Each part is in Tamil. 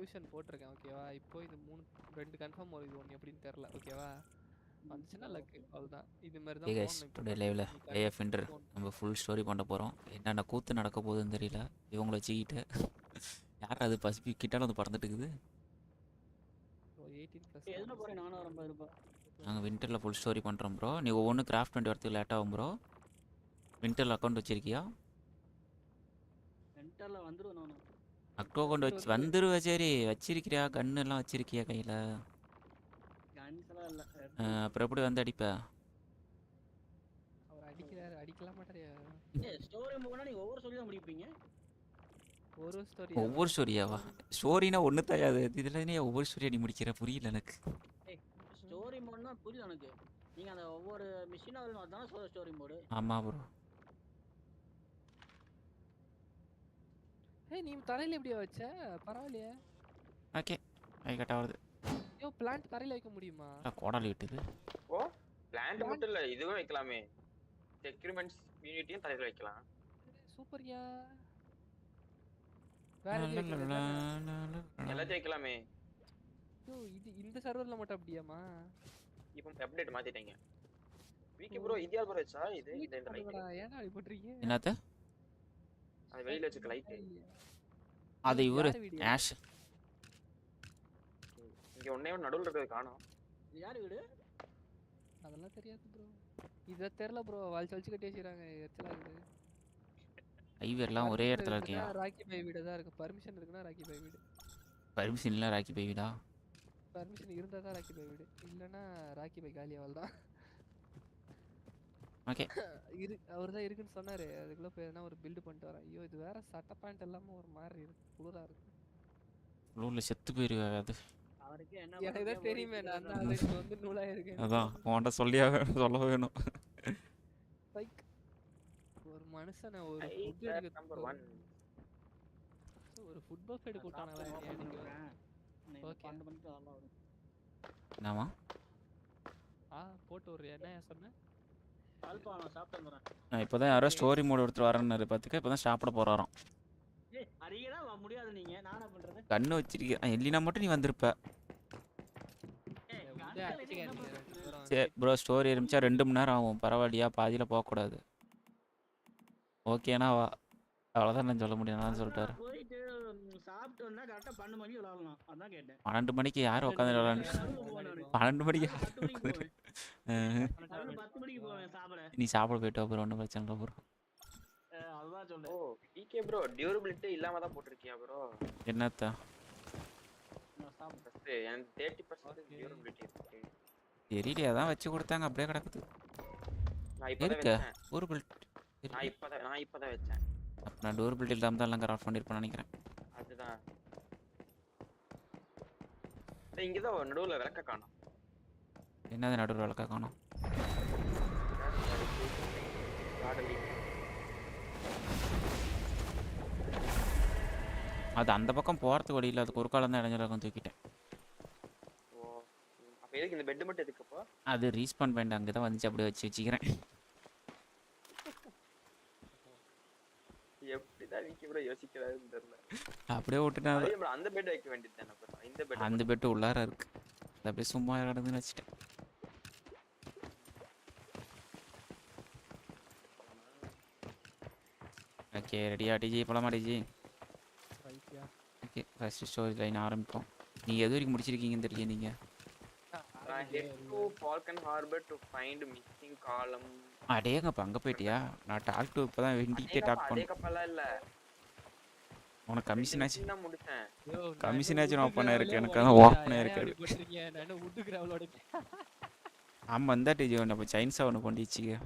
பெர்மிஷன் போட்டிருக்கேன் ஓகேவா. இப்போ இது 2 கன்ஃபார்ம் ஆகுது, இது 1 எப்படின்னு தெரியல ஓகேவா. வந்துச்சுன்னா லக்கு அவ்வளோதான். இது மாதிரி தான் போகணும். டுடே லைவ்ல ஏஎஃப் இன்டர் நம்ம ஃபுல் ஸ்டோரி பண்ண போகிறோம். என்னென்ன கூத்து நடக்க போகுதுன்னு தெரியல. இவங்கள வச்சுக்கிட்டு யார் அது பசிபி கிட்டாலும் வந்து பறந்துட்டு இருக்குது. 18+. நாங்கள் வின்டரில் ஃபுல் ஸ்டோரி பண்ணுறோம் ப்ரோ. நீ ஒவ்வொன்றும் கிராஃப்ட் 20 வரத்துக்கு லேட் ஆகும் ப்ரோ. வின்டரில் அக்கௌண்ட் வச்சிருக்கியா? வின்டரில் வந்துடும். நான் அக்கௌண்ட் வந்துருவ. சரி வச்சிருக்கிறியா? கன்னு எல்லாம் வச்சிருக்கியா கையில்? கன்ஸ்லாம் இல்லை. அப்புறம் எப்படி வந்து அடிப்ப? அவர் அடிக்கிறாரு, அடிக்கலாம் மாட்டாரியா? ஸ்டோரி மூணா நீங்க ஒவ்வொரு ஸ்டோரி தான் முடிப்பீங்க. ஒவ்வொரு ஸ்டோரியாவா? ஸ்டோரினா ஒன்று தயாது. இதில் நீ ஒவ்வொரு ஸ்டோரி அடி முடிக்கிற புரியல எனக்கு. ஸ்டோரி மோட்னா புரியல எனக்கு. நீங்க அந்த ஒவ்வொரு மிஷினா வரணும், அதான் ஸ்டோரி மோடு. ஆமாம் ப்ரோ. நீ தரையில எப்படியா வச்ச? பரவாயில்லையே. ஓகே ஐ கட் ஆகுது. ஐயோ பிளான்ட் தரையில வைக்க முடியுமா? கோடாலி விட்டுது. ஓ பிளான்ட் மட்டும் இல்லை, இதுவும் வைக்கலாமே. செக்யூரிமெண்ட்ஸ் யூனிட்டியும் தரையில் வைக்கலாம். சூப்பர்யா. எல்லாத்தையும் வைக்கலாமே. இது இந்த சர்வர்ல மட்டும் அப்படியாமா? இப்போ அப்டேட் மாத்திட்டீங்க. வீக்கி ப்ரோ இது யார் ப்ரோ வச்சா? இது இந்த லைட் ஏன்டா அப்படி போட்றீங்க? என்னது? அது வெளியில வச்சுக்க லைட். அது இவரு ஆஷ். இங்க ஒண்ணே நடுவுல இருக்கிறது காணோம். இது யார் வீடு? அதெல்லாம் தெரியாது ப்ரோ. இத தெரியல ப்ரோ. வலிச்சு கட்டி வச்சிராங்க. எச்சலா இருக்குது. ஐவி எல்லாம் ஒரே இடத்துல இருக்கியா? ராக்கி பை வீடு தான் இருக்கு. பர்மிஷன் இருக்குனா ராக்கி பை வீடு. பர்மிஷன் இல்ல ராக்கி பை வீடா? பர்மிஷன் இருந்தா தான் ராக்கி பை வீடு. இல்லனா ராக்கி பை காலி அவள்தான். ஓகே. அவர் தான் இருக்குன்னு சொன்னாரு. அதுக்குள்ள போய் எதனா ஒரு பில்ட் பண்ணிட்டு வரேன். ஐயோ இது வேற சட்ட பேண்ட் எல்லாமே ஒரு மாதிரி இருக்கு. குளிரா இருக்கு. லூல செத்து போயிருவே அது. அவருக்கு என்ன எனக்கு தெரியுமே, நான் தான் அதுக்கு வந்து நூலா இருக்கேன். அதான் உன்கிட்ட சொல்ல வேணும். லைக் ஒரு மனுஷனை ஒரு ஃபுட் பஃபெட் கூட்டானல ஓகே என்னமா போட்டு ஒரு என்ன சொன்னேன்? பால்பா நான் சாப்பிட்டு வரேன். நான் இப்போதான் யாரோ ஸ்டோரி மோட் எடுத்துட்டு வரேன்னாரு பாத்துக்க. இப்போதான் சாப்பிட போறாராம். அரியடா முடியாது. நீங்க நானா பண்றது? கண்ணு வச்சிருக்க எல்லினா மட்டும் நீ வந்திருப்ப. சரி ப்ரோ ஸ்டோரி இருந்துச்சா 2 மணி நேரம் ஆகும். பரவாயில்லையா? பாதியில போகக்கூடாது. ஓகேனா வா. அவ்வளோதான் நான் சொல்ல முடியும். நான் சொல்லிட்டாரு போயிட்டு சாப்பிட்டு வந்தா கரெக்டா 12 மணிக்கு விளையாடலாம். அதான் கேட்டேன். 12 மணிக்கு யாரும் உட்காந்து விளையாடு? 12 மணிக்கு 10 மணிக்கு போவேன் சாப்பிட. நீ சாப்பிட போயிட்டு அப்புறம் ஒன்றும் பிரச்சனை இல்லை ப்ரோ. அதுதான் சொல்றேன். ஓ டிகே ப்ரோ டியூரபிலிட்டி இல்லாம தான் போட்டுருக்கியா ப்ரோ? என்னத்த? நான் சாப்பிட்டேன். எனக்கு 30% டியூரபிலிட்டி இருக்கு. தெரியலையா? தான் வச்சு கொடுத்தாங்க அப்படியே கிடக்குது. நான் இப்பதான் வச்சேன். டூரபிலிட்டி நான் இப்பதான் வச்சேன். நான் டூரபிலிட்டி இல்லாம தான் எல்லாம் கிராஃப்ட் பண்ணிருப்பேன் நினைக்கிறேன். அதுதான். இங்க தான் நடுவுல விளக்க காணோம். என்னது நடுவுல விளக்க காணோம்? அது அந்த பக்கம் போறதுக்கு வழி இல்லை. அதுக்கு ஒரு காலம் தான் இடைஞ்சலாகும் தூக்கிட்டேன். அப்ப எதுக்கு இந்த பெட் மட்டும் எதுக்கு அப்போ? அது ரீஸ்பான் பாயிண்ட் அங்கே தான் வந்துச்சு. அப்படியே வச்சுக்கிறேன். எப்படிதான் வீக்கி ப்ரோ யோசிக்கிறாருன்னு தெரியல. அப்படியே விட்டுட்டேன். அந்த பெட் வைக்க வேண்டியது தானே ப்ரோ? இந்த பெட் அந்த பெட் உள்ளார இருக்கு. அது அப்படியே சும்மா கிடந்துன்னு வச்சுட்டேன். ஓகே ரெடியா டிஜி? போலாமா டிஜி? ஓகே ஃபர்ஸ்ட் ஸ்டோரி லைன் ஆரம்பிப்போம். நீங்கள் எது வரைக்கும் முடிச்சிருக்கீங்கன்னு தெரியல. நீங்கள் அடேங்கப்பா அங்கே போயிட்டியா? நான் டாக் டு இப்போ தான் வெண்டிக்கிட்டே டாக் பண்ணேன். உனக்கு கமிஷன் ஆச்சு. கமிஷன் ஆச்சு நான் பண்ண இருக்கு. எனக்கு அதான் ஓப்பனாக இருக்காது. ஆமாம் வந்தா டிஜி ஒன்று அப்போ சைன்ஸா ஒன்று பண்ணிச்சிங்க.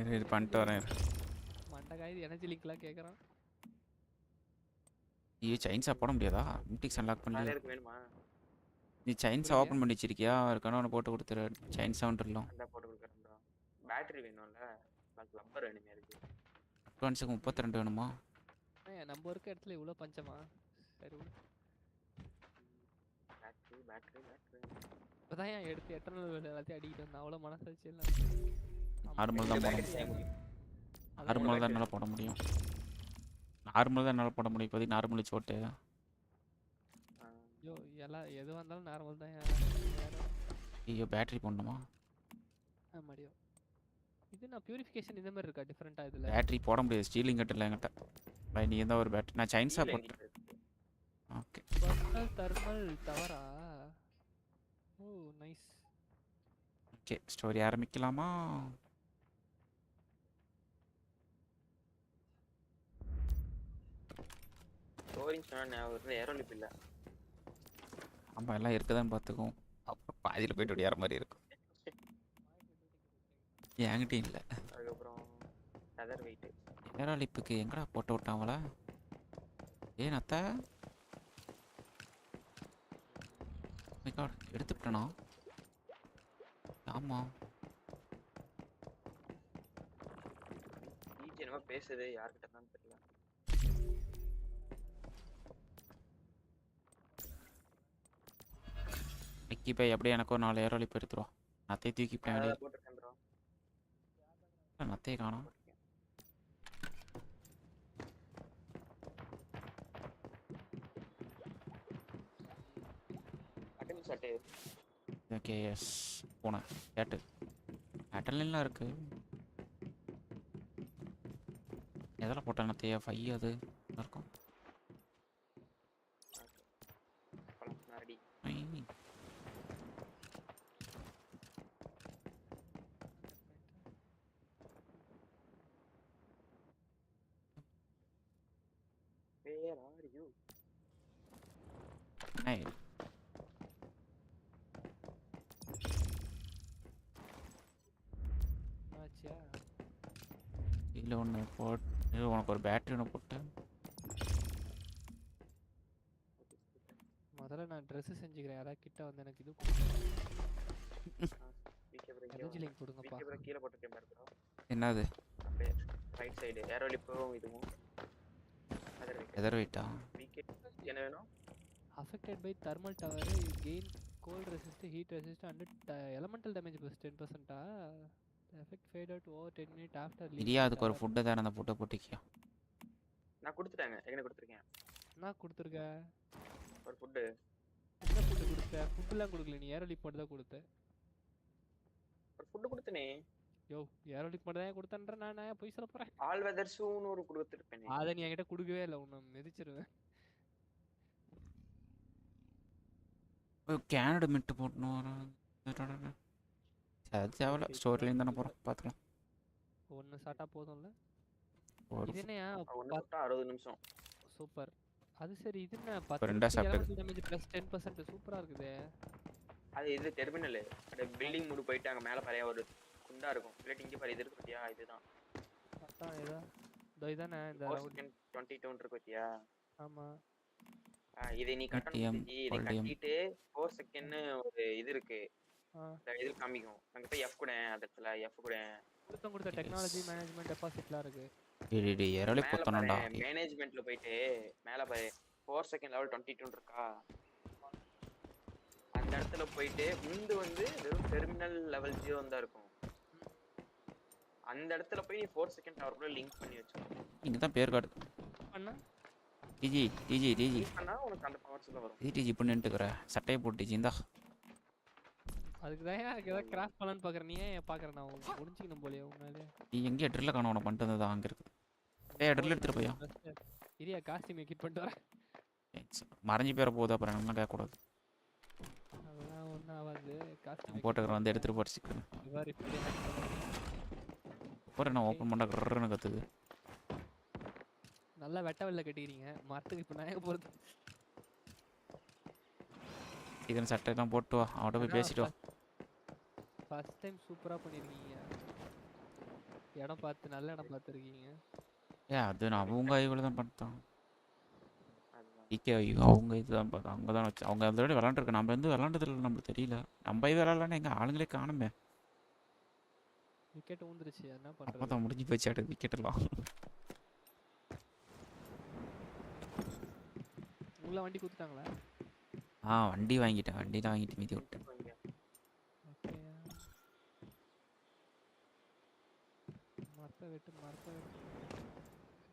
இது பண்ணிட்டு வரேன். ஐயோ சைன்ஸா போட முடியாதா? மிட்டிக்ஸ் அன்லாக் பண்ணி நீ சைன்ஸா ஓப்பன் பண்ணி வச்சிருக்கியா? இருக்கானோ ஒன்று போட்டு கொடுத்துரு. சைன்ஸ் சவுண்ட் இல்லம். பேட்டரி வேணும்ல, லப்பர் வேணுமே. அதுக்கு அட்வான்ஸுக்கு 32 வேணுமா? நம்ம இருக்க இடத்துல இவ்வளோ பஞ்சமா? சரி பேட்டரி இப்போதான் எடுத்து எட்டர்னல் எல்லாத்தையும் அடிக்கிட்டு வந்தேன். அவ்வளோ மனசாச்சு இல்லை. நார்மல் தான் போட முடியும். நார்மல் தான் என்னால் போட முடியும். நார்மல் தான் என்னால் போட முடியும் இப்போதைக்கு நார்மல் வச்சு ஓட்டு. ஐயோ எல்லாம் எதுவாக இருந்தாலும் நார்மல் தான் ஐயோ பேட்டரி போடணுமா? ஆமாடியோ. இது நான் பியூரிஃபிகேஷன் இந்த மாதிரி இருக்கா டிஃப்ரெண்ட்டாக இதில்? பேட்டரி போட முடியாது, ஸ்டீலிங் கட்டில் என்கிட்ட. பை நீ தான் ஒரு பேட்டரி, நான் சைன்ஸாக போட்டேன். ஓகே பர்சனல் தெர்மல் தவறா? ஓ நைஸ். ஓகே ஸ்டோரி ஆரம்பிக்கலாமா? ஸ்டோரிங் சொன்னா ஒரு ஏரோலிப் இல்ல. ஆமாம் எல்லாம் இருக்குதான்னு பார்த்துக்குவோம். அப்புறம் பாதியில் போயிட்டு ஓடியார மாதிரி இருக்கும். என்கிட்ட இல்லை. அதுக்கப்புறம் லெதர் வெயிட். ஏரோலிப்புக்கு எங்கடா போட்டு விட்டாங்கள? ஏன் அத்தா எடுத்துட்டேனா? ஆமாம் டிஜே என்னமோ பேசுது, யார்கிட்ட தான் தெரியல. நிக்கி பை அப்படியே எனக்கு ஒரு 4 ஏரோலிப் எடுத்துருவா. நத்தையை தூக்கி அதான் போட்டிருக்கேன் ப்ரோ. நத்தையை காணோம். அட்டென்ஸ் அட்டே. ஓகே எஸ் போனேன். கேட்டு அட்டல்லாம் இருக்கு. எதில் போட்டேன் நத்தையா? 5 அது இருக்கும். Ready. Where are you? Hey. ஆச்சியா இல்லை ஒன்று போட்டு உனக்கு ஒரு பேட்டரி ஒன்று போட்டேன். முதல்ல நான் ட்ரெஸ் செஞ்சுக்கிறேன். யாராவது கிட்ட வந்து எனக்கு இது எனர்ஜி லிங்க் கொடுங்கப்பா. கீழே போட்டிருக்கேன் பாரு ப்ரோ. என்னது? ரைட் சைடு ஏரோலிப்பும் இதுவும் எதர் வெயிட்டா? என்ன வேணும்? affected by thermal tower you gain cold resist, heat resist and elemental damage plus 10%. The effect fade out over 10 minutes after leaving. இல்லையா அதுக்கு ஒரு ஃபுட்டை தானே, அந்த ஃபுட்டை போட்டிக்கியா? நான் கொடுத்துட்டேங்க. எங்கே கொடுத்துருக்கேன்? நான் கொடுத்துருக்கேன் ஒரு ஃபுட்டு. என்ன ஃபுட்டு கொடுத்தேன்? ஃபுட்டுலாம் கொடுக்கல, நீ ஏரோலிக் மட்டும் தான் கொடுத்த. ஒரு ஃபுட்டு கொடுத்தனே. யோ ஏரோலிக் மட்டும் தான் கொடுத்தேன்ற நான் போய் சொல்ல போகிறேன். ஆல் வெதர் ஷூன்னு ஒரு கொடுத்துருப்பேன். அதை நீ என்கிட்ட கொடுக்கவே இல்லை, உன்னை மிதிச்சிருவேன். கேனடா மிட்டு போட்டணும். அது தேவையில்ல, ஸ்டோரிலேருந்து தானே போகிறோம், பார்த்துக்கலாம். ஒன்று சாப்பிட்டா போதும்ல. ஒரு இது என்னையா 60 நிமிஷம். சூப்பர். அது சரி, இது என்ன ரெண்டா 10 சாப்பிட்டது டேமேஜ் ப்ளஸ் 10%. சூப்பராக இருக்குது. அது இது டெர்மினல். அப்படியே பில்டிங் மூடு போயிட்டு அங்கே மேலே பழைய ஒரு குண்டா இருக்கும். பிளேட் இங்கே பாரு, இது இருக்கு பத்தியா? இதுதான் அதான் இதா இதானே இந்த 22 இருக்கு பத்தியா? ஆமாம். இதை நீ கட்டணும். இதை கட்டிட்டு 4 செகண்ட்னு ஒரு இது இருக்கு, இது காமிக்கும். அங்கே போய் எஃப் கூட, அந்த எஃப் கூட கொடுத்த டெக்னாலஜி மேனேஜ்மெண்ட் டெபாசிட்லாம் இருக்கு. ஏரோலிப் போத்தணும்டா. மேனேஜ்மெண்ட்ல போயிட்டு மேலே பாரு 4 செகண்ட் லெவல் 22 இருக்கா? அந்த இடத்துல போயிட்டு முந்து வந்து வெறும் டெர்மினல் லெவல் 0 தான் இருக்கும். அந்த இடத்துல போய் 4 செகண்ட் டவர் கூட லிங்க் பண்ணி வச்சுக்கோ. இங்க தான் பேர் கார்டு பண்ணா டிஜி டிஜி டிஜி பண்ணா உனக்கு அந்த பவர்ஸ் தான் வரும். டிஜி பண்ணிட்டுக்கற சட்டையை போட்டு டிஜி இந்தா. அதுக்கு தான் ஏதோ கிராஸ் பண்ணலான்னு பார்க்குறேன். நீ ஏன் பார்க்குறேன்? நான் முடிஞ்சிக்கணும் போலியே உன்னாலே. நீ எங்கே ட்ரில்ல காணோம்? உனக்கு பண்ணிட்டு வந்ததா அங்கே இருக்குது. ஏய் ட்ரில் எடுத்துகிட்டு போயா? இரியா காஸ்டியூம் எக்யூப் பண்ணிட்டு வரேன். மறைஞ்சி பேர போகுது, அப்புறம் என்ன கேட்கக்கூடாது. அதெல்லாம் ஒன்றும் ஆகாது. காஸ்டியூம் போட்டுக்கிறேன், வந்து எடுத்துகிட்டு படிச்சுக்கிறேன். அப்புறம் நான் ஓப்பன் பண்ண கர்றன்னு கற்றுது. நல்லா வெட்ட வெளில கட்டிக்கிறீங்க மரத்துக்கு. இப்போ நான் போகிறது இதன் சட்டையெல்லாம் போட்டு வா, அவட்ட போய் பேசிட்டு வா. ஃபர்ஸ்ட் டைம் சூப்பராக பண்ணியிருக்கீங்க. இடம் பார்த்து நல்ல இடம் பார்த்துருக்கீங்க. அது நான் அவங்க இவ்வளோ தான் பண்ணிட்டான். அவங்க இதுதான் பார்த்தா, அவங்க தான் வச்சு அவங்க அதோட விளாண்டுருக்கேன். நம்ம வந்து விளாண்டதில்ல, நம்மளுக்கு தெரியல. நம்ம இது விளாட்லான்னு எங்கள் ஆளுங்களே காணுமே. விக்கெட் ஊந்துருச்சு, என்ன அப்போ பண்ணுறது? தான் முடிஞ்சு போச்சு அடுத்து விக்கெட்டெல்லாம். உள்ள வண்டி கொடுத்துட்டாங்களா? வண்டி வாங்கிட்டேன், வண்டியில் வாங்கிட்டு மீதி விட்டேன். மரத்தை வெட்டு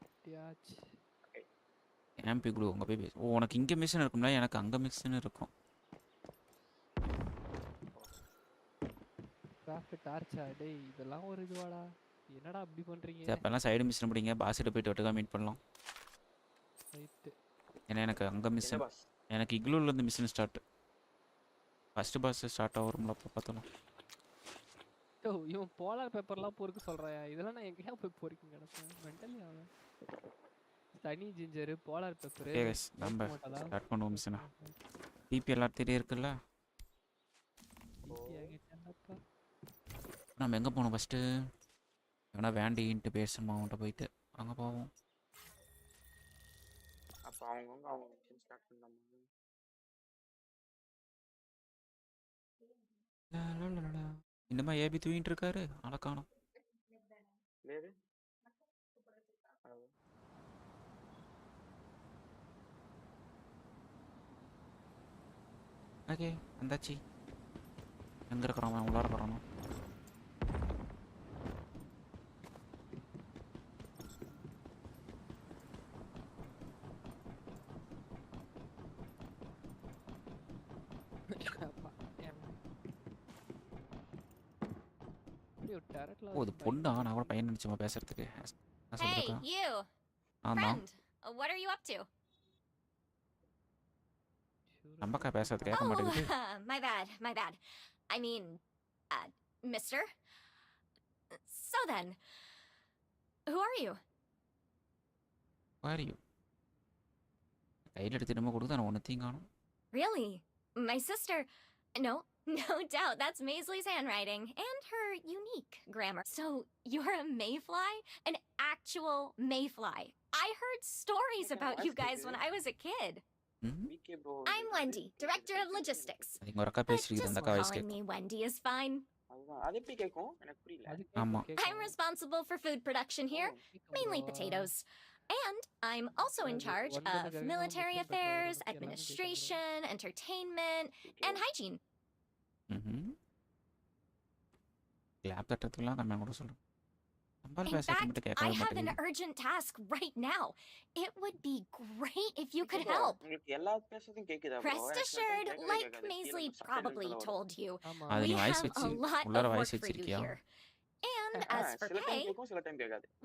வெட்டியாச்சு. கேம்பி குளூ அங்கே போய் பேசு. ஓ உனக்கு இங்கே மிஷின் இருக்கும்ல, எனக்கு அங்கே மிஷின் இருக்கும். கிராஃப்ட் டார்ச்சா டேய் இதெல்லாம் ஒரு இதுவாடா, என்னடா அப்படி பண்றீங்க? சரி அப்போல்லாம் சைடு மிஷின் பிடிங்க, பாஸ்கிட்ட போயிட்டு ஒட்டுக்கா மீட் பண்ணலாம். ரைட்டு. ஏன்னா எனக்கு அங்கே மிஷின், எனக்கு இக்லூலேருந்து machine start. First boss start ஆகும்ல, அப்போ பார்த்தலாம். ஓ இவன் போலார் பேப்பர்லாம் பொறுக்க சொல்றாயா? இதெல்லாம் நான் எங்கேயா போய் பொறுக்கிங்க கிடப்பேன் மென்டலி அவன். தனி ginger polar paper. Okay guys நம்ம ஸ்டார்ட் பண்ணுவோம் மிஷினை. டிபி எல்லாம் தெரிய இருக்குல்ல. நம்ம எங்கே போகணும் ஃபஸ்ட்டு? ஏன்னா வேண்டின்ட்டு பேசணுமா அவன்கிட்ட போயிட்டு அங்கே போவோம். அப்போ அவங்க மிஷின் ஸ்டார்ட் பண்ணலாமா? இந்த மாதிரி ஏபி தூங்கிட்டு இருக்காரு, அழகானோம். ஓகே வந்தாச்சு. எங்கே இருக்கிறோம்? உள்ளார இருக்கிறோம். ஓ இது பொண்ணா? நான் கூட பையன் நினச்சோமா பேசுறதுக்கு. Hey, you. Friend, what are you up to? நம்மக்கா பேசுறது கேட்க மாட்டேங்குது. My bad. I mean, mister. So then, who are you? Who are you? கையில் எடுத்து நம்ம கொடுத்தா நான் ஒன்றுத்தையும் காணும். Really? My sister. No doubt. That's Maisley's handwriting and her unique grammar. So, you're a mayfly? An actual mayfly. I heard stories about you guys when I was a kid. I'm Wendy, Director of Logistics. But just calling me Wendy is fine. I'm responsible for food production here, mainly potatoes. And I'm also in charge of military affairs, administration, entertainment, and hygiene. In fact, I have an urgent task right now. It would be great if you could help. Rest assured, like Maisley probably told you, we have a lot of work for you here. And as for pay,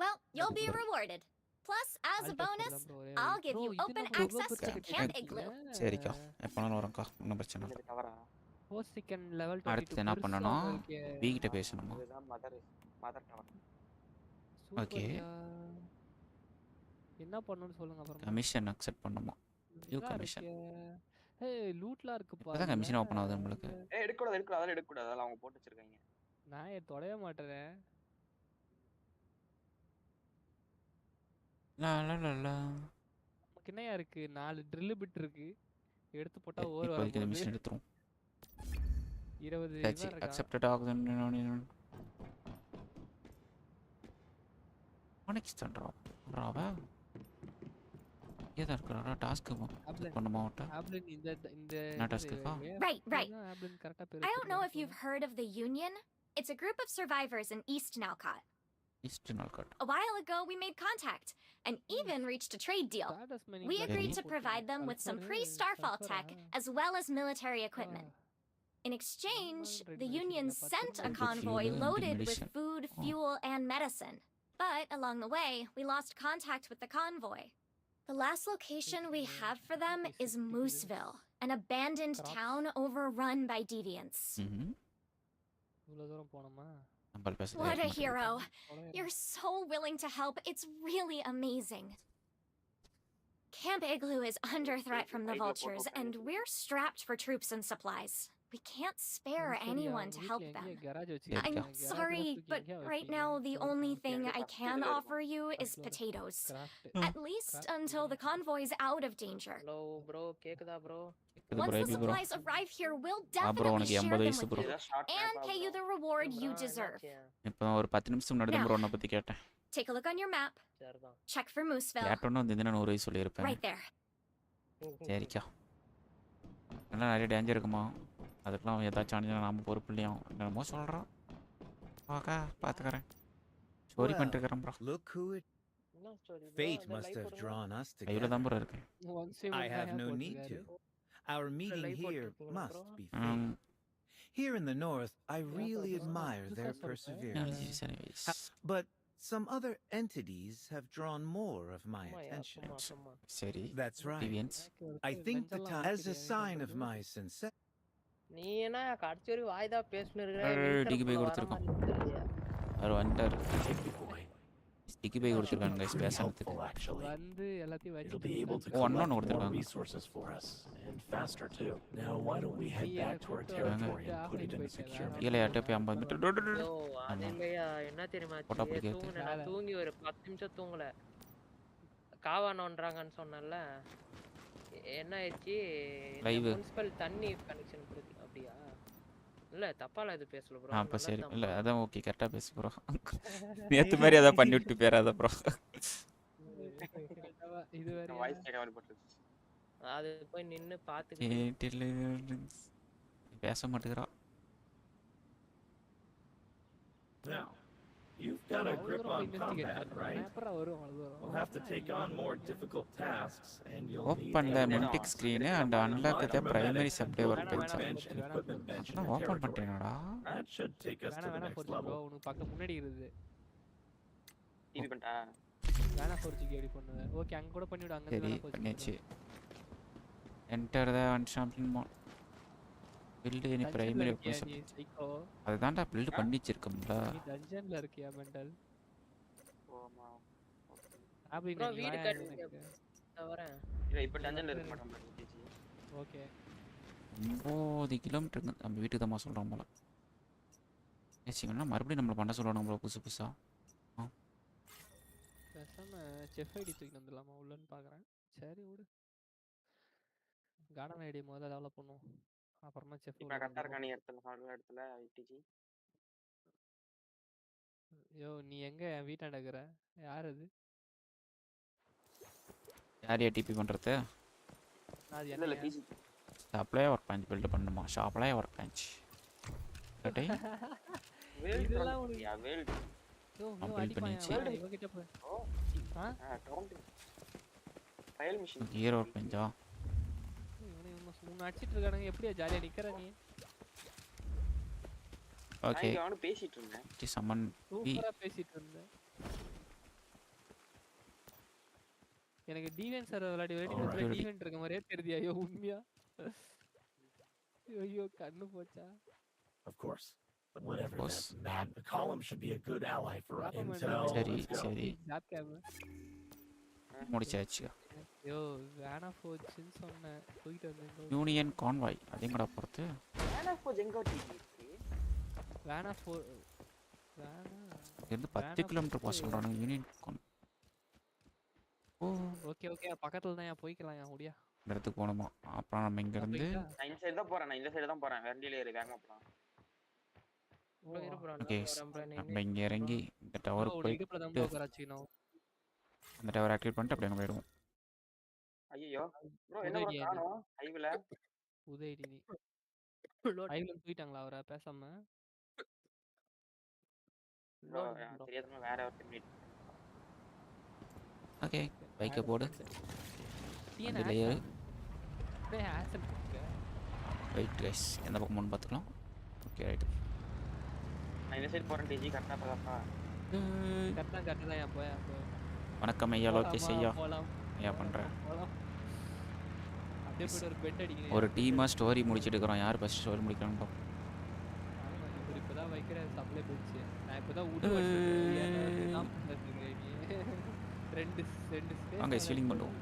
well, you'll be rewarded. Plus, as a bonus, I'll give you open access to Camp Igloo. சரிக்கா, எப்போனாலும் வரேன்க்கா, ஒன்றும் பிரச்சனை இல்லை. லெவல் அடுத்து என்ன பண்ணணும்? வீக்கிட்ட பேசணுமா? ஓகே என்ன பண்ணனும்னு சொல்லுங்க அப்புறம். கமிஷன் அக்செப்ட் பண்ணுமா? You commission. ஏய் லூட்லாம் இருக்கு பாரு. அதான் கமிஷன் ஓபன் ஆகுது உங்களுக்கு. ஏய் எடுக்கக்கூடாது அதெல்லாம் எடுக்கக்கூடாது, அதெல்லாம் அவங்க போட்டு வச்சிருக்காங்க. நான் தொடவே மாட்டேன். நமக்கு என்னையா இருக்கு? 4 ட்ரில் பிட் இருக்கு, எடுத்து போட்டா ஓவர் வர போகுது. கமிஷன் எடுத்துறோம். 20 இருக்கு. அக்செப்டட் ஆகுதுன்னு நெக்ஸ்ட் ட்ராவா ஏதா இருக்குறா டாஸ்க் பண்ணுமா ஓட்ட ஆப்லின் இந்த டாஸ்க்கா Right. I don't know if you've heard of the Union. It's a group of survivors in East Nalcott. A while ago we made contact and even reached a trade deal. We agreed to provide them with some pre-Starfall tech as well as military equipment. In exchange, the Union sent a convoy loaded with food, fuel, and medicine. But along the way, we lost contact with the convoy. The last location we have for them is Mooseville, an abandoned town overrun by deviants. What a hero. You're so willing to help. It's really amazing. Camp Igloo is under threat from the vultures, and we're strapped for troops and supplies. We can't spare anyone to help them. I'm sorry, but right now the only thing I can offer you is potatoes. At least until the convoy's out of danger. Once the supplies arrive here, we'll definitely share them with you and pay you the reward you deserve. Now, take a look on your map. Check for Mooseville. Right there. நிறைய டேஞ்சர் இருக்குமா? அதுக்கெல்லாம் ஏதாச்சும் அணிஞ்சா நாம பொறுப்பு இல்லையா? என்னமோ சொல்கிறோம். ஓகே பார்த்துக்கிறேன். ஸ்டோரி பண்ணிட்டு இருக்கிறேன் bro. Fate must have drawn us கையில together. தான் ப்ரோ இருக்கு. I have no need to. Our meeting here must be fate. Here in the north, I really admire their perseverance. But some other entities have drawn more of my attention. சரி. That's right. I think the time as a sign of my sincerity. நீ என்ன கடைசி வரைக்கும் வாய் தான் பேசினு இருக்கிற டிக்கி பை கொடுத்துருக்கோம். அவர் வந்துட்டார். டிக்கி பை கொடுத்துருக்காங்க கைஸ் பேசறதுக்கு. வந்து எல்லாத்தையும் வச்சு ஒண்ணு கொடுத்துருக்காங்க. கீழே போய் 50 மீட்டர். அது இல்லையா என்ன தெரியுமா நான் தூங்கி ஒரு 10 நிமிஷம் தூங்கல. காவானோன்றாங்கன்னு சொன்னேன்ல. என்ன ஆயிடுச்சு முனிசிபல் தண்ணி கனெக்ஷன் கொடுத்து அப்படியா இல்ல தப்பால இது பேசல ப்ரோ அப்ப சரி இல்ல அதான் ஓகே கரெக்ட்டா பேசு ப்ரோ நேத்து மாதிரி அத பண்ணி விட்டு பேராத ப்ரோ இது வேற வாய்ஸ் கேட்காம போட்டுது அது போய் நின்னு பாத்துக்கிட்டு பேச மாட்டேங்கறா You've got a grip on combat, right? We'll have to take on more difficult tasks, and you'll need open the multi screen and unlock the primary subway workbench. Open பண்ணிட்டேனடா. That should take us to the next level. உனக்கு பக்கம் முன்னாடி இருக்குது. டிவி பண்ணா. வேணா 4G எப்படி பண்ணுவ? ஓகே அங்க கூட பண்ணிடு அங்க வேணா 4G. பண்ணிச்சு. Enter the unshampled mode. build any primary weapon. அதுதான்டா build பண்ணி வச்சிருக்கோம்ல. நீ டஞ்சன்ல இருக்கியா மெண்டல்? ஓமா. அப்படி ப்ரோ வீடு கட்டி வரேன். இல்ல இப்ப டஞ்சன்ல இருக்க மாட்டோம் ஜிஜி. ஓகே. 9 கிலோமீட்டர் நம்ம வீட்டுக்கு தான் சொல்றோம் போல. ஏசிங்கனா மறுபடியும் நம்மள பண்ண சொல்றாங்க ப்ரோ புதுசா. பேசாம செஃப் ஐடி தூக்கி வந்துடலாமா உள்ளன்னு பார்க்கறேன். சரி விடு. கார்டன் ஐடி முதல்ல டெவலப் பண்ணுவோம். அப்புறமா செஃப் இப்ப கரெக்ட்டா இருக்கா நீ இடத்துல ஐடிஜி. யோ நீ எங்க வீட்டாண்ட இருக்கற? யார் அது? யார் டிபி பண்றது? அது இல்ல DC. Supply work bench build பண்ணுமா? ஷாப்லயே ஒர்க் பெஞ்ச். கட்டை. இதெல்லாம் ஒரு வேல்ட். யோ அடி பண்ணிச்சு. இவ கிட்ட போய். Count. File machine. Hero work பெஞ்சா? உன்னை அடிச்சிட்டு இருக்கானுங்க எப்படியா ஜாலியா நிக்கிற நீ? ஓகே. நான் பேசிட்டு இருந்தேன். டி சமன் சூப்பரா பேசிட்டு இருந்தேன். எனக்கு டிஃபென்ஸ் சர்வர் விளையாடி டிஃபென்ஸ் இருக்க மாதிரியே தெரியுது. ஐயோ உண்மையா? ஐயோ கண்ணு போச்சா? Of course. But whatever that's mad, the column should be a good ally for intel. சரி. முடிச்சாச்சு. யோ வேணா போச்சுன்னு சொன்னேன். போயிட்டு வந்தேன். யூனியன் கான்வாய் அதேங்கடா பொறுத்து. வேணா போச்சு எங்க டிவி? வேணா இருந்து 10 கிலோமீட்டர் போக சொல்றானே யூனியன் கான். ஓ ஓகே பக்கத்துல தான் போய்க்கலாம் ஓடியா. இந்த இடத்துக்கு போணுமா? அப்புறம் நம்ம இங்க இருந்து நான் இந்த சைடு தான் போறேன். நான் இந்த சைடு தான் போறேன். வண்டியில ஏறி வேகமா போலாம். ஓகே நம்ம இங்க இறங்கி இந்த டவர் போய் அந்த டவர் ஆக்டிவேட் பண்ணிட்டு அப்படியே அங்க போயிடுவோம். ஐயோ ப்ரோ என்ன ப்ரோ காணோம் ஹைவேல உதயடி நீ ஹைவேல போயிட்டாங்களா அவரா பேசாம ப்ரோ தெரியாதமா வேற ஒரு மினிட். ஓகே பைக்க போடு. டிஎன் லேயர் டே ஆக்சன் வெயிட் गाइस எந்த பக்கம் முன் பாத்துக்கலாம். Okay right. நான் இந்த சைடு போறேன் டிஜி கரெக்ட்டா பாப்பா. கரெக்ட்டா தான் போய் வணக்கம் ஐயா லோகேஷ் ஐயா. ஐயா பண்றேன். அப்படியே போய் ஒரு பெட் அடிக்கிறேன். ஒரு டீமா ஸ்டோரி முடிச்சிட்டு இருக்கோம். யார் ஃபர்ஸ்ட் ஸ்டோரி முடிக்கறாங்க பாப்போம். நான் இப்போதான் வைக்கிற சப்ளை பெட்ஸ். நான் இப்போதான் உட் வச்சிருக்கேன். நான் ரெண்டு ஸ்பேஸ் வாங்க ஸ்வீலிங் பண்ணுவோம்.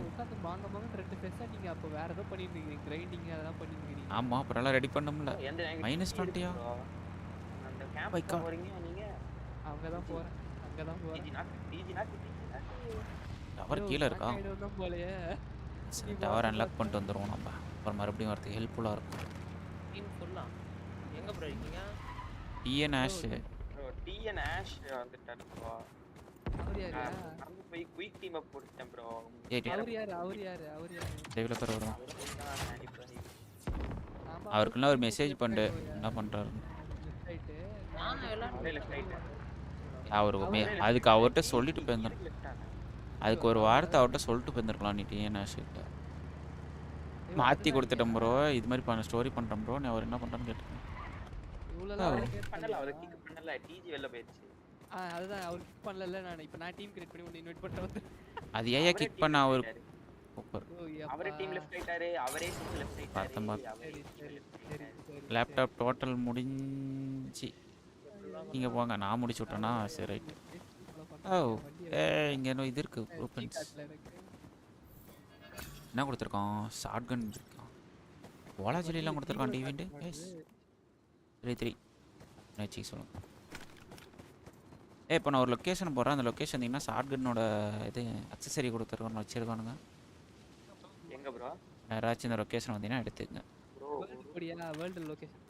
உட்காந்து வாங்க ரெண்டு ஸ்பேஸா நீங்க அப்ப வேற ஏதோ பண்ணிட்டு இருக்கீங்க. கிரைண்டிங் அதெல்லாம் பண்ணிட்டு இருக்கீங்க. ஆமா அப்புறம் எல்லாம் ரெடி பண்ணோம்ல. -20யா? அந்த கேம்ப் போறீங்க நீங்க? அங்கதான் போறேன். டிஜி நாக்கு டவர் கீழ இருக்கா? போலயே டவர் அன்லாக் பண்ணிட்டு வந்துருவோம் நம்ம. அப்புறம் மறுபடியும் வரது ஹெல்ப்ஃபுல்லா இருக்கும். டீம் ஃபுல்லா எங்க ப்ரோ இருக்கீங்க? TN ash bro TN ash வந்துட்டாரு ப்ரோ. அவர் யாரு? நம்ம போய் குயிக் டீம் அப் போட்டுட்டேன் ப்ரோ. அவர் யாரு? டெவலப்பர் வரும். அவருக்கு ஒரு மெசேஜ் பண்ணு என்ன பண்றாரு? நான் எல்லாம் லெஃப்ட் ரைட். அதுக்கு அவர்கிட்ட சொல்லிட்டு போயிருந்தேன். அதுக்கு ஒரு வார்த்தை அவர்கிட்ட சொல்லிட்டு போயிருந்துருக்கலாம். நீ என்ன ஷிட் மாற்றி கொடுத்துட்டேன் ப்ரோ. இது மாதிரி பண்ண ஸ்டோரி பண்ணுறேன் ப்ரோ. நீ அவர் என்ன பண்ணுறான்னு கேட்டுருக்கேன். பண்ணல அவர் கிக் பண்ணல. டிஜி வெளில போயிடுச்சு. அதுதான் அவர் கிக் பண்ணல. நான் டீம் கிரியேட் பண்ணி உன்னை இன்வைட் பண்றேன். அது ஏன் கிக் பண்ண அவர் சூப்பர். அவரே டீம் லெஃப்ட் ஆயிட்டாரு. அவரே டீம் லெஃப்ட் ஆயிட்டாரு. லேப்டாப் டோட்டல் முடிஞ்சி நீங்க போங்க. நான் முடிச்சு விட்டேனா சரி ரைட். இங்க என்ன இது இருக்கு ஓபன்ஸ். என்ன கொடுத்துருக்கான்? ஷார்ட் கன் கொடுத்துருக்கான். வாலாஜிலாம் கொடுத்துருக்கான். டிவிண்டு எஸ் 3 மேட்ச் சொல்லுங்க. இப்போ நான் ஒரு லொக்கேஷன் போடுறேன். அந்த லொக்கேஷன் வந்தீங்கன்னா ஷார்ட் கன்னோட இது அக்சசரி கொடுத்துருக்கோன்னு வச்சிருக்கானுங்க. எங்க ப்ரோ? யாராச்சும் இந்த லொக்கேஷன் வந்தீங்கன்னா எடுத்துக்கங்க. வேர்ல்ட் லொகேஷன்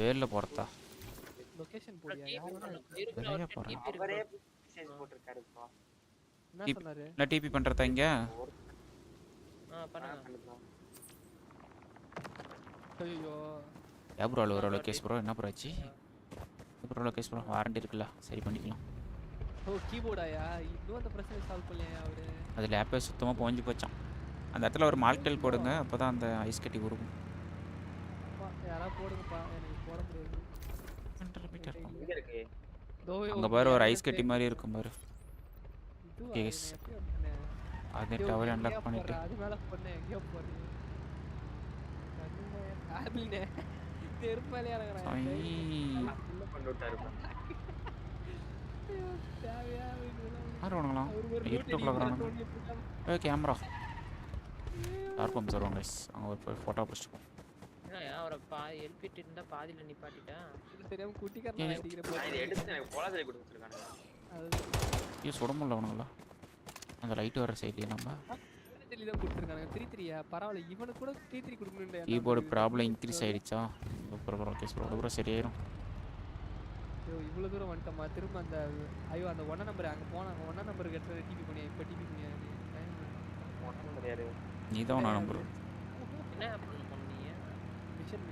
வேர்ல்ட்ல போறதா? லொகேஷன் போடியா? வெளிய போறேன். அவரே மெசேஜ் போட்டுருக்காரு ப்ரோ. என்ன சொன்னாரு? நான் டிபி பண்றதா இங்க? பண்ணுங்க. ஐயோ யா ப்ரோ ஒரு லொகேஷன் ப்ரோ. என்ன ப்ரோ ஆச்சு? ப்ரோ லொகேஷன் ப்ரோ வாரண்டி இருக்குல்ல, சரி பண்ணிக்கலாம். ஓ கீபோர்டாயா? இன்னும் அந்த பிரச்சனை சால்வ் பண்ணலையா அவரு? அது லேப்பே சுத்தமாக போஞ்சு போச்சான். அந்த இடத்துல ஒரு மால்டெல் போடுங்க, அப்போ தான் அந்த ஐஸ் கட்டி உருகும். யாராவது போடுங்கப்பா, எனக்கு போட முடியாது. அங்கே பாரு ஒரு ஐஸ் கட்டி மாதிரி இருக்கும் பாரு. எஸ் அது டவர் அன்லாக் பண்ணிட்டு அது மேலே பண்ணேன். எங்கேயோ போறீங்க? ஆபிள்னே தெருப்பாலே இறங்குறாங்க. உள்ள கொண்டு விட்டாரு ப்ரோ. தேவையா யார் வேணுங்களா? இருட்டுக்குள்ள ஓகே கேமரா யாருக்கும் சொல்லுவாங்க கைஸ். அங்கே ஒரு ஃபோட்டோ பிடிச்சிப்போம். அவரை எழுப்பிட்டு இருந்தா பாதியில் நிப்பாட்டிட்டேன். தெரியாம குட்டிக்காரன் எடுத்து எனக்கு போலாசரி கொடுத்துருக்காங்க. ஐயோ சுட முடியல அவனுங்களா? அந்த லைட் வர சைட்லேயே நம்ம தான் கொடுத்துருக்காங்க. 3-3யா? பரவாயில்ல. இவனுக்கு கூட 3-3 கொடுக்கணும். கீபோர்டு ப்ராப்ளம் இன்க்ரீஸ் ஆயிடுச்சா? Super okay bro. கூட சரியாயிரும். ஐயோ இவ்வளோ தூரம் வந்துட்டோமா? திரும்ப அந்த ஐயோ அந்த 1 நம்பர் அங்கே போனாங்க. 1 நம்பருக்கு எடுத்து டிபி பண்ணியா? இப்போ டிபி பண்ணியா? நீ தான் நான் நம்பர். என்ன பண்ணீங்க? மிஷன்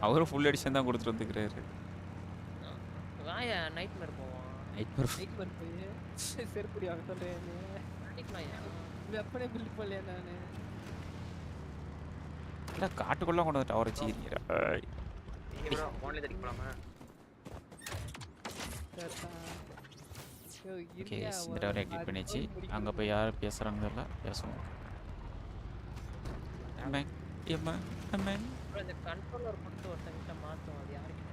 அவரும் ஃபுல் எடிஷன் தான் கொடுத்துட்டு வந்துக்கிறாரு. வாயா நைட் மேர் போவோம். நைட் மேர் போய் செருப்புடி அவன் சொல்கிறேன். அடிக்கலாயா? வெப்பனே பில்ட் பண்ணலையா? நான் இல்லை காட்டுக்குள்ளே கொண்டு வந்துட்டு அவரை சீரிக்கிறேன். ஓகே இந்த டவர் ஆக்டிவேட் பண்ணிச்சு. அங்கே போய் யார் பேசுகிறாங்க இல்லை பேசுவோம். இந்த கண்ட்ரோலர் கொடுத்து ஒருத்தங்கிட்ட மாற்றும். அது யாருக்கு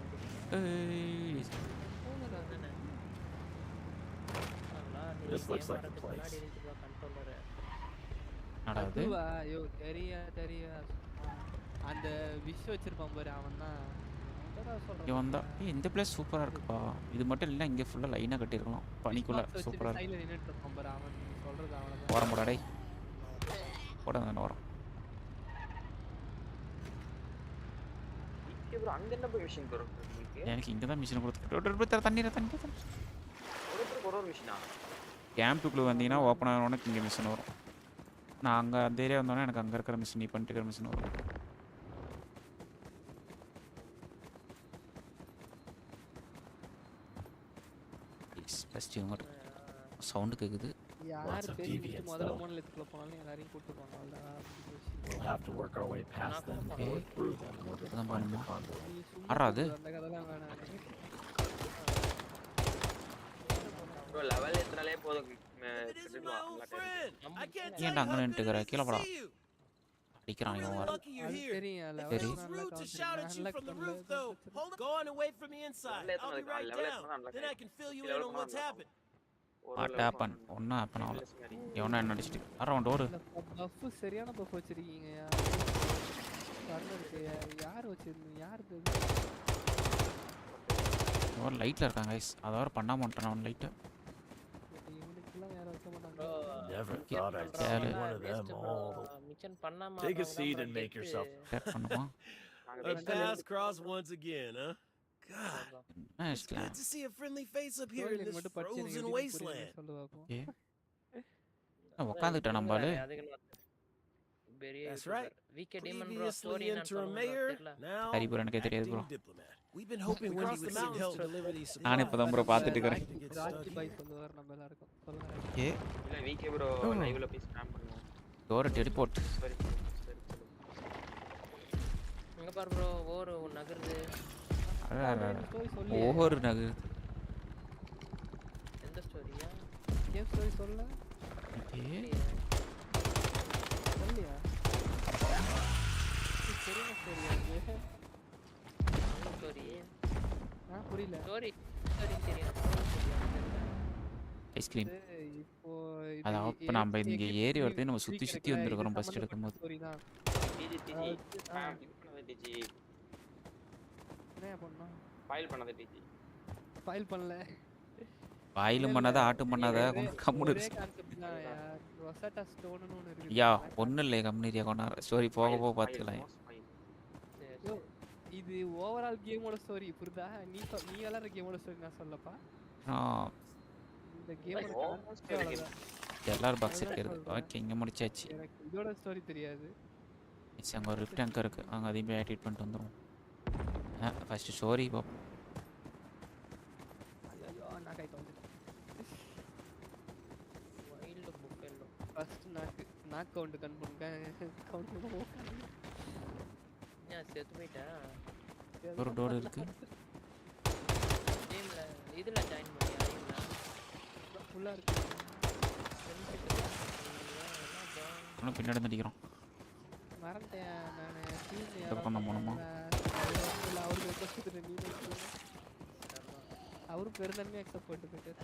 ஐயோ தெரியா அந்த விஷ் வச்சிருப்பான் பாரு அவன் தான் இவன் தான். இந்த பிளேஸ் சூப்பராக இருக்குப்பா. இது மட்டும் இல்லை இங்கே ஃபுல்லாக லைனாக கட்டியிருக்கலாம். பனிக்குள்ளே சூப்பராக இருக்கு. ஓரம் போடாடே போட தானே ஓரம். அங்க என்ன போய் மிஷின் கொடுக்கு? எனக்கு இங்கே தான் மிஷின் கொடுத்துட்டு தண்ணி ஒரு மிஷினா? கேம்புக்குள்ளே வந்தீங்கன்னா ஓப்பன் ஆகணும்னா இங்கே மிஷின் வரும். நான் அங்கே அந்த ஏரியா வந்தோன்னா எனக்கு அங்கே இருக்கிற மிஷின் நீ பண்ணிட்டு இருக்கிற மிஷின் வரும். சவுண்டு கேக்குது. யார் பேசிட்டு முதல்ல மோனலித்துக்குள்ள போனாலும் எல்லாரையும் கூட்டி போனாங்க. We'll have to work our way past them and go through them in order to find the conduit. ஆறாது அந்த கதெல்லாம் வேணாம். ப்ரோ லெவல் ஏத்துறாலே போதும். ஏன்டா அங்கே நின்னுட்டுக்கற? கீழே போடா. அடிக்கிறான் இவன் வர. தெரியும் சரி Go on and wait for me inside. I'll be right down. Then I can fill you in on what's happened. What happen? ஒண்ணா ஹேப்பன் ஆகல. எவனா என்ன அடிச்சிட்டு அரௌண்ட் டோர் பஃப் சரியான பஃப் வச்சிருக்கீங்க. யார் வச்சிருந்தீங்க? யார் இது? ஒரு லைட்ல இருக்காங்க गाइस. அத வர பண்ணாம வந்துட்டான் அவன் லைட். இவனுக்குலாம் யாரும் வைக்க மாட்டாங்க. Never thought I'd see one of them all. Mission பண்ணாம Take a seat and make yourself. Tape பண்ணுமா? A pass cross once again, huh? God. Nice It's good to see a friendly face up here in this frozen wasteland. உட்காந்துட்டேன் நம்பாலு. பெரிய That's right. வீக்கே டீமன் ப்ரோ ஸ்டோரி Previously என்ன interim mayor, now சரி ப்ரோ எனக்கு தெரியாது bro. acting diplomat. We've been hoping Wendy would send help to deliver these நான் இப்பதான் ப்ரோ பார்த்துட்டு இருக்கேன். ராஜி பாய் சொல்லுவார் நம்ம எல்லாருக்கும் சொல்லுங்க. ஓகே. இல்ல வீக்கே ப்ரோ லைவ்ல போய் ஸ்பாம் பண்ணுவோம். Door teleport. இங்க பாரு ப்ரோ ஓர் நகருது. ஓவர் நகருது. எந்த ஸ்டோரியா? கேம் ஸ்டோரி சொல்ல. ஓகே. சொல்லியா? சரியான ஸ்டோரியா இது? ஸ்டோரி. புரியல. ஸ்டோரி தெரியும். ஐஸ்கிரீம். இப்போ அத அப்ப நம்ம இங்க ஏறி வரதே நம்ம சுத்தி வந்திருக்கோம் ஃபர்ஸ்ட் எடுக்கும்போது. ஸ்டோரி தான். டிஜி ஸ்பாம் பண்ணாத டிஜி. என்ன பண்ணா? ஃபைல் பண்ணாத டிஜி. ஃபைல் பண்ணல. ஃபைலும் பண்ணாத ஆட்டும் பண்ணாத கம்முனு ஒரே கான்செப்ட் தான் யார். ரொசட்டா ஸ்டோன்னு ஒன்னு இருக்கு. யா ஒண்ணு இல்ல கம்முனியா கொண்டார. ஸ்டோரி போக பாத்துக்கலாம். இது ஓவரால் கேமோட ஸ்டோரி புரியுதா? நீ விளையாடுற கேமோட ஸ்டோரி நான் சொல்லப்பா. இந்த கேமோட கான்செப்ட் எல்லாரும் பாக்ஸ் எடுக்கிறது. ஓகே இங்க முடிச்சாச்சு. எனக்கு இதோட ஸ்டோரி தெரியாது. இட்ஸ் அங்க ஒரு லிஃப்ட் அங்க இருக்கு. அங்க அதையும் போய் ஆக்டிவேட் பண்ணிட்டு வந்துரும். ஃபர்ஸ்ட் ஸ்டோரி பாப்போம். ஐயோ நான் கை தோந்துட்டேன். Wild buffalo. First knock count count பண்ணுங்க. நான் செத்து போயிட்டேன். ஒரு டோர் இருக்கு. கேம்ல இதுல ஜாயின் பண்ணியா இல்ல? ஃபுல்லா இருக்கு. நான் பின்னாடி நடிக்கிறோம். மறந்துட்டேன் நானு டீம் இத பண்ண போணுமா? அவரு ரெக்வெஸ்ட் பண்ணி நீ அவரு பெருந்தன்மையா அக்செப்ட் பண்ணிட்டு போயிட்டாரு.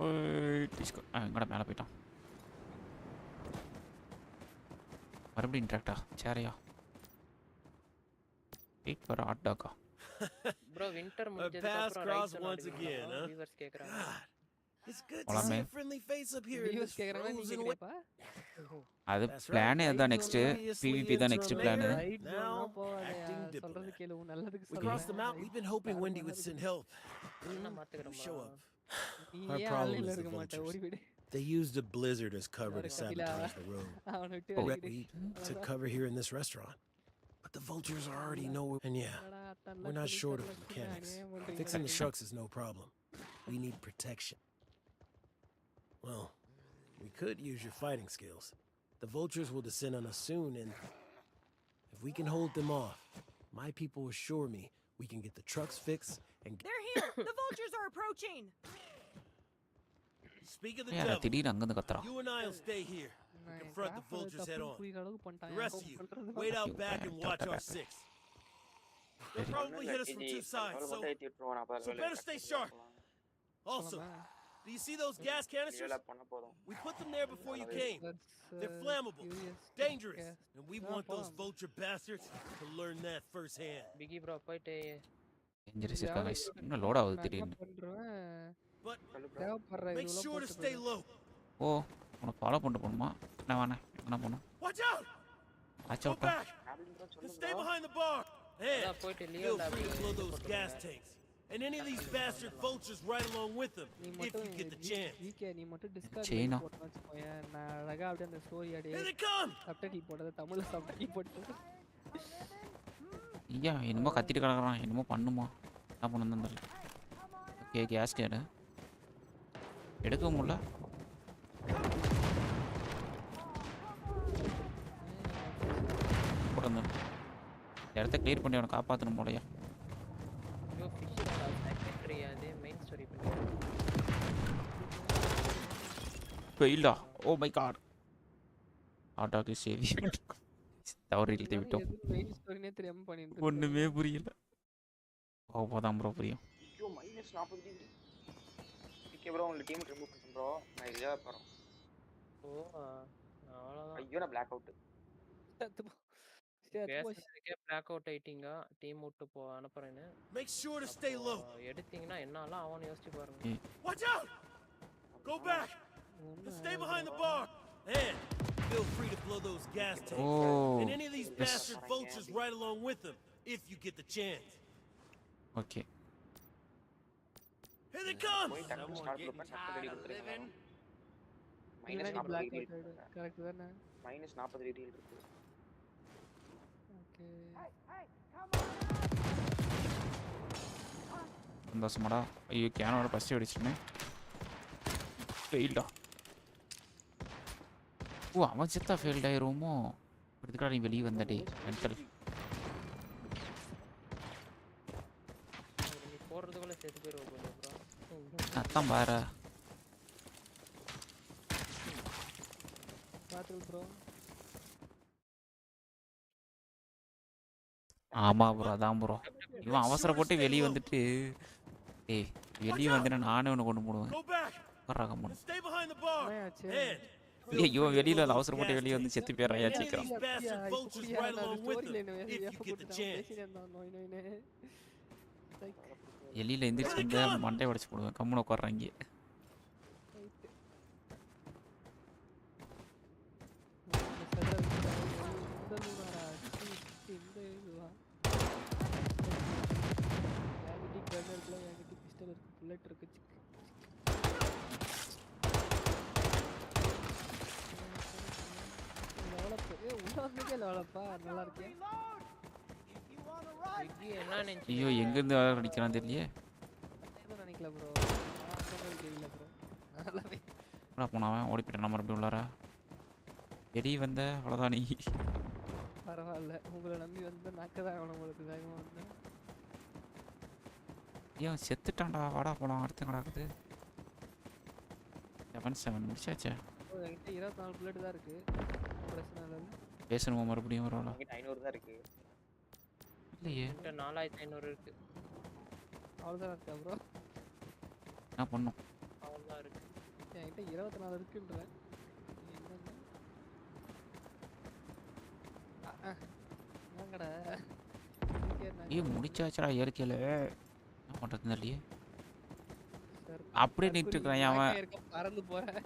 ஓய் டிஸ்கோ எங்கடா மேல போய்ட்டான். மறுபடியும் இன்டராக்டா சேரையா வெயிட் ஃபார் ஹாட் டாக்கா ப்ரோ வின்டர் முடிஞ்சதுக்கு அப்புறம் ரைட் once again வியூவர்ஸ் கேக்குறாங்க. It's good to see a friendly face up here. Viewers கேக்குறாங்க நீங்க கேப்பா. அது பிளானே அதான் நெக்ஸ்ட் PvP தான் நெக்ஸ்ட் பிளான். சொல்றது கேளு நல்லதுக்கு We crossed them out. We've been hoping Wendy would send help. Show up. Our problem is the vultures. They used a blizzard as cover to sabotage the road. We took cover here in this restaurant. But the vultures are already nowhere. And yeah, we're not short of mechanics. Fixing the trucks is no problem. We need protection. Well, we could use your fighting skills. The vultures will descend on us soon, and if we can hold them off, my people assure me we can get the trucks fixed and... They're here! The vultures are approaching! Speak of the devil. திடீர்னு அங்க இருந்து கத்துறான். You and I'll stay here. Confront the vultures head on. The rest of you, wait out back and watch our six. They'll probably hit us from two sides, so better stay sharp. Also, do you see those gas canisters? We put them there before you came. They're flammable, dangerous, and we want those vulture bastards to learn that firsthand. Biggie bro, போய்ட்டு dangerous இருக்கா guys. இன்னும் லோட் ஆகுது திடீர்னு. But make sure to stay low. ஓ உன்னை ஃபாலோ பண்ணிட்டு போணுமா? நான் வானே என்ன பண்ணும்? Watch out! Watch out. Stay behind the bar. And feel free to blow those gas tanks. And any of these bastard vultures right along with them, if you get the chance. நீ மட்டும் டிஸ்கஸ் போயா நான் அழகா அப்படியே அந்த ஸ்டோரி அப்படியே சப்டைட்டில் போட்டது தமிழ்ல சப்டைட்டில் போட்டு ஐயா என்னமோ கத்திட்டு கிடக்குறான் என்னமோ பண்ணுமா என்ன பண்ணணும் தெரியல. ஓகே கேஸ் கேடு எடுக்க முடியல. போட்டு இடத்த கிளியர் பண்ணி அவனை காப்பாற்றணும் போலையா. ஃபெயில்டா. Oh my God. ஆட்டாக்கு சேவி தவறு இழுத்து விட்டோம். ஒண்ணுமே புரியல. போதான் ப்ரோ புரியும். ஐயோ -40 டிகிரி. ஓகே ப்ரோ உங்க டீம் ரிமூவ் பண்ணு ப்ரோ. நான் இதுல போறேன். ஓ அவ்வளவுதான். ஐயோ நான் பிளாக் அவுட். பேசுறதுக்கே பிளாக் அவுட் ஆயிட்டீங்க. டீம் விட்டு போ அனுப்புறேன்னு. Make sure to stay low. எடுத்தீங்கன்னா என்னலாம் அவன யோசிச்சு பாருங்க. Watch out. Go back. Stay behind the bar. And feel free to blow those gas tanks. And any of these bastard vultures right along with them, if you get the chance. Okay. Here they come. Minus 40 degree correct தானே மைனஸ் 40 டிகிரி இருக்கு ஓகே சந்தோஷமாடா ஐயோ கேனோட ஃபர்ஸ்ட் அடிச்சிட்டேன் ஃபெயில்டா ஓ அவன் செத்தா ஃபெயில்ட் ஆயிருமோ இதுக்காக நீ வெளியே வந்தடே மென்டல் நீ போறதுக்குள்ள செத்து போயிடுவோம் ப்ரோ அதான் பாரு பாத்து ப்ரோ ஆமா ப்ரோ அதான் ப்ரோ இவன் அவசரப்பட்டு வெளியே வந்துட்டு ஏய் வெளியே வந்துட்டு நானே ஒன்று கொண்டு போடுவேன் வர்றாங்க ஐயோ வெளியில அவசரப்பட்டு வெளியே வந்து செத்து போயிடுறாயா சீக்கிரம் வெளியில எந்திரிச்சு வந்து மண்டையை உடைச்சு போடுவேன் கம்முன்னு உட்காடுறாங்க ஐயோ எங்க இருந்து அடிக்கிறான் தெரியலையே போனவன் ஓடிப்பிட்டேன் நம்ம மறுபடியும் உள்ளார வெளியே வந்த அவ்வளோதான் நீ பரவாயில்ல உங்களை நம்பி வந்து நாக்கதான் உங்களுக்கு வேகமா வந்தேன் ஏன் செத்துட்டான்டா வாடா போலாம் அடுத்து நடக்குது 7 முடிச்சாச்சே என்கிட்ட 24 புல்லட் தான் இருக்கு பிரச்சனை இல்லை பேசணுமா மறுபடியும் வரவா 500 தான் இருக்கு இல்லையே 4500 இருக்கு அவ்வளோதான் இருக்கா ப்ரோ என்ன பண்ணும் அவ்வளோதான் இருக்கு என்கிட்ட 24 இருக்குன்றேன் என்னங்கடா ஏய் முடிச்சாச்சடா இயற்கையில என்ன பண்றது இல்லையே அப்படியே நின்று இருக்கான் அவன் பறந்து போறேன்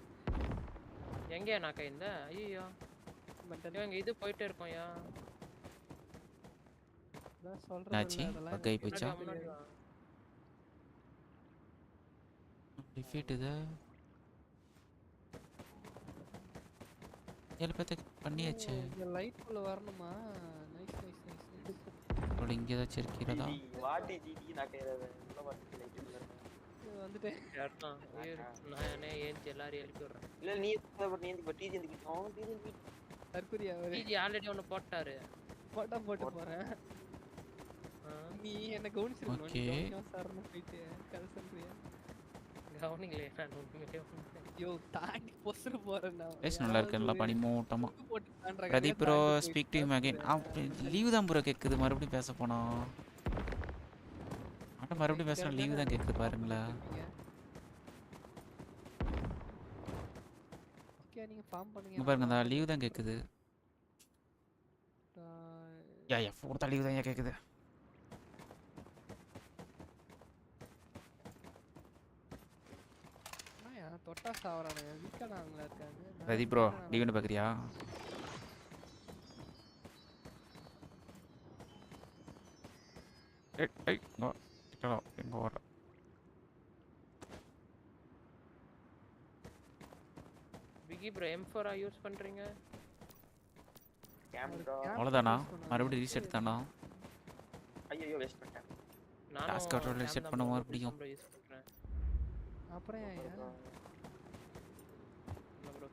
எங்க நாக்க இந்த ஐயோ இவங்க இது போயிட்டே இருக்கோம்யா நான் சொல்றேன் ஆச்சி பக்கை போச்சா டிஃபீட் இது ஏல பத்த பண்ணியாச்சு இந்த லைட் குள்ள வரணுமா நைஸ் நைஸ் நைஸ் அப்படி இங்க ஏதாச்சும் இருக்கீரதா வாடி ஜிடி நான் கேக்குறது உள்ள வந்து லைட் குள்ள வந்துட்டேன் யாரா நானே ஏன் எல்லாரும் எழுப்பி விடுறேன் இல்ல நீ நீந்தி போ டிஜி வந்துட்டோம் டிஜி தர்புரியா டிஜி ஆல்ரெடி ஒன்னு போட்டாரு போட்டு போறேன் நீ என்ன கவுனிச்சிரணும் ஓகே சார்னு போயிட்டு கதை சொல்றியா கவுனிங்களே நான் உண்மையிலே யோ தாண்டி பொசுற போறேன் நான் பேச நல்லா இருக்கு நல்லா பனி மூட்டமா Pradeep bro speak to him again leave தான் ப்ரோ கேக்குது மறுபடியும் பேச போனா அட மறுபடியும் பேசணும் லீவ் தான் கேக்குது பாருங்களா ஓகே நீங்க ஃபார்ம் பண்ணுங்க பாருங்க அந்த லீவ் தான் கேக்குது யா ஃபோர்த் லீவ் தான் கேக்குது தொட்டா சாவறானே வீக்கனாங்களா இருக்காங்க பிரதீப் ப்ரோ லீவ்னு பாக்குறியா ஏய் நோ சலோ எங்க வர பிகி ப்ரோ M4 யூஸ் பண்றீங்க கேமரா அவ்வளவுதானா மறுபடியும் ரீசெட் தானா ஐயோ வேஸ்ட் பண்ணிட்டேன் நான் டாஸ்க் கண்ட்ரோல் ரீசெட் பண்ண மறுபடியும் யூஸ் பண்றேன் அப்புறம் ப்ரோ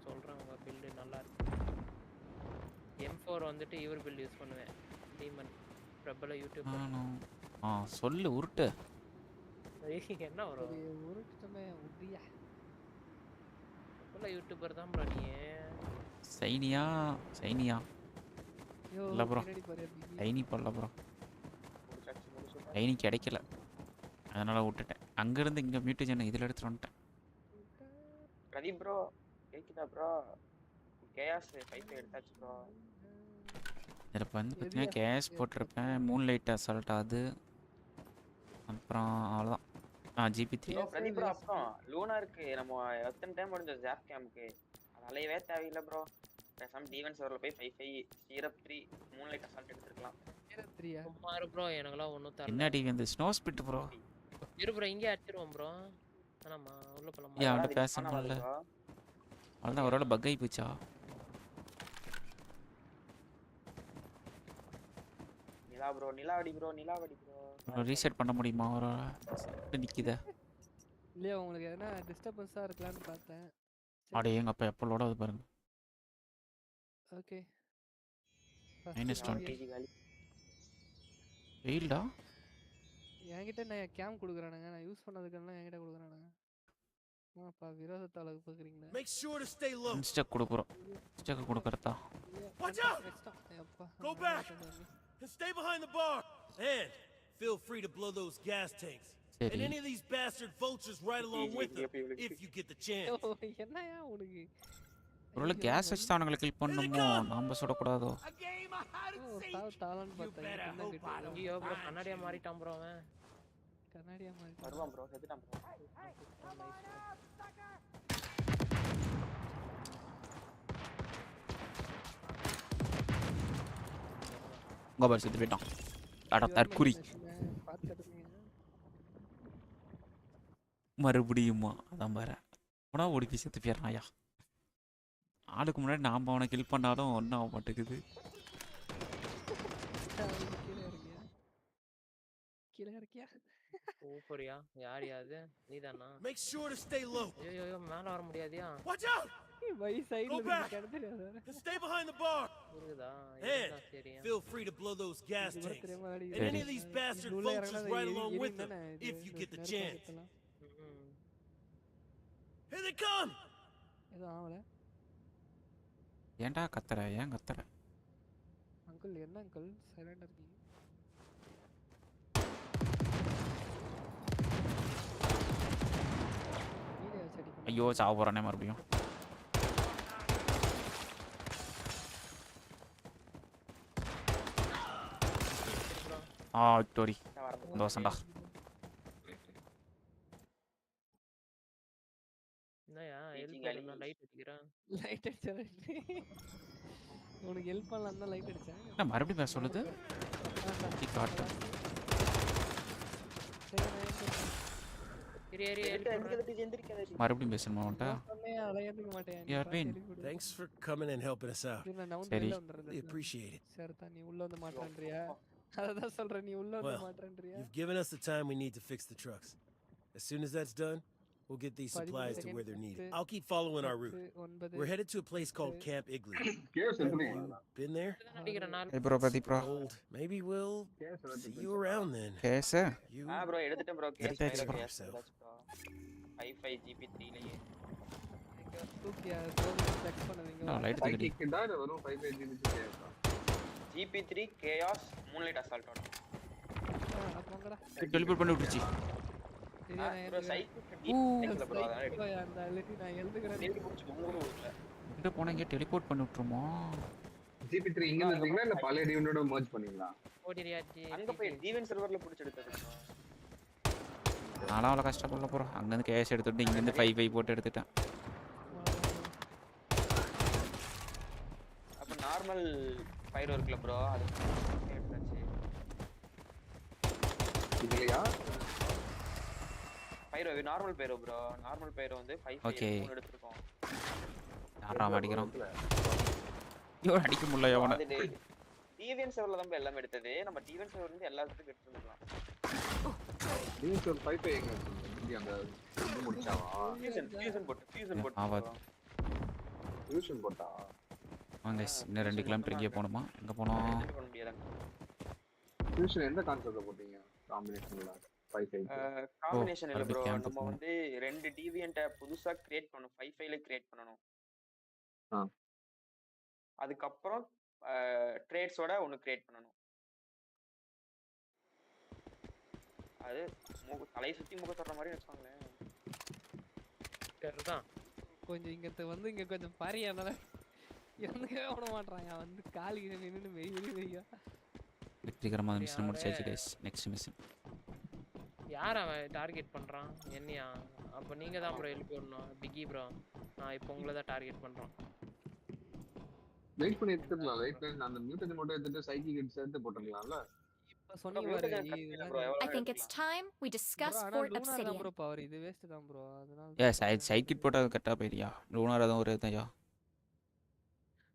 சொல்றேன் உங்க பில்ட் நல்லா இருக்கு M4 வந்துட்டு இவர் பில்ட் யூஸ் பண்ணுவேன் டீமன் பிரபல யூடியூபர் சொல்லு உருட்டு என்ன ப்ரோ உருட்டுமே உரியா பிரபல யூடியூபர் தான் ப்ரோ நீ சைனியா இல்ல ப்ரோ சைனி போடல ப்ரோ சைனி கிடைக்கல அதனால விட்டுட்டேன் அங்க இருந்து இங்க மியூட்டேஜன் இதுல எடுத்துட்டு வந்துட்டேன் பிரதீப் ப்ரோ கேக்குதா ப்ரோ கேஸ் 5 எடுத்தாச்சு ப்ரோ இதுல வந்து பாத்தீங்கன்னா கேஸ் போட்டிருப்பேன் மூன்லைட் அசால்ட் அது அப்புறம் அவ்வளவுதான் GP3 பிரதீப் ப்ரோ அப்புறம் லூனா இருக்கு நம்ம எத்தனை டைம் முடிஞ்ச ஜாப் கேம்க்கு அதலையவே தேவையில்லை ப்ரோ பேசாம D1 சர்வர்ல போய் 55 சீரப் 3 மூன்லைட் அசால்ட் எடுத்துக்கலாம் சீரப் 3யா சும்மா ப்ரோ எனக்குலாம் ஒண்ணும் தரல என்ன டிவி அந்த ஸ்னோ ஸ்பிட் ப்ரோ இரு ப்ரோ இங்கே அடிச்சிருவோம் ப்ரோ ஆனாமா உள்ள போலாமா அவன்கிட்ட பேசணும்ல அதான் ஒருவேளை பக் ஆகி போச்சா? நிலாவடி ப்ரோ. ரீசெட் பண்ண முடியுமா? ஒரு நிக்குதே. இல்லையா உங்களுக்கு எதனா டிஸ்டர்பன்ஸா இருக்கலாம்னு பார்த்தேன். அடேங்கப்பா எப்போ லோட் ஆகுது பாருங்க. ஓகே. -20 வெயில்டா. என்கிட்ட நான் கேம் கொடுக்குறானுங்க, நான் யூஸ் பண்ணதுக்கெல்லாம் என்கிட்ட கொடுக்குறானுங்க. அப்பா விரோதத்தை அளவுக்கு பார்க்குறீங்களா? Make sure to stay low. இன்ஸ்டாக் கொடுக்குறோம். இன்ஸ்டாக் கொடுக்குறதா? Watch out! Go back and stay behind the bar. And feel free to blow those gas tanks. And any of these bastard vultures right along with them if you get the chance. என்னையா உனக்கு? ஒருவேளை கேஸ் வச்சு தான் அவங்களை கில் பண்ணணுமோ? நாம சுடக்கூடாதோ? தாளன்னு பார்த்தேன். ஐயோ ப்ரோ கண்ணாடியா மாறிட்டான் ப்ரோ அவன். கண்ணாடியா மாறிட்டான். வருவான் ப்ரோ, செத்துட்டான் ப்ரோ. கோபால் செத்து போயிட்டான். அட தற்குறி. மறுபடியுமா? அதான் பாரு. அவனா ஓடி போய் செத்து போயிடறாயா? ஆளுக்கு முன்னாடி நாம அவனை கில் பண்ணாலும் ஒன்றும் ஆக மாட்டேங்குது. கீழே இருக்கியா? சூப்பரியா. யார் யாது? நீதானா? Make sure to stay low. ஐயோ மேல வர முடியாதியா? Watch out! பை சைடுல இருக்கறது தெரியாதா? Stay behind the bar. புரியுதா? And feel free to blow those gas tanks. And any of these bastard vultures right along with them if you get the chance. Here they come. ஏதோ ஆவல. ஏன்டா கத்துற? ஏன் கத்துற? அங்கிள் என்ன அங்கிள் சைலண்டா இருக்கீங்க? ஐயோ சாவ போறானே மறுபடியும். விக்டோரி சந்தோஷம்டா. என்னயா ஹெல்ப் லைட் அடிக்குறான்? லைட் அடிச்சா உனக்கு ஹெல்ப் பண்ணலாம் தான் லைட் அடிச்சேன். நான் மறுபடியும் பேச சொல்லுது. காட்டு. மறுபடியும் பேசணுமா உன்கிட்ட? Thanks for coming and helping us out. சரி. We appreciate it. சரி நீ உள்ள வந்து மாட்டறேன்றியா? அததான் சொல்றேன் நீ உள்ள வந்து மாட்டறேன்றியா? You've given us the time we need to fix the trucks. As soon as that's done, we'll get these supplies to where they're needed. I'll keep following our route. We're headed to a place called Camp Igloo. Been there? Hey bro, Pati bro. Maybe we'll see you around then. Yes. bro, எடுத்துட்டேன் bro. Thanks bro. 55 GB3 லயே. தூக்கியா கோல் செக் பண்ணுவீங்க. நான் லைட் தூக்கிட்டேன். கிண்டால வரும் 55 GB3 GP3 chaos moonlight assault on. அப்பங்கடா. டெலிபோர்ட் பண்ணி விட்டுச்சு. bro சைக்கிள் bro அந்த அலட்டி நான் எழுதுகிறேன். டெலிபோர்ட் புடிச்சு மூணு ஊர்ல. கிட்ட போனங்க டெலிபோர்ட் பண்ணி விட்டுருமா? GP3 இங்க இருந்தீங்களா இல்ல பழைய டியூனோட merge பண்ணீங்களா? ஓடிரியாச்சி. அங்க போய் டிவன் சர்வர்ல புடிச்சு எடுத்தது. நானா அவ்வளவு கஷ்டப்படல ப்ரோ. அங்க இருந்து கேஷ் எடுத்துட்டு இங்க இருந்து 55 போட்டு எடுத்துட்டேன். அப்ப நார்மல் பைரோ இருக்குல ப்ரோ அது எடுத்தாச்சு. இதுலயா? பைரோ நார்மல் பைரோ ப்ரோ. நார்மல் பைரோ வந்து 55 எடுத்துறோம். யாரா அடிக்குறோம்? யோ அடிக்க முடியல யவன. டிவிஎன் சர்வர்ல தான் எல்லாமே எடுத்தது. நம்ம டிவிஎன் சர்வர்ல இருந்து எல்லாத்துக்கும் எடுத்துறோம். டிவிஎன் சர்வர் 55 எங்க இருக்கு? அந்த இது முடிச்சாவா? ஃபியூஷன் போட். ஆவாது. ஃபியூஷன் போட்டா? வாங்க இன்னும் 2 கிலோமீட்டர் இங்கே போணுமா? எங்க போறோம்? ஃபியூஷன் எந்த கான்செப்ட்ல போட்டீங்க? காம்பினேஷன்ல 55. காம்பினேஷன் இல்ல ப்ரோ. நம்ம வந்து ரெண்டு டிவிஎன்ட்ட புதுசா கிரியேட் பண்ணனும். 55ல கிரியேட் பண்ணனும். அதுக்கு அப்புறம் ட்ரேட்ஸோட ஒன்னு கிரியேட் பண்ணனும். அது தலை சுத்தி முக தர மாதிரி வெச்சாங்களே. சரிதான். கொஞ்சம் இங்க வந்து இங்க கொஞ்சம் பாரியானல என்னவே ஓட மாட்டறான். வந்து காலில நின்னு வெயியா. வெற்றிகரமா மிஷன் முடிச்சாச்சு गाइस. Next mission. யார் அவன் டார்கெட் பண்றான்? என்னையா? அப்ப நீங்க தான் ப்ரோ ஹெல்ப் பண்ணனும். பிகி ப்ரோ. நான் இப்போ உங்களை தான் டார்கெட் பண்றேன். வெயிட் பண்ணி எடுத்துடலாம். வெயிட் பண்ணி அந்த மியூட்டன்ட் மட்டும் எடுத்துட்டு சைக்கிக் சேர்த்து போட்டுடலாம்ல. சொன்னீங்க பாரு I think it's time we discuss Fort Obsidian. bro power இது வேஸ்ட் தான் bro அதனால எஸ் சைட் கிட் போட்டா கரெக்டா போயிடியா லூனார் அதான் ஒரே தான்யா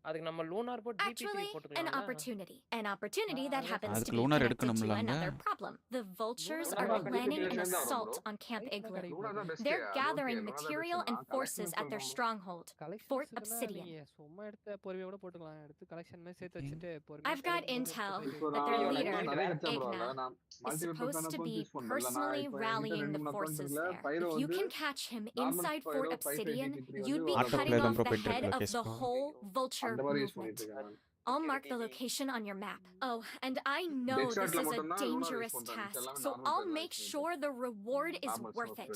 அதுக்கு நம்ம lunar boat GP3 Actually, an போட்டுக்கலாம் opportunity that happens to be lunar connected to எடுக்கணும்ல another problem. The vultures are planning an assault on Camp Igloo. They're gathering material and forces at their stronghold, Fort Obsidian. சும்மா எடுத்து பொறுமையா கூட போட்டுக்கலாம் எடுத்து கலெக்ஷன் மாதிரி சேர்த்து வச்சிட்டு பொறுமையா I've got intel that their leader, Igna, is supposed to be personally rallying the forces there. If you can catch him inside Fort Obsidian, you'd be cutting off the head of the whole vulture movement. I'll mark the location on your map. Oh, and I know this is a dangerous task, so I'll make sure the reward is worth it.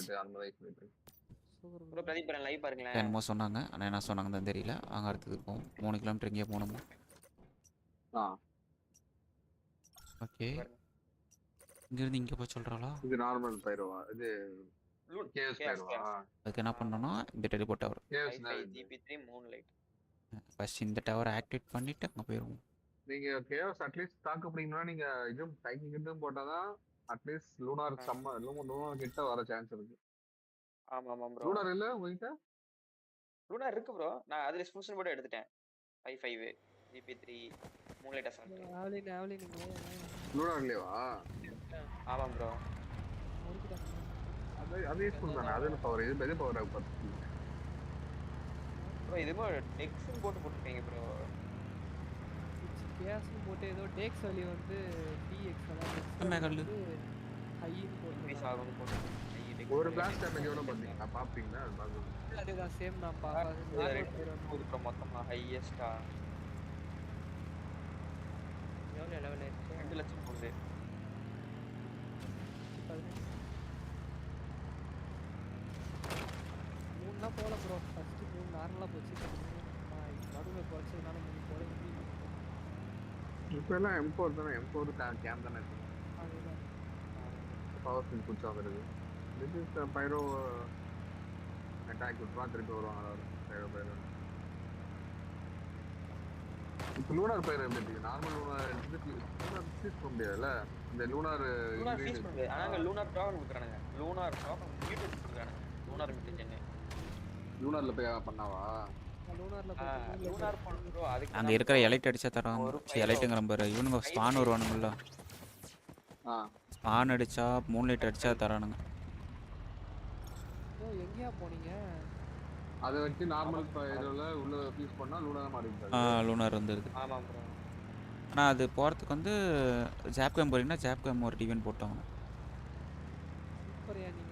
Bro Pradeep live பாருங்களேன் என்னமோ சொன்னாங்க ஆனா என்ன சொன்னாங்கன்னு தெரியல அங்க அடுத்து போவோம் 3 கிலோமீட்டர் எங்கேயே போகணுமா ஓகே இங்க இருந்து இங்க போய் சொல்றாளா இது நார்மல் பைரோவா இது கேஸ் பைரோவா அதுக்கு என்ன பண்ணனும்னா இந்த teleport tower GP3 Moon light first இந்த டவர் ஆக்டிவேட் பண்ணிட்டு அங்க போயிடுவோம் நீங்க கேஸ் அட்லீஸ்ட் தாக்க அப்படினா நீங்க இது டைமிங் கிட்ட போட்டாதான் அட்லீஸ்ட் லூனார் சம்ம லூனார் கிட்ட வர சான்ஸ் இருக்கு ஆமா ஆமா ப்ரோ லூனார் இல்ல உங்ககிட்ட லூனார் இருக்கு ப்ரோ நான் அதுல ஸ்பூஷன் போட்டு எடுத்துட்டேன் 55 GP3 மூன் லைட் அசால்ட் ஆவலி நீங்க லூனார் இல்லையா ஆமா ப்ரோ அதே ஸ்பூன் தானே அதுல பவர் இது பெரிய பவர் ஆகும் ப்ரோ இதுமோ டெக்ஸ்ன் போட்டுருக்கீங்க ப்ரோ கேஸ்னு போட்டு ஏதோ டெக்ஸ் வலி வந்து DX மெகல் ஹையின் போட்டு சாகும் போட்டு ஒரு பிளாஸ்ட் டேமேஜ் எவ்வளவு பண்ணீங்க பாப்பீங்களா அது பாருங்க அதுதான் சேம் தான் பாப்பா மொத்தமா ஹையஸ்டா எவ்வளவு லெவல் இருக்கு 2 லட்சம் போகுது மூணுனா போல ப்ரோ ஃபர்ஸ்ட் மூணு நார்மலா போச்சு நடுவுல குறைச்சதுனால மூணு போல இப்போ எல்லாம் M4 தானே M4 கேம் தானே அதுதான் பவர் ஸ்பின் புடிச்சா வருது இது பைரோ அட்டாக் விட்டுறா திருப்பி வருவாங்க பைரோ இப்போ லூனார் பைரோ எப்படி இருக்கு நார்மல் லூனார் ஃபீஸ் பண்ண முடியாதுல்ல இந்த லூனார் ஃபீஸ் பண்ண முடியாது ஆனா லூனார் டோக்கன் கொடுக்குறானுங்க லூனார் டோக்கன் மியூட்டேட் கொடுக்குறானுங்க லூனார் மியூட்டேஷன் லூனார்ல போய் பண்ணாவா லூனார் பண்ணு ப்ரோ அதுக்கு அங்க இருக்கிற எலைட் அடிச்சா தரோம் எலைட்ங்கற நம்பர் இவனுங்க ஸ்பான் வருவானுங்கல ஸ்பான் அடிச்சா மூன் லைட் அடிச்சா தரானுங்க ஓ எங்கயா போனீங்க அத வச்சு நார்மல் பைரோல உள்ள ஃபீஸ் பண்ணா லூனார் மாறிடுது லூனார் வந்துருது ஆமா ப்ரோ ஆனா அது போறதுக்கு வந்து ஜாப்கம் போறீங்கன்னா ஜாப்கம் ஒரு டிவன் போட்டாங்க சூப்பர்யா நீங்க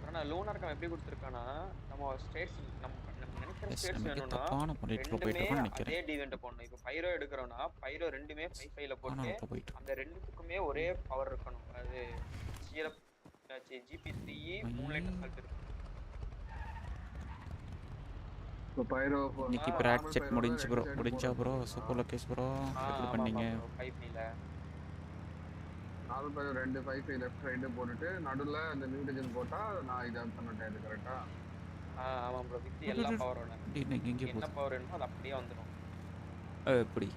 ஆனா லூனார் கம் எப்படி கொடுத்திருக்கானா நம்ம ஸ்டேட்ஸ் நம்ம நினைக்கிற ஸ்டேட்ஸ் வேணும்னா அதே டிவென்ட் போடணும் இப்போ பைரோ எடுக்கறோம்னா பைரோ ரெண்டுமே 55 ல போட்டு அந்த ரெண்டுத்துக்குமே ஒரே பவர் இருக்கணும் அது syrup GP3 Moon light assault இருக்கு இப்போ பைரோ இன்னைக்கு பிராட் செக் முடிஞ்சு ப்ரோ முடிஞ்சா ப்ரோ சூப்பர் லொகேஷன் ப்ரோ எப்படி பண்ணீங்க 5 ல நாலு பைரோ 2 5 லெஃப்ட் ரைட் போட்டுட்டு நடுவுல அந்த மியூட்டேஷன் போட்டா நான் இத பண்ணிட்டேன் இது கரெக்ட்டா ஆமா ப்ரோ வித் எல்லா பவரோட என்ன பவர் வேணுமோ அது அப்படியே வந்துரும் எப்படி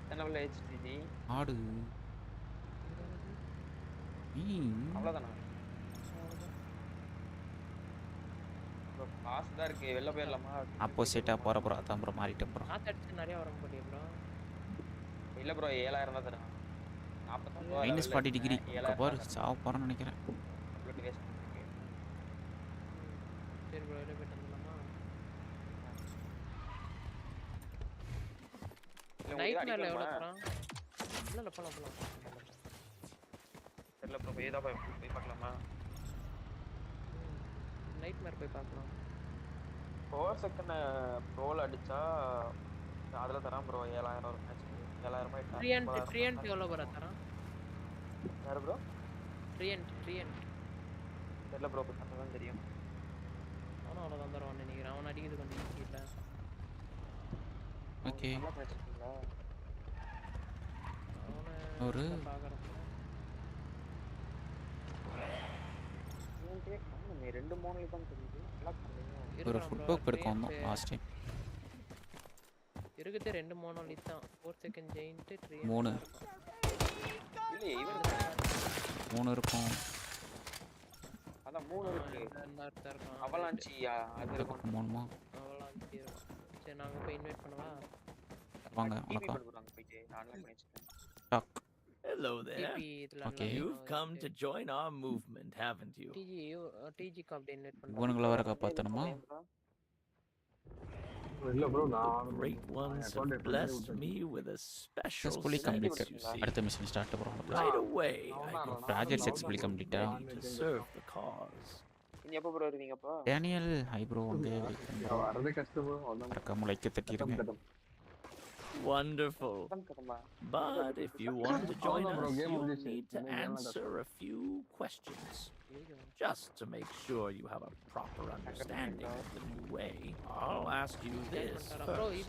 எத்தனை லெவல் HDD ஆடு அவ்வளவுதானா ப்ரோ பாஸ் தான் இருக்கு வெளில போயிரலாமா ஆப்போசிட்டா போற ப்ரோ அதான் ப்ரோ மாறிட்டேன் ப்ரோ காத்தடிச்சு நிறைய வர முடியும் ப்ரோ இல்ல ப்ரோ 7000 தான் தரேன் 49 -40 டிகிரி கவர் சாவ போறேன்னு நினைக்கிறேன் புல்லட் வேஸ்ட் பண்ணிருக்கேன் சரி ப்ரோ வெளில போய் வந்துடலாமா நைட் மேல எவ்வளவு போறான் இல்ல போலாம் தெரியல ப்ரோ போய் பார்க்கலாமா நைட் மேல போய் பார்க்கலாம் 4 செகண்ட் ப்ரோல அடிச்சா அதுல தரான் ப்ரோ 7000 ஒரு மேட்ச் 7000 ட்ரியன்ட் எவ்வளவு வர தரான் யாரு ப்ரோ ட்ரியன்ட் தெரியல ப்ரோ பார்த்தா தான் தெரியும் அவனும் அவ்வளவுதான் தருவான்னு நினைக்கிறேன் அவன் அடிக்கிறது கொஞ்சம் ஈஸி இல்ல ஓகே நல்லா பேசிட்டீங்களா ஒரு காணுமே 2 மோனோலித் தான் தெரியுது அன்லாக் பண்ணலையோ ஒரு ஃபுட்பால் எடுக்கோம் லாஸ்ட் டைம் இருக்குது 2 மோனோலித் தான் 4 செகண்ட் ஜெயின்ட் 3 3 இல்ல இவன் 3 இருக்கும் அதான் 3 இருக்கு அவலாஞ்சியா அது இருக்கும் 3மா அவலாஞ்சி இருக்கும் சரி நாங்க போய் இன்வைட் பண்ணவா வாங்க வணக்கம் போயிட்டு நான் பண்ணிட்டேன் talk Hello there. Okay. You've come to join our movement, haven't you? TG க்கு அப்படி இன்வைட் பண்ணு இவனுங்கள வர காப்பாத்தணுமா இல்ல bro The great ones have blessed me with a special successfully completed அடுத்த mission start bro right away. project successfully completed to serve the cause. நீங்க எப்ப ப்ரோ வருவீங்க அப்ப டேனியல் ஹை ப்ரோ வந்து வரதே கஷ்டம் bro அதான் like தட்டிடுங்க Wonderful. But if you want to join us, you need to answer a few questions. Just to make sure you have a proper understanding of the new way, I'll ask you this first.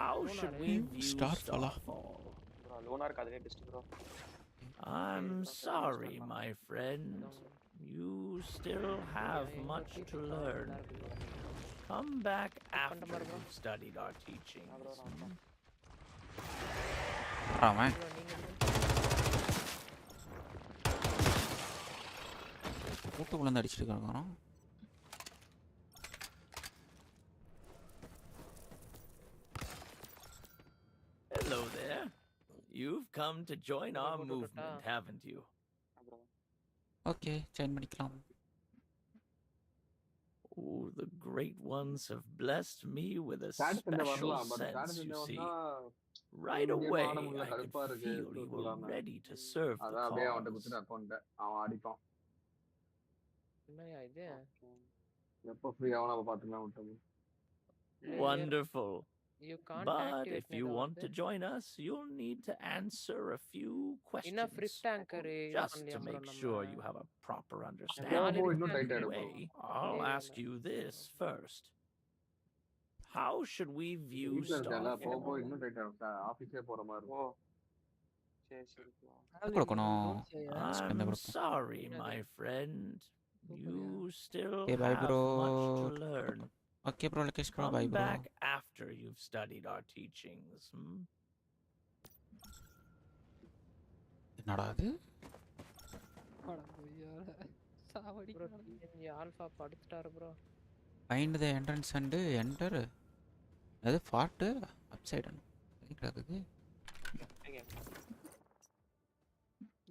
How should we view Starfall? Lunar kadave best bro. I'm sorry, my friend. You still have much to learn. Come back after you've studied our teachings. man. கூட்டுக்குள்ள இருந்து அடிச்சிட்டு இருக்காங்க Hello there. You've come to join our movement, haven't you? Okay, join பண்ணிக்கலாம். Oh, the great ones have blessed me with a special sense, you see. Right away, I could feel you were ready to serve the cause. Wonderful. But if you want to join us, you'll need to answer a few questions. Just to make sure you have a proper understanding of the way, I'll ask you this first. How should we view Starfall? I'm sorry, my friend. You still have much to learn. Okay bro, Lakesh bro, bye Come bro. back after you've studied our teachings. என்னடா அது alpha படுத்துட்டாரு bro. Find the entrance and enter. அது fort upside down. என்னது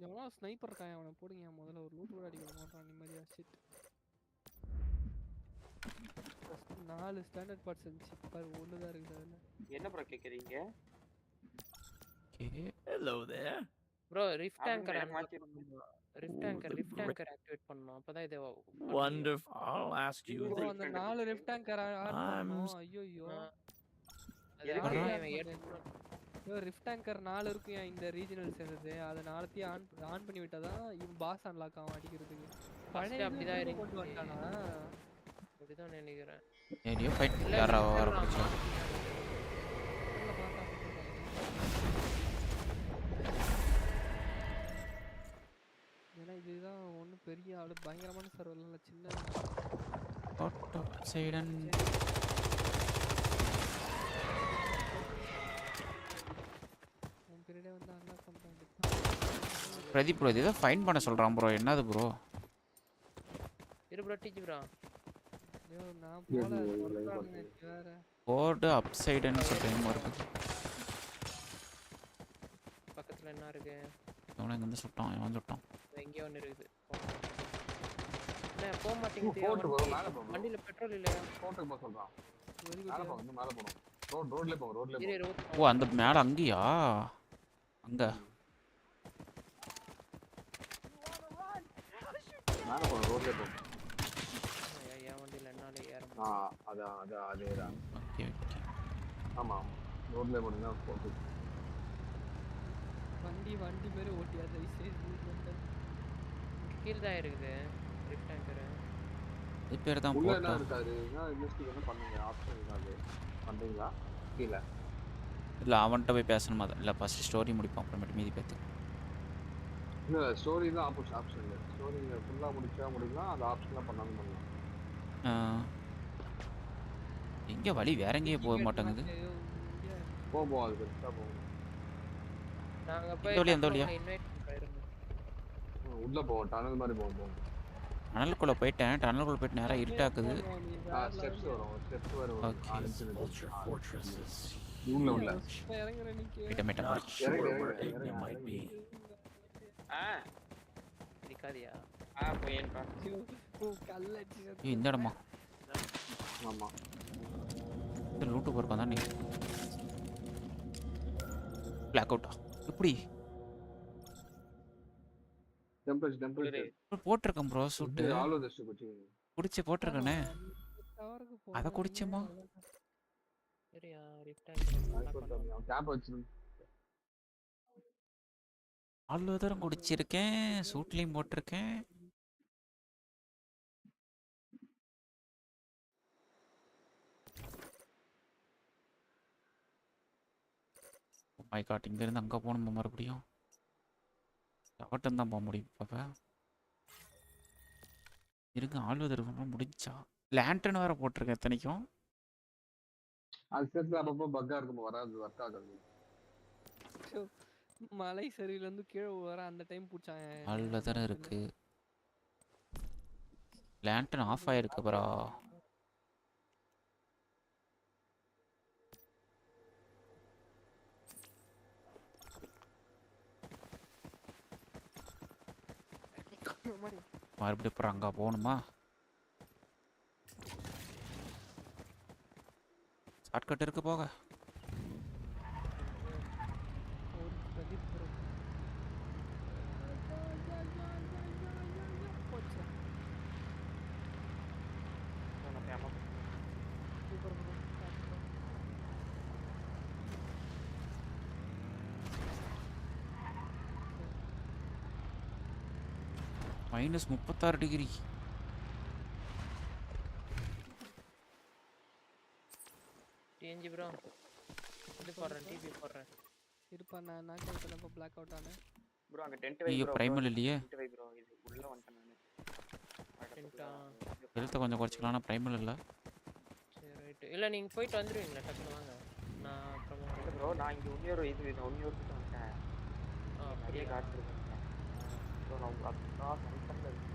எவனோ ஸ்னைப்பர் இருக்கான் அவனை போடுங்க முதல்ல ஒரு லூட் கூட அடிக்க மாட்டான் நிம்மதியா ஷிட் 4 ஸ்டாண்டர்ட் பார்ட்ஸ் இருந்துச்சு பாரு ஒண்ணு தான் இருக்குது அதுல என்ன ப்ரோ கேக்குறீங்க Hello there. bro rift anchor activate பண்ணனும் அப்பதான் இது Wonderful. I'll ask you this. அந்த 4 rift anchor ஆன் பண்ணனும் ஐயோ ஐயோ rift anchor 4 இருக்குயா இந்த ரீஜனல் சேர்ந்தது அத நாளையும் ஆன் பண்ணி விட்டாதான் இவன் பாஸ் அன்லாக் ஆகும் அடிக்கிறதுக்கு பழைய அப்படிதான் இருக்கு கொண்டு வந்தானா அப்படிதான் நினைக்கிறேன் ஏடியோ ஃபைட் யாரா வர போச்சு ஏன்னா இதுதான் ஒண்ணு பெரிய ஆளு பயங்கரமான சர்வர் இல்ல சின்ன சைடன் பீரியடே வந்து அன்லாக் பண்றாங்க பிரதீப் ப்ரோ இத ஃபைண்ட் பண்ண சொல்றான் ப்ரோ என்னது ப்ரோ இரு ப்ரோ டீச் ப்ரோ ஐயோ நான் போல வேற போர்டு அப்சைட் ன்னு சொல்றேன் இருக்கு பக்கத்துல என்ன இருக்கு அவன் எங்க வந்து சுட்டான் இவன் சுட்டான் எங்க ஒன்னு இருக்குது நான் போக மாட்டேங்குது வண்டில பெட்ரோல் இல்லையா போட்டுக்கு போ சொல்றான் மேல போ வந்து மேல போறோம் ரோட்ல போ ஓ அந்த மேல அங்கயா அங்க மேல போ ரோட்ல போ ஐயா வண்டில என்னால ஏற அதேதான் ஓகே ஆமா ரோட்ல போறீங்க போட்டு வண்டி பேரு ஓட்டியா சைஸ் கீழ தான் இருக்குது ரிஃப்ட் ஆங்கர் இது பேர் தான் உள்ள என்ன இருக்காது நான் இன்வெஸ்டிகேஷன் பண்ணுங்க ஆப்ஷன் இருக்காது பண்றீங்களா கீழ இல்ல அவன்ட்ட போய் பேசணுமா இல்ல ஃபர்ஸ்ட் ஸ்டோரி முடிப்போம் அப்புறமேட்டு மீதி பேத்து இல்ல ஸ்டோரி தான் ஆப்ஷன் இல்ல. ஸ்டோரி ஃபுல்லா முடிக்கலாம், அந்த ஆப்ஷன்லாம் பண்ணாலும் பண்ணலாம். எங்க வழி வேற எங்கேயும் போக மாட்டேங்குது. போ அது பெருசா போகும். நாங்க போய் இந்த வழியா இன்வைட் பண்றேன். உள்ள போவோம், டனல் மாதிரி போவோம். டனலுக்குள்ள போயிட்டேன், டனலுக்குள்ள போயிட்டு நேரா இருட்டாக்குது. ஸ்டெப்ஸ் வரும், ஸ்டெப்ஸ் வரும். உள்ள இறங்குற நீங்க. நிக்காதியா? போயேன் பா. கல்லச்சி. இந்த இடமா? ஆமா. இந்த லூட் போறப்ப தான் நீ. பிளாக் அவுட்டா? எப்படி? டெம்பரேச்சர் போட்டுருக்கேன் ப்ரோ சூட். ஆலோ டெஸ்ட் குடிச்சு போட்டுருக்கனே. அத குடிச்சேமா? சரியா ரிஃப்ட் கேப் வச்சிரு. ஆலோ தரம் குடிச்சிருக்கேன், சூட்லயும் போட்டுருக்கேன். மை காட், இங்க இருந்து அங்க போகணுமா மறுபடியும்? அவட்டம் தான் போக முடியும் பாப்பா. இருங்க, ஆழ்வதர் முடிஞ்சா? லேண்டர்ன் வேற போட்டிருக்கேன் எத்தனைக்கும். அது சேர்த்து அப்பப்போ பக்கா இருக்கும், வராது, ஒர்க் ஆகாது. மலை சரியில இருந்து கீழே வர அந்த டைம் புடிச்சாங்க. ஆழ்வதர் இருக்கு. லேண்டர்ன் ஆஃப் ஆயிருக்கு ப்ரோ. மறுபடியும் அப்புறம் அங்கே போகணுமா? ஷார்ட்கட் இருக்கு போக. -36 டிகிரி. டிஎன்ஜி ப்ரோ இது போடுறேன், டிபி போடுறேன். இருப்பா, நான் நாக் அவுட் பண்ணப்ப பிளாக் அவுட் ஆனேன் ப்ரோ. அங்க டென்ட் வை ப்ரோ. பிரைமல் இல்லையே. டென்ட் வை ப்ரோ. இது உள்ள வந்துட்டேன் நானு. டென்ட்டா? ஹெல்த் கொஞ்சம் குறைச்சிக்கலாம், பிரைமல் இல்ல. சரி ரைட். இல்ல நீங்க போயிட்டு வந்துருவீங்களா? டக்குனு வாங்க. நான் அப்புறமா ப்ரோ நான் இங்க உன்னியோர் கிட்ட வந்துட்டேன். அப்படியே காட்டுறேன் ப்ரோ. நான் உங்க அப்பா சென்டர்ல இருக்கேன்.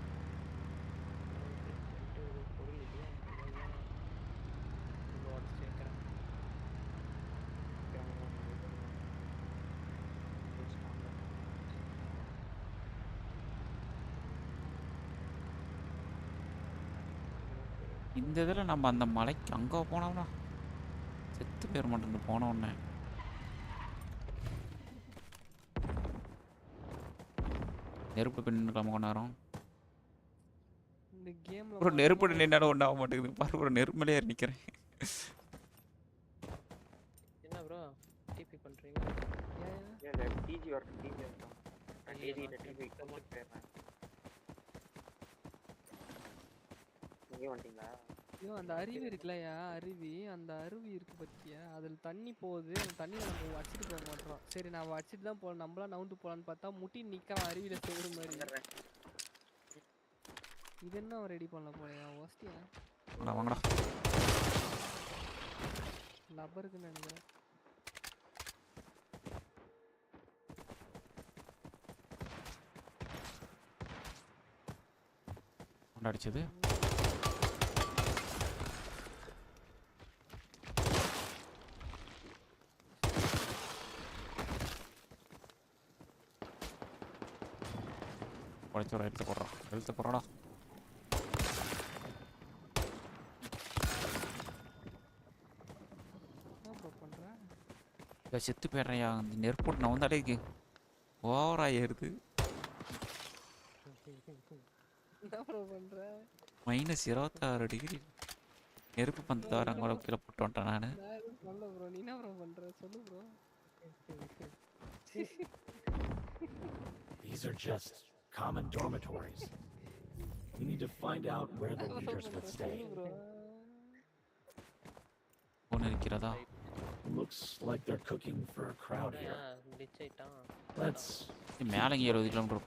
பொருள் இல்லையா? இதெல்லாம் சேர்க்கிறேன். இந்த இதில் நம்ம அந்த மலைக்கு அங்கே போனோம்னா செத்து பேர் மாட்டேன் போன உடனே. நெருப்பு பின்னுக்கலாமா கொஞ்ச நேரம்? இந்த கேம்ல ஒரு நெருப்பு நின்னால ஒன்றும் ஆக மாட்டேங்குது பாரு. ஒரு நெருப்புலேயே நிற்கிறேன். என்ன ப்ரோ டிபி பண்றீங்க? ஏன் டிஜி வரட்டும், டிஜி வரட்டும். நான் டிஜி போட்டு போயிடுறேன். நீங்க வந்துட்டீங்களா? ஐயோ, அந்த அருவி இருக்குல்லயா, அந்த அருவி இருக்கு பத்தியா? அதுல தண்ணி போகுது. அந்த தண்ணியை நம்ம வச்சுட்டு போக மாட்டோம். சரி, நான் வச்சுட்டு தான் போகணும், நம்மளா நவுந்து போகலான்னு பார்த்தா முட்டி நிற்கிறான் அருவியில சேருற மாதிரி. இது என்ன ரெடி பண்ணல போலையா? ஓஸ்டியா வாங்கடா. லப்பருக்குன்னு நினைக்கிறேன். அடிச்சது உடைச்சோட எடுத்து போடுறான். எடுத்து போடுறா. செத்து போயிடுறையா? அந்த நெருப்போட்டு நான் வந்தாலே ஓவரா ஏறுது. -26 டிகிரி நெருப்பு பந்தாரம் கூட கீழே போட்டு வந்துட்டேன் நானு. These are just common dormitories. We need to find out where the leaders would stay. Looks like they're cooking for a crowd here. Let's மேலே 70 கிலோமீட்டர்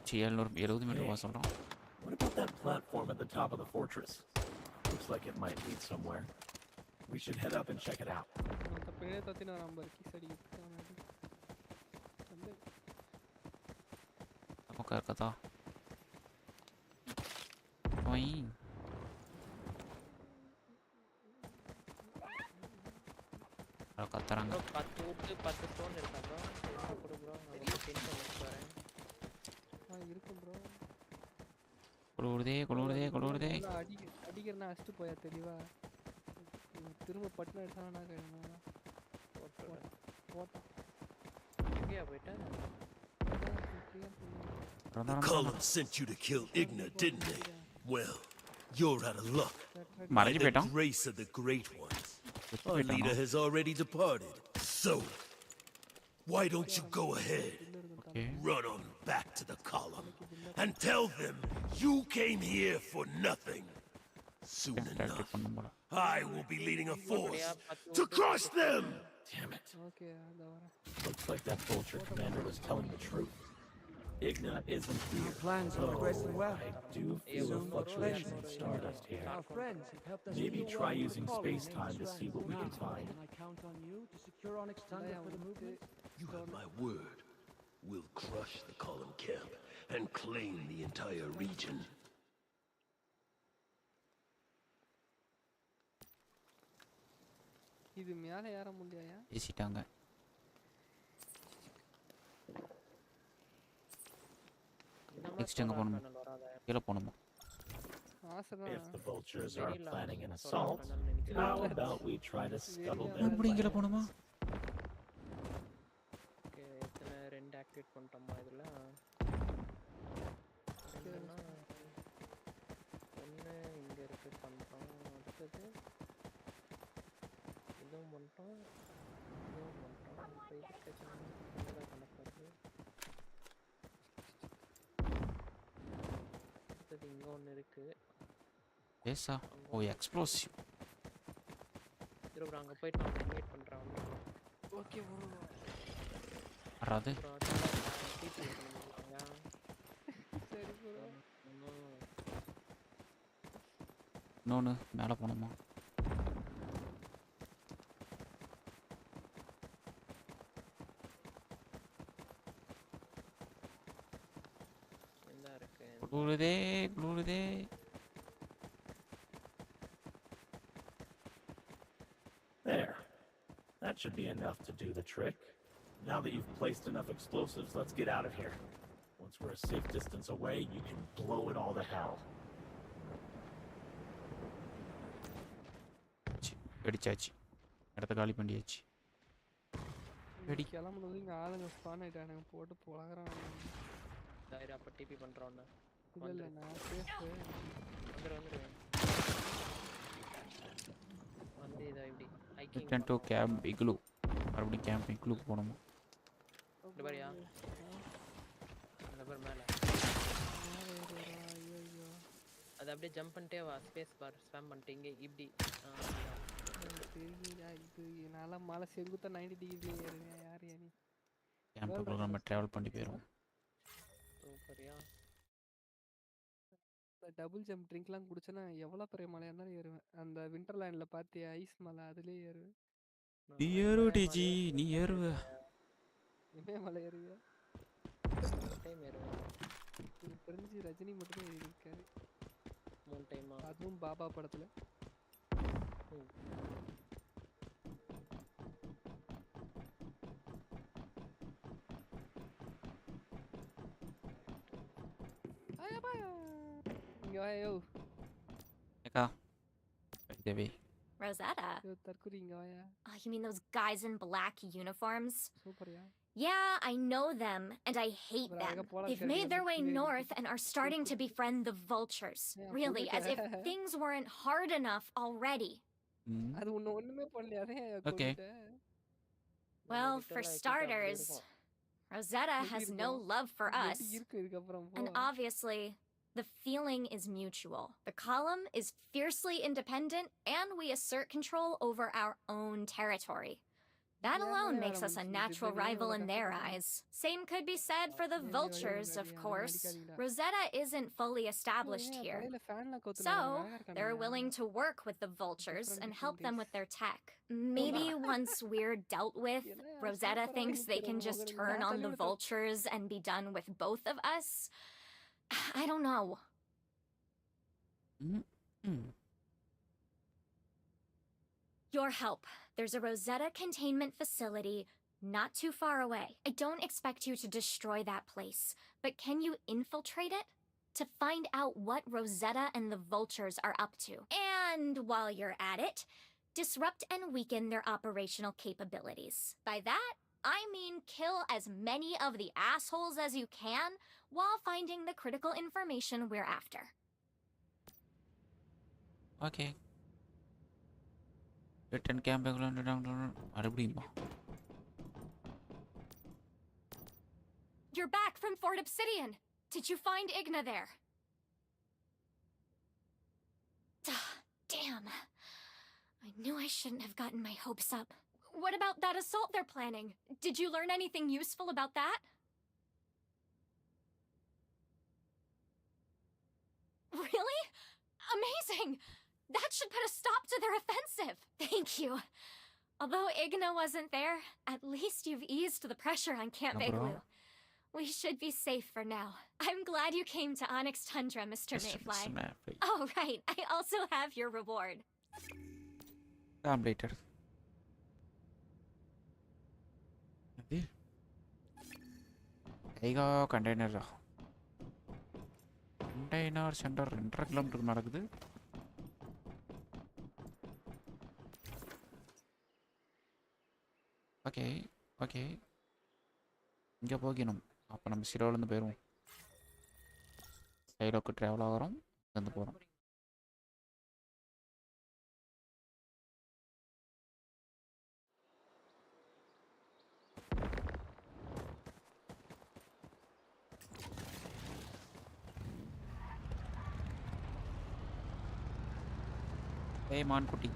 70 மீட்டர் போக சொல்கிறோம். What about that platform at the top of the fortress? Looks like it might lead somewhere. We should head up and check it out. நமக்கு இருக்கதா ஓய் கத்துறாங்க. 10 wood 10 stone இருக்கா bro? கொடு bro. நான் டென்ஷன் எடுத்து வரேன். இருக்கும் bro. கொளுடுதே. அடிக்கிறனா அடிச்சு போயா தெளிவா. திரும்ப பட்டன் அடிச்சானா கேளுங்க. போட்டா. எங்கயா போய்ட்ட? The column sent you to kill Igna, didn't they? Well, you're out of luck. By the grace of the Great Ones, our leader has already departed. So, why don't you go ahead, run on back to the column, and tell them you came here for nothing. Soon enough, I will be leading a force to crush them! Damn it. Looks like that vulture commander was telling the truth. Igna isn't here. Plans are progressing well. I do feel a fluctuation in stardust here. Maybe try using space-time to see what we can find. I count on you to secure Onyx Thunder for the movement. You have my word. We'll crush the column camp and claim the entire region. இது மேலே ஏற முடியாயா? ஏசிட்டாங்க. நெக்ஸ்ட் எங்க போணும்? கீழ போணுமா? If the vultures are planning an assault, how about we try to scuttle them? மறுபடியும் கீழ போணுமா? ஓகே, எத்தனை ரெண்டு ஆக்டிவேட் பண்ணிட்டோமா இதுல? ஒண்ணு இங்க இருக்கு பண்ணிட்டோம். அடுத்தது இதுவும் பண்ணிட்டோம். இப்போ இதுக்கு என்ன பண்ணப்படுது? அடுத்தது இங்க ஒண்ணு இருக்கு. ஏசா ஓ எக்ஸ்ப்ளோசிவ். திரும்ப அங்க போய்ட்டு நான் இன்வைட் பண்றேன். Okay bro. அறாது. சரி ப்ரோ. நோனு மேல போணுமா? என்ன இருக்கு? குளுருதே. There. That should be enough to do the trick. Now that you've placed enough explosives, let's get out of here. Once we're a safe distance away, you can blow it all to hell. வெடிச்சாச்சு. இடத்த காலி பண்ணியாச்சு. கிளம்புனது இங்க ஆளுங்க ஸ்பான் ஆயிட்டானுங்க போட்டு போலகறாங்க. டைரா அப்ப டிபி பண்றோம்னா. இல்ல நான் சேஃப். வந்துரு. வந்து இத இப்படி hiking return to camp igloo. மறுபடியும் கேம்ப் இக்லூக்கு போணுமா? இந்த பாரியா? அந்த பார் மேல. அது அப்படியே ஜம்ப் பண்ணிட்டே வா. ஸ்பேஸ் பார் ஸ்பாம் பண்ணிட்டு இங்க இப்படி. தெரியல இது நாள மலை செங்குத்த 90 டிகிரி ஏறுங்க. யார் நீ? கேம்ப்க்குள்ள நம்ம டிராவல் பண்ணி போறோம். சூப்பர்யா. டபுள் ஜம்ப் ட்ரிங்க்லாம் குடிச்சனா எவ்வளவு பெரிய மலையா இருந்தாலும் ஏறுவேன். அந்த விண்டர்லேண்ட்ல பாத்தியா ஐஸ் மலை அதுலயே ஏறுவேன். நீ ஏறு டிஜி நீ ஏறுவ. இமயமலை ஏறுவியா? டைம் ஏறுவேன். எனக்கு தெரிஞ்சு ரஜினி மட்டும் தான் ஏறி இருக்காரு. 3 டைமா? அதுவும் பாபா படத்துல. Yo. Eka. Devi. Rosetta. Oh, you mean those guys in black uniforms? Super, yeah. Yeah, I know them, and I hate them. They've made their way north and are starting to befriend the vultures. Really, as if things weren't hard enough already. Okay. Well, for starters, Rosetta has no love for us. And obviously, the feeling is mutual. The column is fiercely independent, and we assert control over our own territory. That alone makes us a natural rival in their eyes. Same could be said for the vultures, of course. Rosetta isn't fully established here. So, they're willing to work with the vultures and help them with their tech. Maybe once we're dealt with, Rosetta thinks they can just turn on the vultures and be done with both of us? I don't know. Your help. There's a Rosetta containment facility not too far away. I don't expect you to destroy that place, but can you infiltrate it? To find out what Rosetta and the vultures are up to. And while you're at it, disrupt and weaken their operational capabilities. By that, I mean kill as many of the assholes as you can while finding the critical information we're after. Okay. Return camp You're back from Fort Obsidian. Did you find Igna there? Damn. I knew I shouldn't have gotten my hopes up. What about that assault they're planning? Did you learn anything useful about that? Really? Amazing! That should put a stop to their offensive. Thank you. Although Igna wasn't there, at least you've eased the pressure on Camp Igloo. We should be safe for now. I'm glad you came to Onyx Tundra, Mr. Mayfly. Oh, right. I also have your reward. Later. Container. Container center 2 kilometer நடக்குது. ஓகே இங்கே போகணும். அப்போ நம்ம சிரோலேருந்து போயிடுவோம். சைலோக்கு ட்ராவல் ஆகிறோம், இருந்து போகிறோம். ஏய் மான்குட்டி,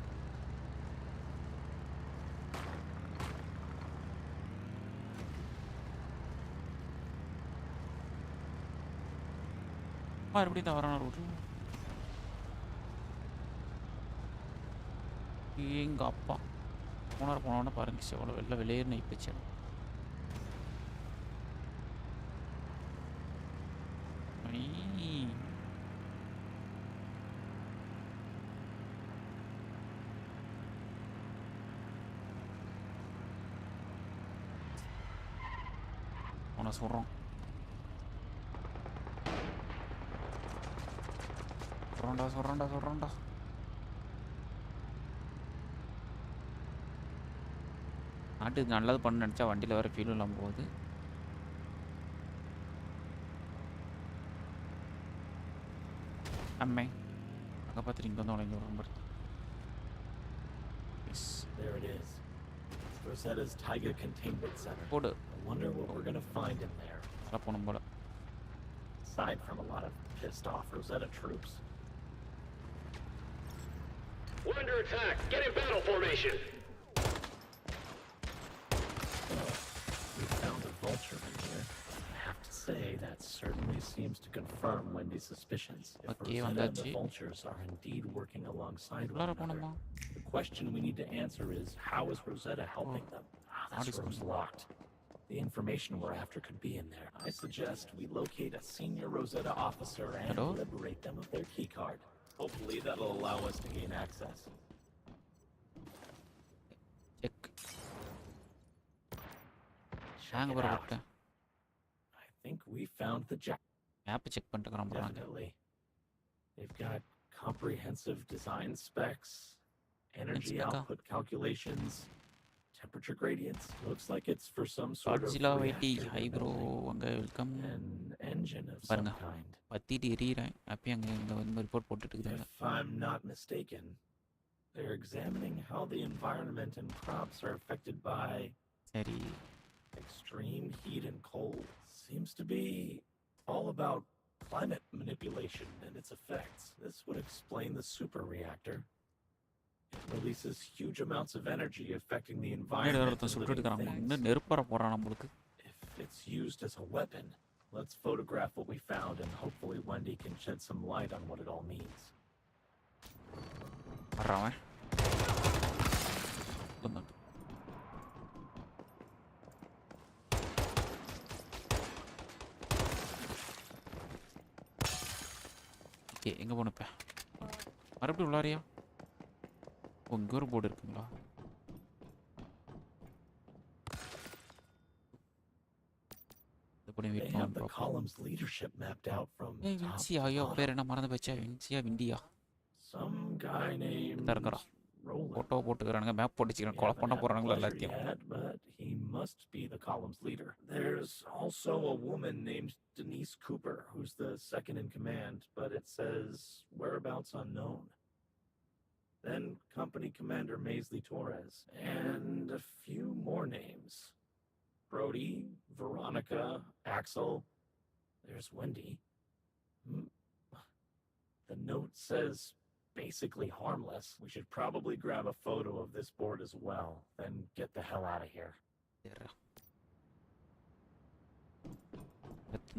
மறுபடியும் தவறான ரூட். எங்க அப்பா ஓனர் போனோன்னு பாருங்க, எவ்வளோ வெளியேறு நெய்ப்பிச்சு. உன சொல்கிறோம் சொல்கிறோண்டா. நாட்டுக்கு நல்லது பண்ண நினச்சா வண்டியில் வேறு ஃபீலும் இல்லாமல் போகுது. அம்மே அங்கே பார்த்துட்டு இங்கே வந்து உடஞ்சி ரொம்ப. There it is. It's Rosetta's Tiger Containment Center. போடு. I wonder what we're going to find in there. நல்லா போகணும் போல. Aside from a lot of pissed off Rosetta troops. We're under attack. Get in battle formation. We found a vulture in here. I have to say that certainly seems to confirm Wendy's suspicions. If Rosetta and the vultures are indeed working alongside one another, the question we need to answer is, how is Rosetta helping them? This room's locked. The information we're after could be in there. I suggest we locate a senior Rosetta officer and liberate them of their keycard. Hopefully that'll allow us to gain access. Check. Check it out. I think we found the jack. Definitely. They've got comprehensive design specs, energy output calculations, temperature gradients. Looks like it's for some sort of reactor. An engine of some kind. If I'm not mistaken, they're examining how the environment and crops are affected by extreme heat and cold. Seems to be all about climate manipulation and its effects. This would explain the super reactor. It releases huge amounts of energy, affecting the நேடு environment ஒருத்தன் and சுட்டுட்டு living இருக்கான் things. இன்னும் நெருப்பற போறான் நம்மளுக்கு If it's used as a weapon, let's photograph what we found, and hopefully Wendy can shed some light on what it all means. வர்றான் ஓகே எங்கே போனப்ப மறுபடியும் உள்ளாரியா இங்கே ஒரு போர்டு இருக்குங்களா They have the column's leadership mapped out from top to ஐயோ bottom. பேர் என்ன மறந்து போச்சா விண்டியா Some guy named இருக்கிறான் Roland. போட்டோ போட்டுக்கிறானுங்க மேப் போட்டுச்சுக்கிறேன் கொலை பண்ண போறானுங்களா எல்லாத்தையும் Yet, but he must be the column's leader. There's also a woman named Denise Cooper, who's the second in command, but it says whereabouts unknown. Then Company Commander Maisley Torres, and a few more names. Brody, Veronica, Axel. There's Wendy. The note says basically harmless. We should probably grab a photo of this board as well, then get the hell out of here.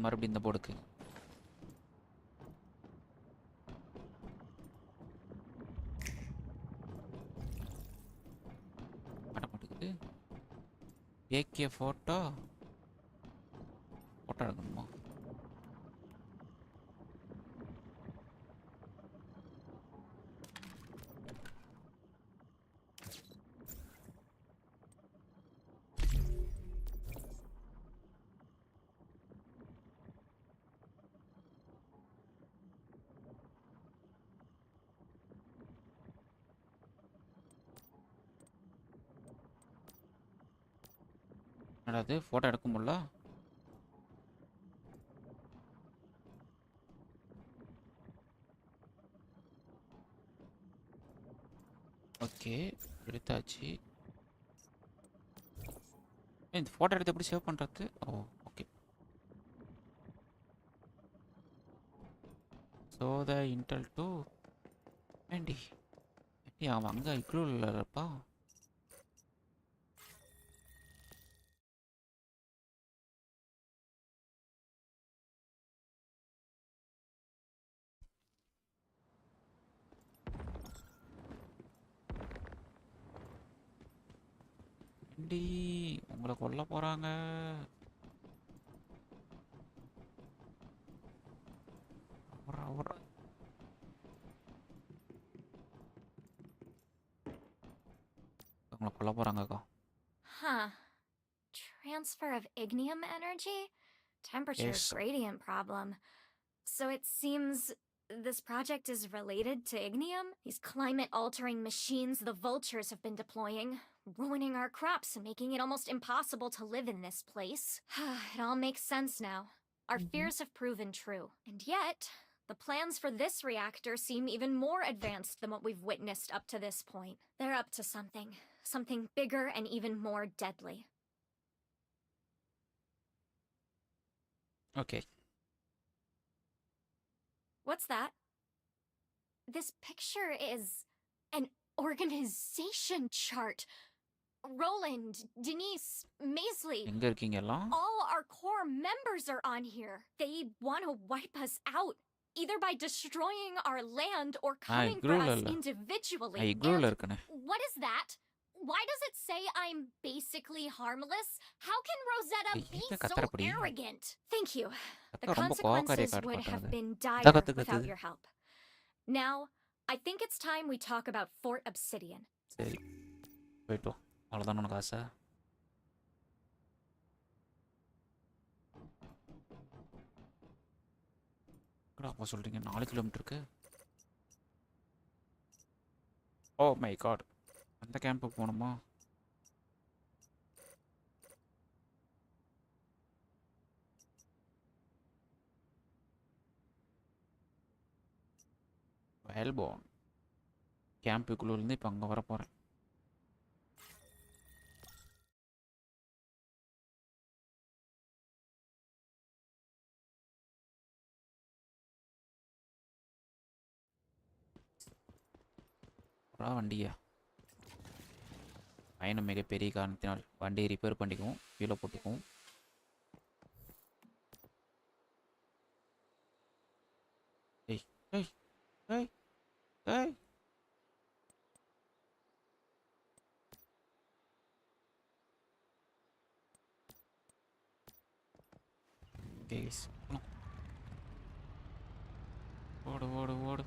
மறுபடியும் இந்த போர்டுக்கு பண்ண மாட்டேங்குது ஏகே ஃபோட்டோ எடுக்கணுமா என்னது ஃபோட்டோ எடுக்க முடியல ஓகே எடுத்தாச்சு இந்த ஃபோட்டோ எடுத்து எப்படி சேவ் பண்ணுறது oh okay so the intel to வேண்டி அவன் அங்கே இக்ளூ இல்லைப்பா உங்களை கொல்ல போறாங்க உங்களை கொல்ல போறாங்கக்கா Huh. Transfer of ignium energy? Temperature Yes. gradient problem. So it seems this project is related to ignium? These climate-altering machines the vultures have been deploying, ruining our crops and making it almost impossible to live in this place. It all makes sense now. Our fears have proven true. And yet, the plans for this reactor seem even more advanced than what we've witnessed up to this point. They're up to something. Something bigger and even more deadly. Okay. What's that? This picture is an organization chart. Roland, Denise, Maisley. எங்க இருக்கீங்க எல்லாம் All our core members are on here. They want to wipe us out, either by destroying our land or coming for us individually. And what is that? Why does it say I'm basically harmless? How can Rosetta be so arrogant? Thank you. The consequences would have been dire without your help. Now, I think it's time we talk about Fort Obsidian. சரி போய்ட்டு அவ்வளோதான் உனக்கு ஆசை அப்போ சொல்கிறீங்க 4 கிலோமீட்டருக்கு ஓ மை காட் அந்த கேம்புக்கு போகணுமா வெல்போன் கேம்புக்குள்ளேருந்து இப்போ அங்கே வர போகிறேன் வண்டியா பயணம் மிகப்பெரிய காரணத்தினால் வண்டியை ரிப்பேர் பண்ணிக்குவோம், கீழே போட்டுக்குவோம். ஏய் ஏய் ஏய் ஏய் கேஸ் ஓடு ஓடு ஓடு.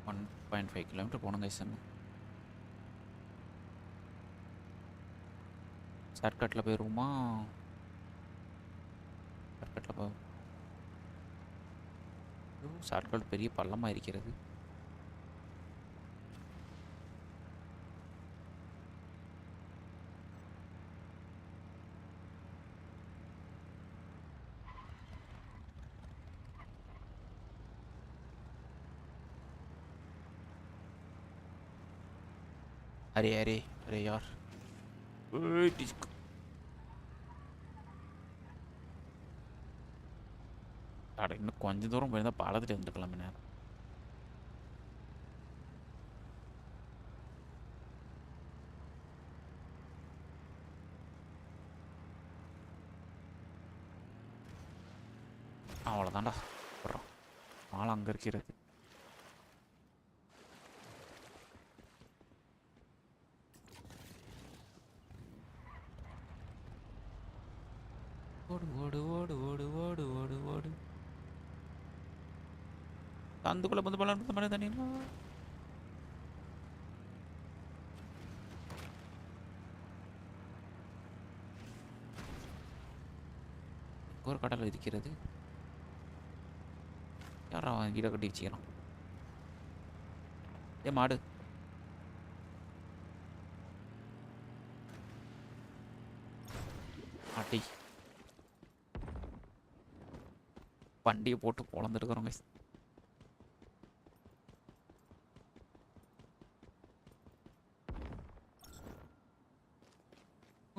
ஒன் 1.5 கிலோமீட்டர் போகணும் கைஸ். ஷார்ட்கட்டில் போயிடுவோமா? ஷார்ட்கட்டில் போ. ஷார்ட்கட் பெரிய பள்ளமாக இருக்கிறது. अरे अरे अरे यार அட இன்னும் கொஞ்சம் தூரம் போயிருந்தா பாலத்தில் இருந்துக்கலாம் நேரம். அவ்வளோதான்டா அப்புறம் பாலம் அங்கே இருக்கிறது. ஓடு ஓடு ஓடு ஓடு ஓடு ஓடு ஓடு. అందుకుள்ள வந்து பலம் பண்ண தண்ணினா ஒரு கடல் இருக்கிறது. யாரா கீழே கட்டி வச்சுக்கிறான்? ஏ மாடு ஆட்டி வண்டியை போட்டு பொழந்துருக்குறோங்க.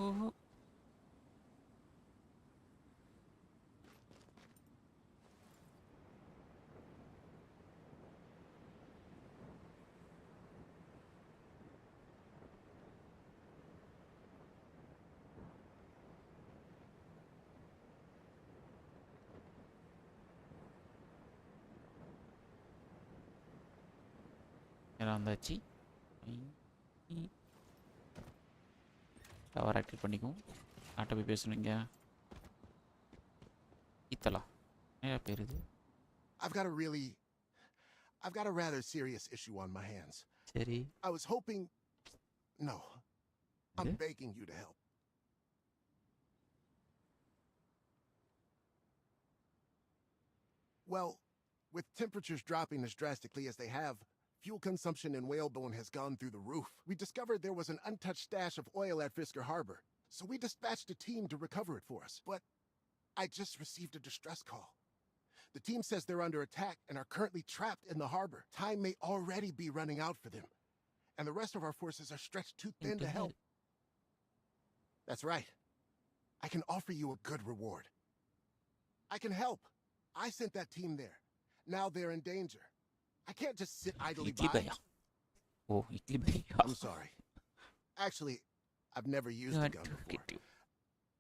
ஓஹோ வந்தாச்சு. டவர் ஆக்டிவேட் பண்ணிக்கும். ஆட்ட போய் பேசணுங்க. இத்தலா என்ன பேர் இது? I've got a rather serious issue on my hands. சரி. I was hoping. No. I'm begging you to help. Well, with temperatures dropping as drastically as they have, fuel consumption in whalebone has gone through the roof. We discovered there was an untouched stash of oil at Fisker Harbor, so we dispatched a team to recover it for us. But I just received a distress call. The team says they're under attack and are currently trapped in the harbor. Time may already be running out for them, and the rest of our forces are stretched too thin to help. That's right. I can offer you a good reward. I can help. I sent that team there. Now they're in danger. I can't just sit idly by. Oh, I'm sorry. Actually, I've never used a gun before.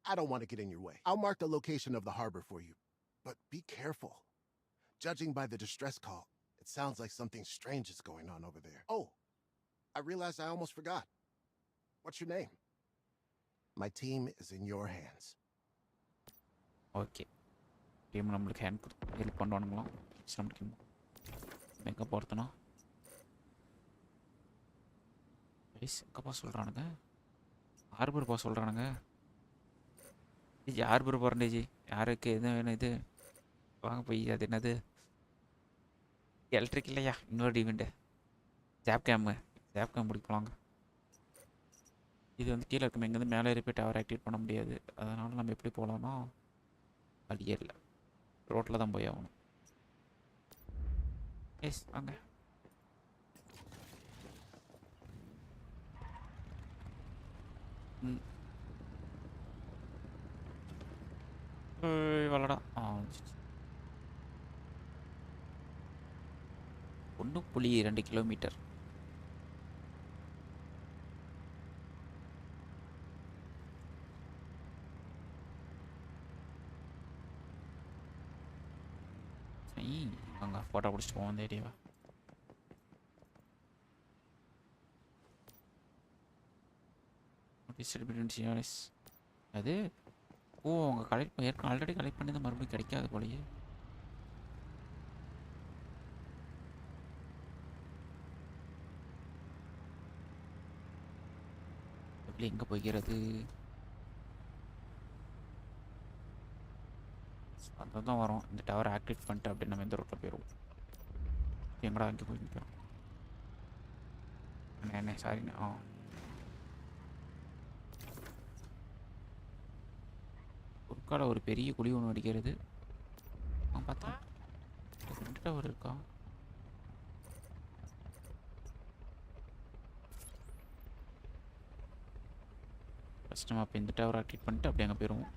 I don't want to get in your way. I'll mark the location of the harbor for you. But be careful. Judging by the distress call, it sounds like something strange is going on over there. Oh, I realized I almost forgot. What's your name? My team is in your hands. Okay. Team நம்மளுக்கு ஹெல்ப் பண்ணுவானுங்களா? சம்திங் எங்கே போகிறதுனா ப்ளீஸ் எங்கேப்பா சொல்கிறானுங்க? ஹார்பர் போக சொல்கிறானுங்க. ஜி ஹார்பர் போகிறேன் ஜி. யாருக்கு எது வேணும்? இது வாங்க போய் அது என்னது எலக்ட்ரிக் இல்லையா? இன்னொரு ஈவெண்ட்டு ஜாப் கேம் பிடிக்கலாங்க. இது வந்து கீழே இருக்குமே, இங்கேருந்து மேலே ஏறி போய் டவர் ஆக்டிவேட் பண்ண முடியாது. அதனால் நம்ம எப்படி போகலாம்னா வழியே இல்லை, ரோட்டில் தான் போய் ஆகணும். எஸ் வாங்க. வளடா. 1.2 கிலோமீட்டர். அங்கே ஃபோட்டோ பிடிச்சிட்டு போவோம் அந்த ஏரியாவை. அது அவங்க கலெக்ட் ஆல்ரெடி கலெக்ட் பண்ணி தான் மறுபடியும் கிடைக்காது போலயே. எப்படி எங்கே போய்க்கிறது? அதான் வரும். இந்த டவர் ஆக்டிவேட் பண்ணிட்டு அப்படி நம்ம எந்த ரோட்டில் போயிடுவோம். எங்கடா அங்கே போய் நிற்கிறோம்? என்ன சாரிண்ணா. குறுக்கால ஒரு பெரிய குழி ஒன்று அடிக்கிறது. பார்த்தா 2 டவர் இருக்கா? ஃபஸ்ட் நம்ம அப்போ இந்த டவர் ஆக்டிவேட் பண்ணிட்டு அப்படி அங்கே போயிடுவோம்.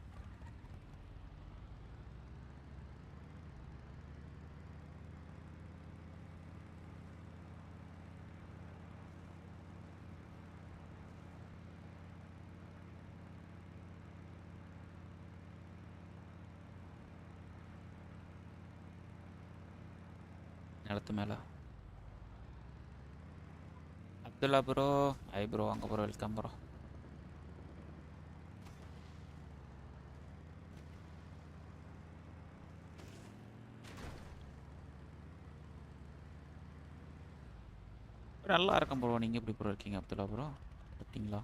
நிலத்து மேலே அப்துல்லா ப்ரோ. ஐ ப்ரோ. அங்கே ப்ரோ. Welcome bro. நல்லா இருக்கும் ப்ரோ. நீங்கள் எப்படி ப்ரோ இருக்கீங்க அப்துல்லா ப்ரோ? இருக்கீங்களா?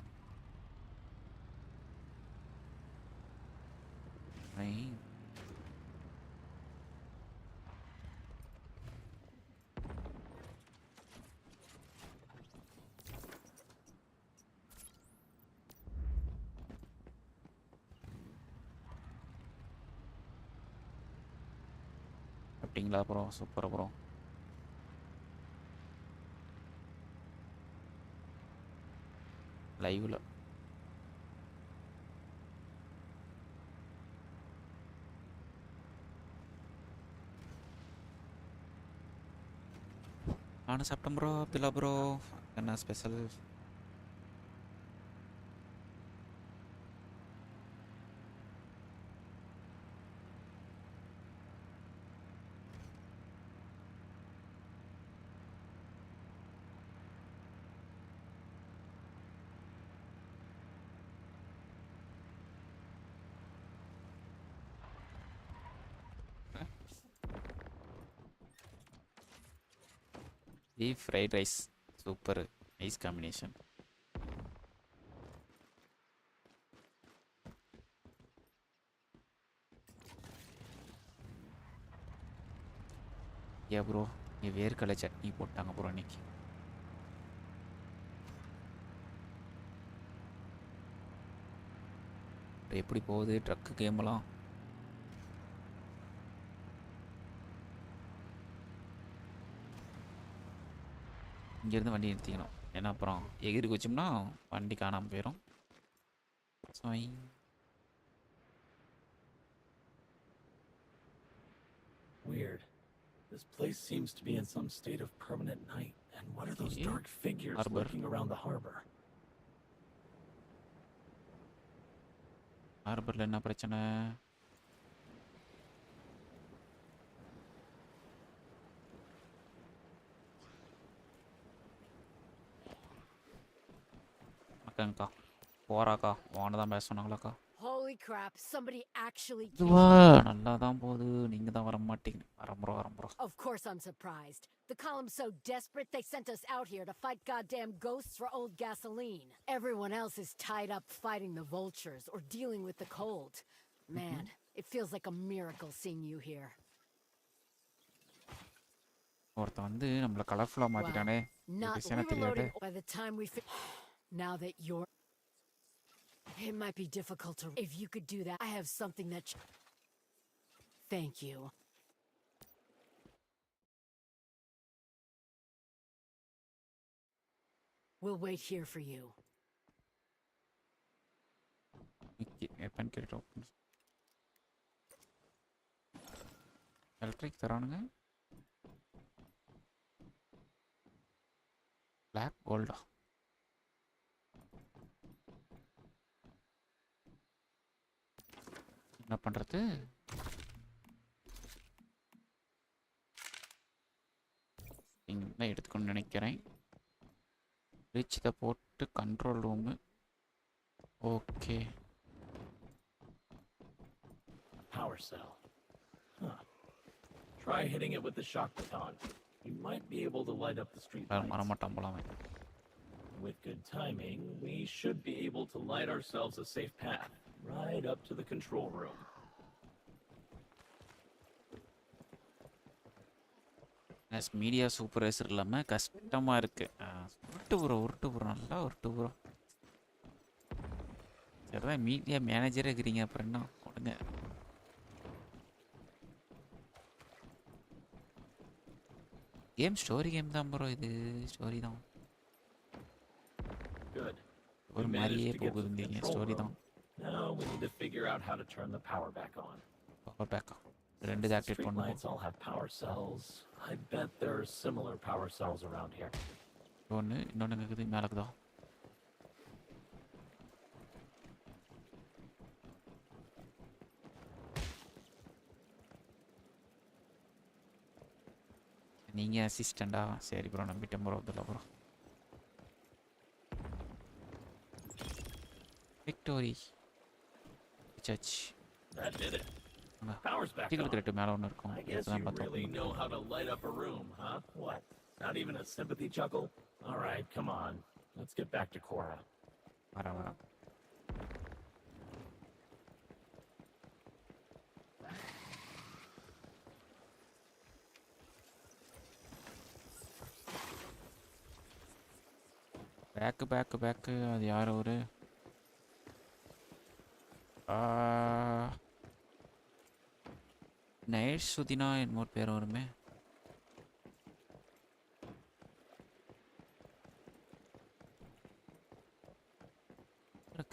அப்படிங்களா ப்ரோ? Super bro. லைவ்ல நானும் சாப்பிட்டேன் ப்ரோ. அப்துல்லா ப்ரோ என்ன special? beef fried rice. Super. Nice combination. Yeah bro. ये வேர்க்கடலை சட்னி போட்டாங்க bro இன்னைக்கு. எப்படி போகுது ட்ரக் கேம்லாம்? இங்கேருந்து வண்டி நிறுத்திக்கணும். ஏன்னா அப்புறம் எகிரி குச்சோம்னா வண்டி காணாமல் போயிடும். Weird. This place seems to be in some state of permanent night. And what are those dark figures lurking around the harbor? ஹார்பரில் என்ன பிரச்சனை? அக்கா போறாக்கா வான தான் பேச சொன்னாங்களாக்கா. Holy crap, somebody actually இதுவா நல்லா தான் போகுது. நீங்க தான் வர மாட்டீங்க. வரம்புறோம். Of course I'm surprised. The column's so desperate they sent us out here to fight goddamn ghosts for old gasoline. Everyone else is tied up fighting the vultures or dealing with the cold. Man, it feels like a miracle seeing you here. ஒருத்தன் வந்து நம்மள கலர்ஃபுல்லா மாத்திட்டானே. Not தெரியாது. By the time we now that you're it might be difficult to if you could do that. I have something that thank you. We'll wait here for you. weapon crate opens. Electric தரானுங்க. Black gold. என்ன பண்றது? இங்க எடுத்துக்கணும் நினைக்கிறேன். reach the போட்டு control room. Okay. Power cell. Huh. Try hitting it with the shock baton. You might be able to light up the street lights. With good timing, we should be able to light ourselves a safe path right up to the control room. As media supervisor இல்லாம கஷ்டமா இருக்கு. உருட்டு ப்ரோ நல்லா உருட்டு ப்ரோ. சரிடா மீடியா மேனேஜரே இருக்கீங்க அப்புறம் என்ன கொடுங்க. கேம் ஸ்டோரி கேம் தான் ப்ரோ இது ஸ்டோரி தான். Good. ஒரு மாதிரியே போகுதுங்க ஸ்டோரி தான். Now we need to figure out how to turn the power back on. Power back on. ரெண்டு ஆக்டிவேட் பண்ணனும். Lights all have power cells. I bet there are similar power cells around here. இன்னொன்னு இருக்குது மேல இருக்குதா? நீங்க அசிஸ்டண்டா சரி ப்ரோ நம்பிட்டேன் ப்ரோ அதெல்லாம் bro. Victory. Church. That did it. Power's back on. I guess you really know how to light up a room, huh? What? Not even a sympathy chuckle? All right, come on. Let's get back to Cora. Vara. Back. அது யார் ஒரு நைட் சுதினா என்னமோ பேர் வருமே.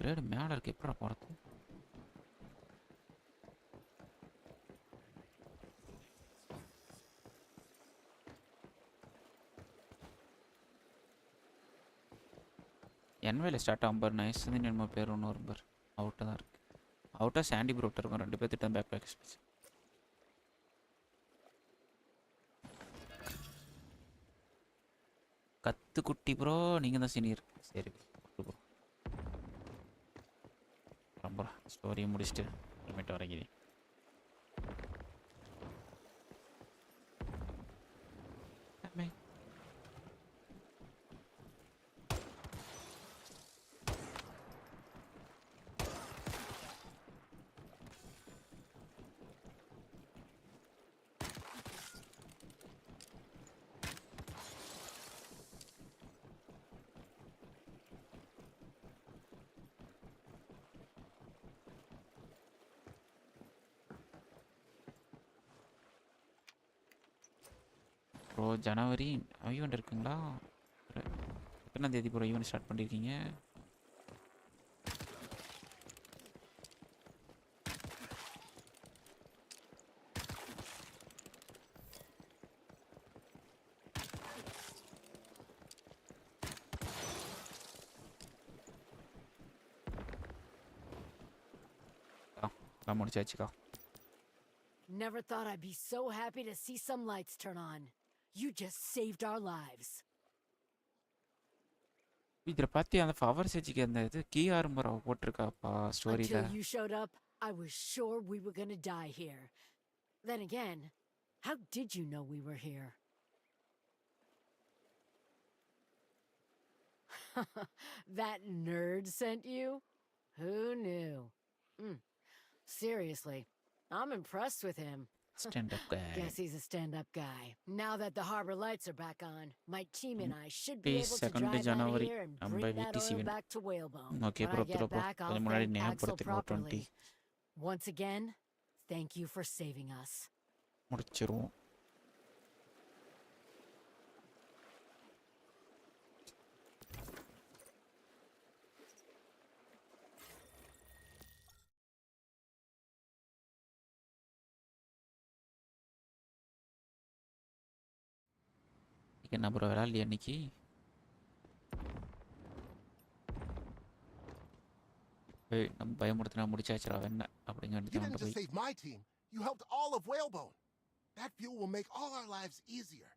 கிரேடு மேலே இருக்கு எப்படா போகிறது? என்வேல ஸ்டார்ட் ஆகும்பார் நைஸ் என்னமோ பேர் ஒன்று வரும்பார். அவுட்டாக தான் இருக்குது. அவுட்டாக சாண்டி ப்ரோட்டர் இருக்கும். ரெண்டு பேர்த்திட்ட பேக் ஸ்பேஸ். கத்துக்குட்டி ப்ரோ நீங்கள் தான் சீனியர். சரி ப்ரோ ரொம்ப ஸ்டோரியை முடிச்சுட்டு அப்புறமேட்டு வரைக்கிறேன். ப்ரோ ஜனவரி ஈவெண்ட் இருக்குங்களா? எத்தனாம் தேதி ப்ரோ ஈவெண்ட் ஸ்டார்ட் பண்ணியிருக்கீங்க? முடிச்சாச்சுக்கா. Never thought I'd be so happy to see some lights turn on. You just saved our lives. இத பத்தி அந்த பவர் செஞ்சிக்க அந்த இது கீ ஆர்மர் போட்டுருக்காப்பா ஸ்டோரியில. Until you showed up, I was sure we were going to die here. Then again, how did you know we were here? That nerd sent you? Who knew? Seriously, I'm impressed with him. Stand-up guy. Guess he's a stand-up guy. Now that the harbor lights are back on, my team and I should be able to drive out of here and bring that oil back to Whalebone. Okay, when I get back, I'll thank Axel properly. Once again, Thank you for saving us. முடிச்சிருவோம். என்ன ப்ரோ விளையாடலையா இன்னைக்கு? நம்ம பயமுறுத்தினா முடிச்சாச்சுரா என்ன அப்படிங்க You didn't just save my team. You helped all of Whalebone. That fuel will make all our lives easier.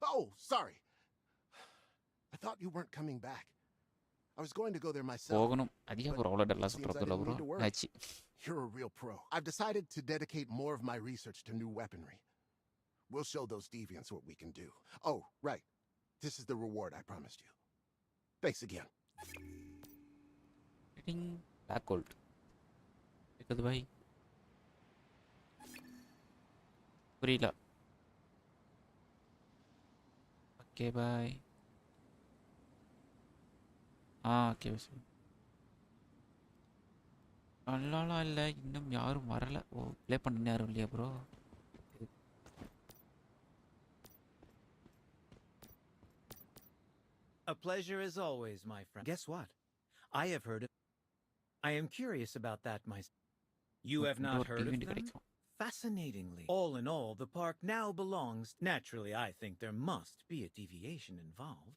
Oh, sorry. I thought you weren't coming back. I was going to go there myself. போகணும். அதிக ப்ரோ அவ்வளோ டல்லா சுற்றுறதுல ப்ரோ. ஆச்சு. You're a real pro. I've decided to dedicate more of my research to new weaponry. We'll show those deviants what we can do. Oh, right. This is the reward I promised you. Thanks again. Hitting black gold. Because bhai. புரியல. Okay bye. Okay sir. அல்லாலாம் இல்லை இன்னும் யாரும் வரல. ஓ ப்ளே பண்ண யாரும் இல்லையா bro? A pleasure as always, my friend. Guess what? I have heard of... I am curious about that myself. You have not heard of them? Fascinatingly. All in all, the park now belongs... Naturally, I think there must be a deviation involved.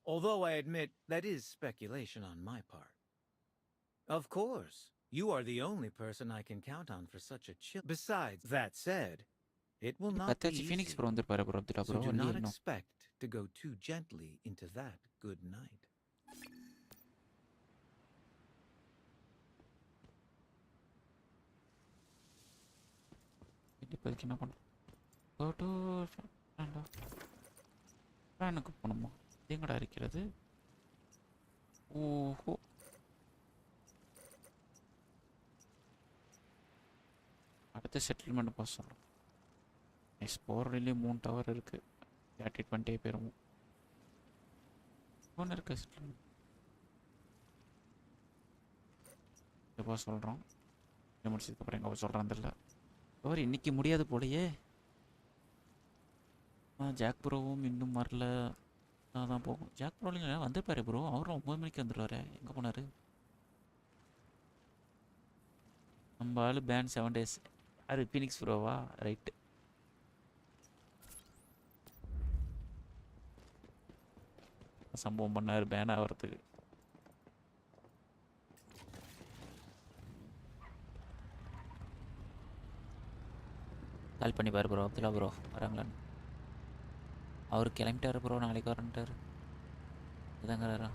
Although I admit that is speculation on my part. Of course. You are the only person I can count on for such a chill... Besides, that said, it will not be easy. So do not expect to go too gently into that good night. என்ன பண்ணும்? ஃபேனுக்கு போகணுமா? எங்கடா இருக்கிறது? ஓஹோ அடுத்த செட்டில்மெண்ட் போக சொல்கிறோம். நெக்ஸ்ட் போகிற வழியிலே 3 டவர் இருக்குது. ஆக்டிவேட் பண்ணிட்டே போயிடுவோம். ஒன்று இருக்க செட்டில்மெண்ட் எப்போ சொல்கிறோம். முடிச்சதுக்கப்புறம் எங்கே சொல்கிறான் தெரியல. டவர் இன்றைக்கி முடியாது போலையே. ஜாக் ப்ரோவும் இன்னும் வரல. தான் போகும். ஜாக் ப்ரோலிங்க வந்துருப்பாரு ப்ரோ. அவரும் 9 மணிக்கு வந்துடுவார். எங்கே போனார்? நம்ம ஆள் பேன் 7 days. யார் ஃபீனிக்ஸ் ப்ரோவா? ரைட்டு. சம்பவம் பண்ணார் பேன் ஆகிறதுக்கு. கால் பண்ணி பாரு ப்ரோ. அப்துல்லா ப்ரோ வராங்களான்னு. அவர் கிளம்பிட்டார் ப்ரோ. நாளைக்கு வரன்ட்டார். இதாங்கிறாரா?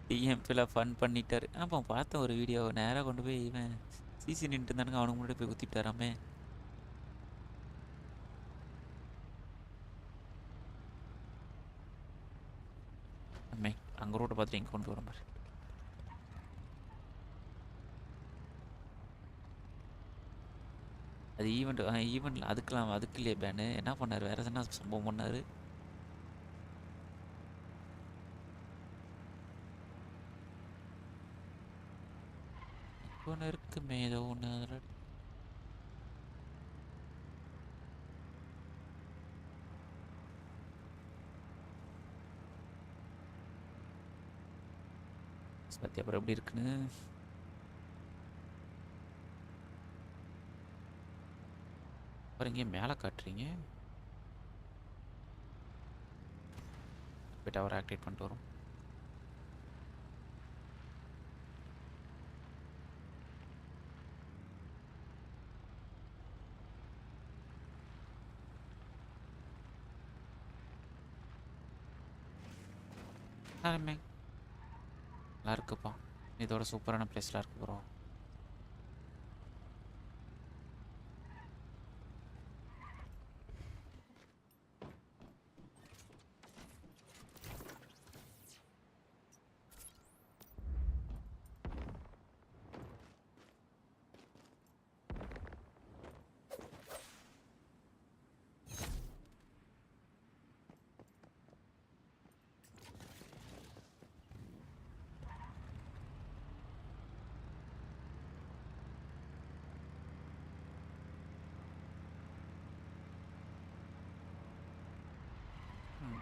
டிஎம்பியில் ஃபன் பண்ணிட்டார். ஆமாம் பார்த்தேன் ஒரு வீடியோ. நேராக கொண்டு போய் இவன் சிசி நின்றுட்டு இருந்தானுங்க. அவனுக்கு முன்னாடி போய் குத்திட்டாராமே. அம்மே அங்கே ரோட்டை பார்த்துட்டு எங்கே கொண்டு வர மாதிரி. அது ஈவெண்ட்டில் அதுக்கு இல்லையே பேனு. என்ன பண்ணார்? வேறு எதுனா சம்பவம் பண்ணார். ஒன்று இருக்குமே ஏதோ ஒன்று. அதில் பற்றி அப்புறம் எப்படி இருக்குன்னு அப்புறம் இங்கே மேலே காட்டுறீங்க. போய்ட்டு அவரை ஆக்டிவேட் பண்ணிட்டு வரும். நல்லா இருக்குப்பா. இதோட சூப்பரான பிளேஸ்லாம் இருக்கு ப்ரோ.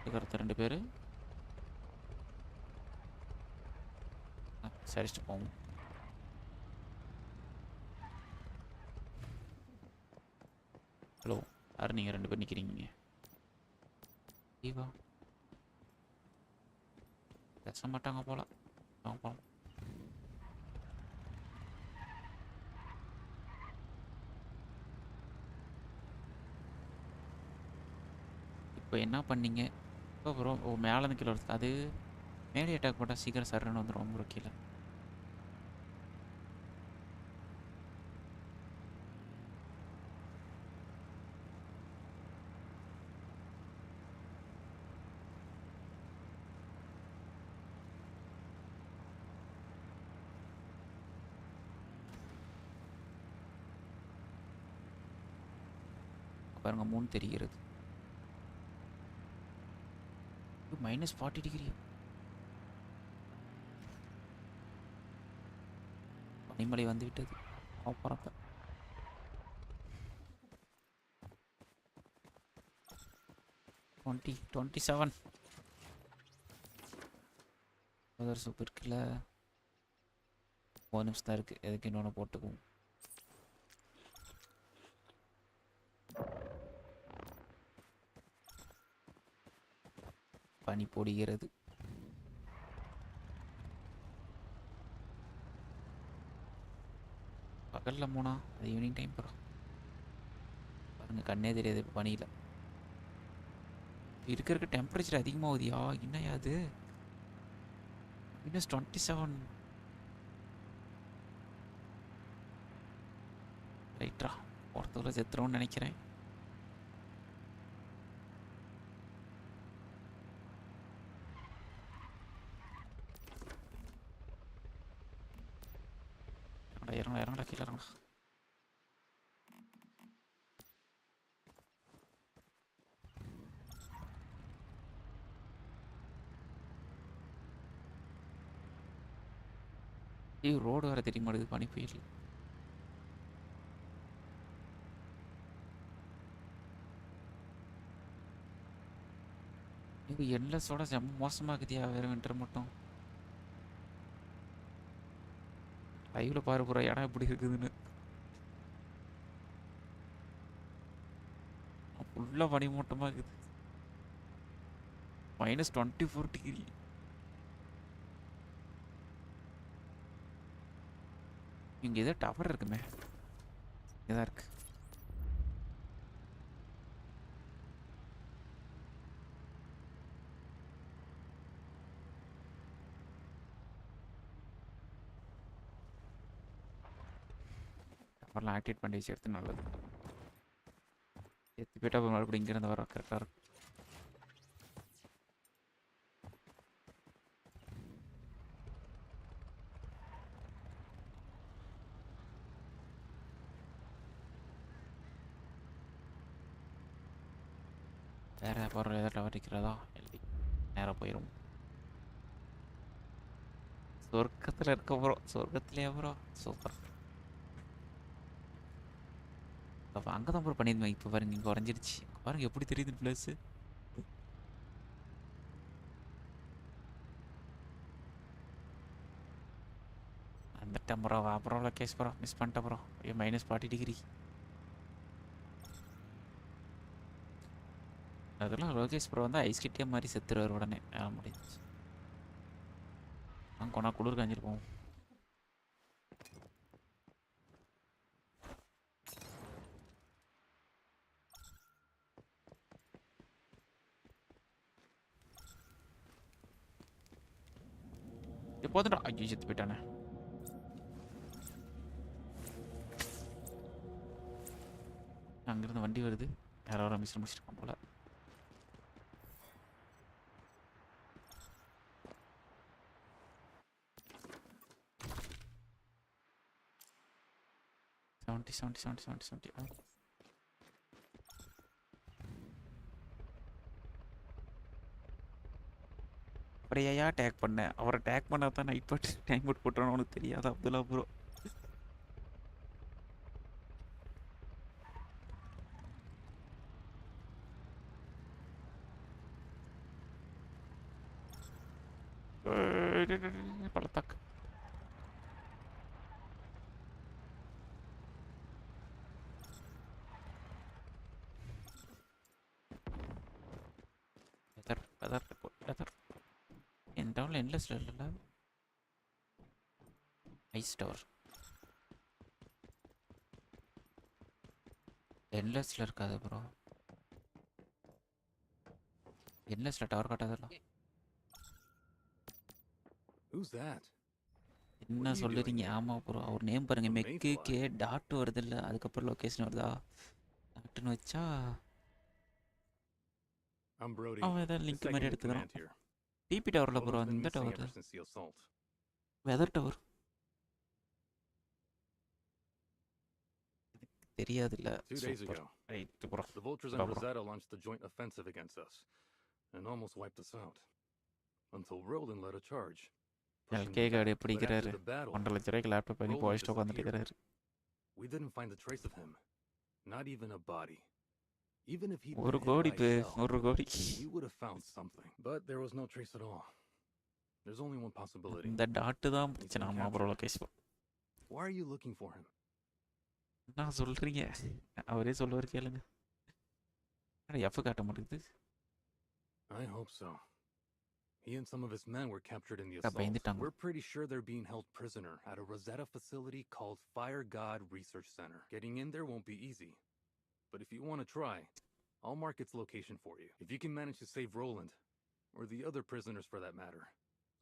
கருத்து 2 பேர் சரிச்சிட்டு போவோம். ஹலோ யார் நீங்கள் 2 பேர் நிற்கிறீங்க? ஈவா பேச மாட்டாங்க போல. போகலாம். இப்போ என்ன பண்ணீங்க? இப்போ ப்ரோ மேலே இருந்து கீழே வருது. அது மேலே அட்டாக் போட்டால் சீக்கிரம் சர்ன்னு வந்துடும் ப்ரோ கீழே. பாருங்க 3 தெரிகிறது. -40 டிகிரி. பனிமலை வந்து விட்டது. அப்புறம் 27 வெதர் சூப்பர் இருக்குல்ல. 1 நிமிஷம் தான் இருக்குது. எதுக்கு இன்னொன்று போட்டுக்குவோம். பனி பொடிகிறது. பகலில் போனா அது ஈவினிங் டைம் போகிறோம். பாருங்கள் கண்ணே தெரியாது இப்போ பனியில். இருக்க டெம்பரேச்சர் அதிகமாகுதியா? என்னையா அது? -27. ரைட்ரா ஒருத்தவரை செத்துறோன்னு நினைக்கிறேன். இறங்கடா கீழே இறங்கடா. ரோடு வர தெரிய மாட்டேங்குது பனி புயல். இது என்லெஸ்ஸோட செம்ம மோசமாகுதியா வேற வின்டர் மட்டும். லைவ்ல பாரு போற இடம் எப்படி இருக்குதுன்னு. ஃபுல்லா பனிமூட்டமா இருக்குது. -24 டிகிரி. இங்க ஏதோ டவர் இருக்குமே. இங்கதான் இருக்கு. டவர்லாம் ஆக்டிவேட் பண்ணி வச்சு நல்லது. எத்தி போயிட்டா மறுபடியும் இங்கிருந்து வர கரெக்டாக இருக்கும். வேற பொருள் ஏதாவது டவர் இருக்கிறதா? இல்லை, நேராக போயிடும். சொர்க்கத்தில் இருக்க போகிறோம். சொர்க்கத்துலேயே போகிறோம். சூப்பர். அப்போ அங்கே தான் ப்ரோ பண்ணியிருந்தேன். இப்போ பாருங்க இங்கே குறைஞ்சிருச்சு. பாருங்க எப்படி தெரியுது ப்ளஸ்ஸு. வந்துட்டேன் ப்ரோ. அப்புறம் லொக்கேஷ் ப்ரோ மிஸ் பண்ணிட்டேன் ப்ரோ. -40 டிகிரி. அதெல்லாம் லோகேஷ் ப்ரோ வந்து ஐஸ் கிட்டே மாதிரி செத்துருவார் உடனே. முடிஞ்சிச்சு. கொண்டா குளிர் காஞ்சிருப்போம். போதுடா. ஐயோ செத்து போயிட்டானே. அங்கிருந்து வண்டி வருது. யாரோ மிஸ் முடிச்சிருக்கான் போல. அப்படியா டேக் பண்ணேன். அவரை டேக் பண்ணா தான் நைட் பாட்டு டைம் அவுட் போட்டுறோன்னு உனக்கு தெரியாது அப்துல்லா ப்ரோ. பள்ளத்தாக்கு. வெதர் என் டவுன்ல என்லெஸ்ல இல்லைல்ல. ஐஸ் டவர் என்லெஸ்ல இருக்காது ப்ரோ. என்லெஸ்ல டவர் காட்டாதல்ல. Who's that? என்ன சொல்லுறீங்க? ஆமா ப்ரோ, அவர் நேம் பாருங்க, மெக்கு கே டாட் வருது இல்ல, அதுக்கப்புறம் லொகேஷன் வருதா? டாட்னு வச்சா அவன் ஏதாவது லிங்க் மாதிரி எடுத்துக்கிறான். டிபி டவர்ல ப்ரோ, அந்த டவர் வெதர் டவர் தெரியாது இல்ல. 2 days ago, the Vultures and Rosetta launched a joint offensive against us and almost wiped us out until Roland led a charge. எல்கே கார்டு எப்படிக்கிறாரு? 1.5 லட்சம் ரூபாய்க்கு லேப்டாப் வாங்கி போயிட்டு உட்காந்துட்டு இருக்கிறாரு. We didn't find a trace of him, not even a body. Even if he ஒரு கோடி he would have found something, but there was no trace at all. There's only one possibility. இந்த டாட் தான் பிரச்சனை. ஆமா bro, location. Why are you looking for him? நான் சொல்றீங்க, அவரே சொல்லுவார் கேளுங்க. எஃப் காட்ட மாட்டேங்குது. I hope so. He and some of his men were captured in the assault. We're pretty sure they're being held prisoner at a Rosetta facility called Fire God Research Center. Getting in there won't be easy, but if you want to try, I'll mark its location for you. If you can manage to save Roland, or the other prisoners for that matter,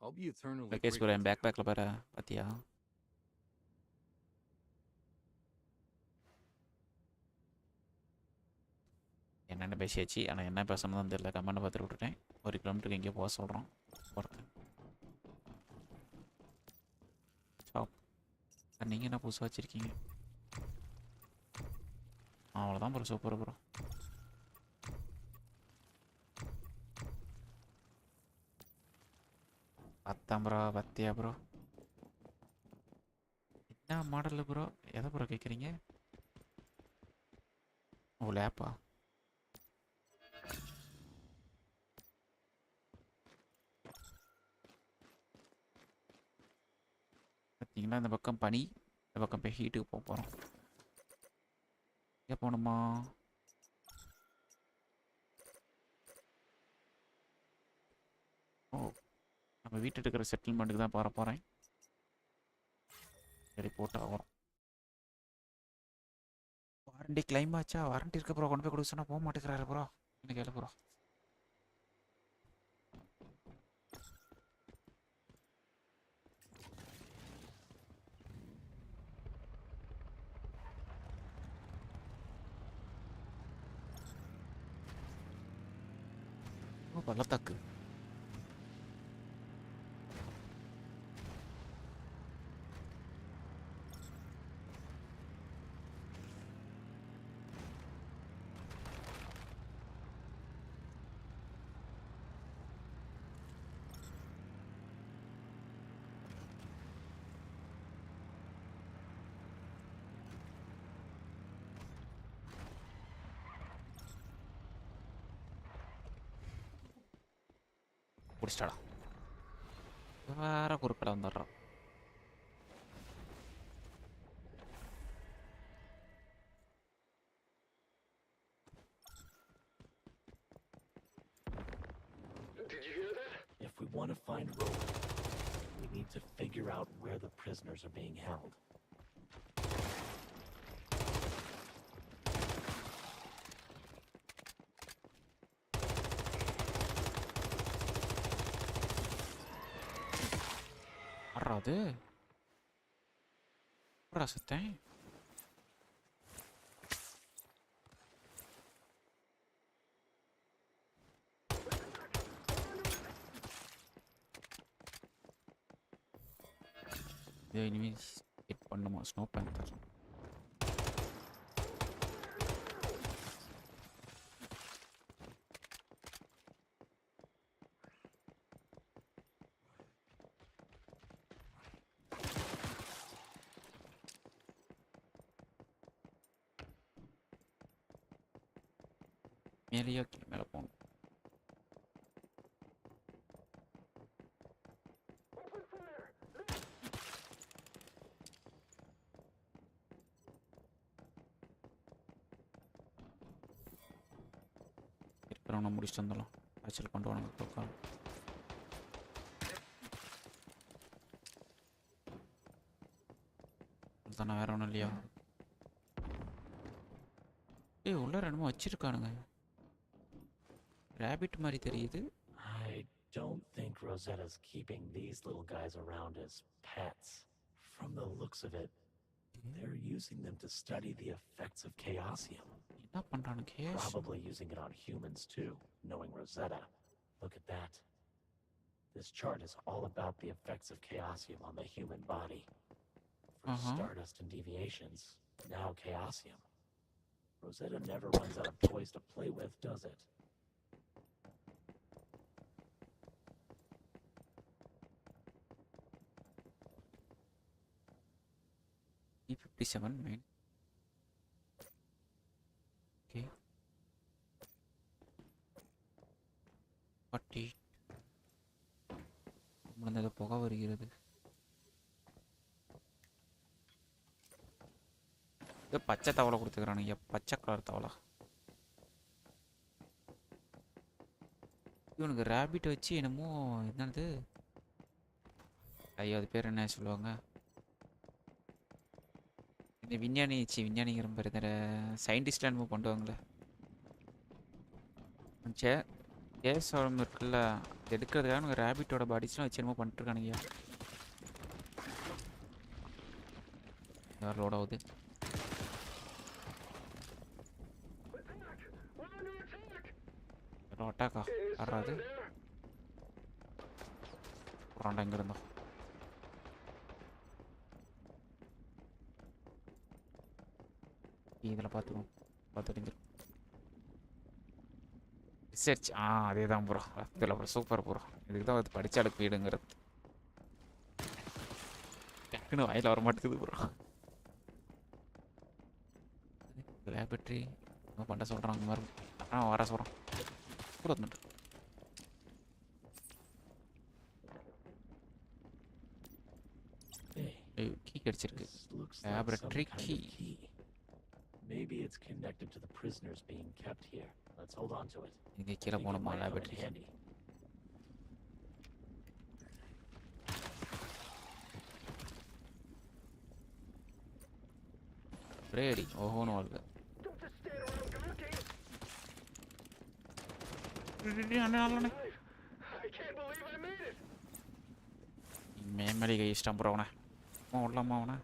I'll be eternally grateful. Location பேக்பேக்ல பாரு, பாத்தியா? என்னென்ன பேசியாச்சு, ஆனால் என்ன பேசணும் தெரியல. கமெண்ட் பார்த்துட்டு விட்டுட்டேன். 1 கிலோமீட்டருக்கு எங்கேயோ போக சொல்கிறோம். போகிறேன். நீங்கள் என்ன புதுசாக வச்சுருக்கீங்க? அவ்வளோதான் ப்ரோ, சூப்பர் ப்ரோ. பத்தாம் ப்ரோ, பத்தியா ப்ரோ? என்ன மாடல் ப்ரோ? எதை ப்ரோ கேட்குறீங்க? ஓ, லேப்பா? பார்த்தீங்கன்னா இந்த பக்கம் பனி, இந்த பக்கம் போய் ஹீட்டுக்கு போக போகிறோம். எங்கே போகணுமா? ஓ, நம்ம வீட்டு இருக்கிற செட்டில்மெண்ட்டுக்கு தான் போகிற போகிறேன். சரி, போட்டு ஆகிறோம். வாரண்டி கிளைம் ஆச்சா? வாரண்டி இருக்க ப்ரோ, கொண்டு போய் கொடுக்க சொன்னால் போக மாட்டேங்கிறாரு ப்ரோ. எனக்கு கேளு ப்ரோ. பள்ளத்தாக்கு பிடிச்சிட்டாடா. வேற குறுக்கில் வந்துடுறான். If we want to find Roland, we need to figure out where the prisoners are being held. அது ரசத்தேன் இனிமேல் ஹிட் பண்ணுமா? ஸ்னோ பேந்தர் மேலேயோ மேலே போகணும். ஒன்று முடிச்சுட்டு வந்துடலாம். ஆக்சுவல் கொண்டு வாங்க தூக்கம். அதுதானே வேற ஒன்றும் இல்லையா? ஏய் உள்ள ரெண்டுமோ வச்சிருக்கானுங்க. ரேபிட் மாதிரி தெரியுது. I don't think Rosetta's keeping these little guys around as pets. From the looks of it, they're using them to study the effects of chaosium. என்ன பண்றானு case? Probably using it on humans too, knowing Rosetta. Look at that. This chart is all about the effects of chaosium on the human body. For stardust and deviations, now chaosium. Rosetta never runs out of toys to play with, does it? E57 main. Okay. 40. நம்மளது புகை வருகிறது. இது பச்சை தவளை கொடுத்துக்கிறானுங்க. பச்சை கலர் தவளை. இவனுக்கு ரேபிட் வச்சு என்னமோ என்னது? ஐயோ அது பேர் என்ன சொல்லுவாங்க? இந்த விஞ்ஞானிங்கிற பேர் இந்த சயின்டிஸ்ட் என்னமோ பண்ணுவாங்களே. கேசவரம் இருக்குல்ல, எடுக்கிறதுக்காக உங்கள் ரேபிட்டோட பாடிஸ்லாம் வச்சு என்னமோ பண்ணிட்டுருக்கானுங்க. யார் லோட் ஆகுது? அட்டாக்கா வராது. போறாண்டா இங்கே இருந்தோம். இதில் பார்த்துட்டு ரிசர்ச். அதே தான் ப்ரோ. இதில் அப்புறம் சூப்பர் ப்ரோ. இதுக்கு தான் அது படித்தாளுக்கு வீடுங்கிறது. டக்குன்னு வாயில் வர மாட்டேங்குது ப்ரோ. லேபரட்டரி என்ன பண்ண சொல்கிறாங்க மாதிரி. வர சொல்கிறோம். கூட வந்துட்டு கீ கிடைச்சிருக்கு. Laboratory key. Maybe it's connected to the prisoners being kept here. Let's hold on to it. இங்கே கீழே போகணுமா லேபரட்டரி? ரெடி. ஓஹோன்னு வாழ்க. மேமலி கை இஷ்டம் ப்ரோ. அவனை விடலாமா? அவனை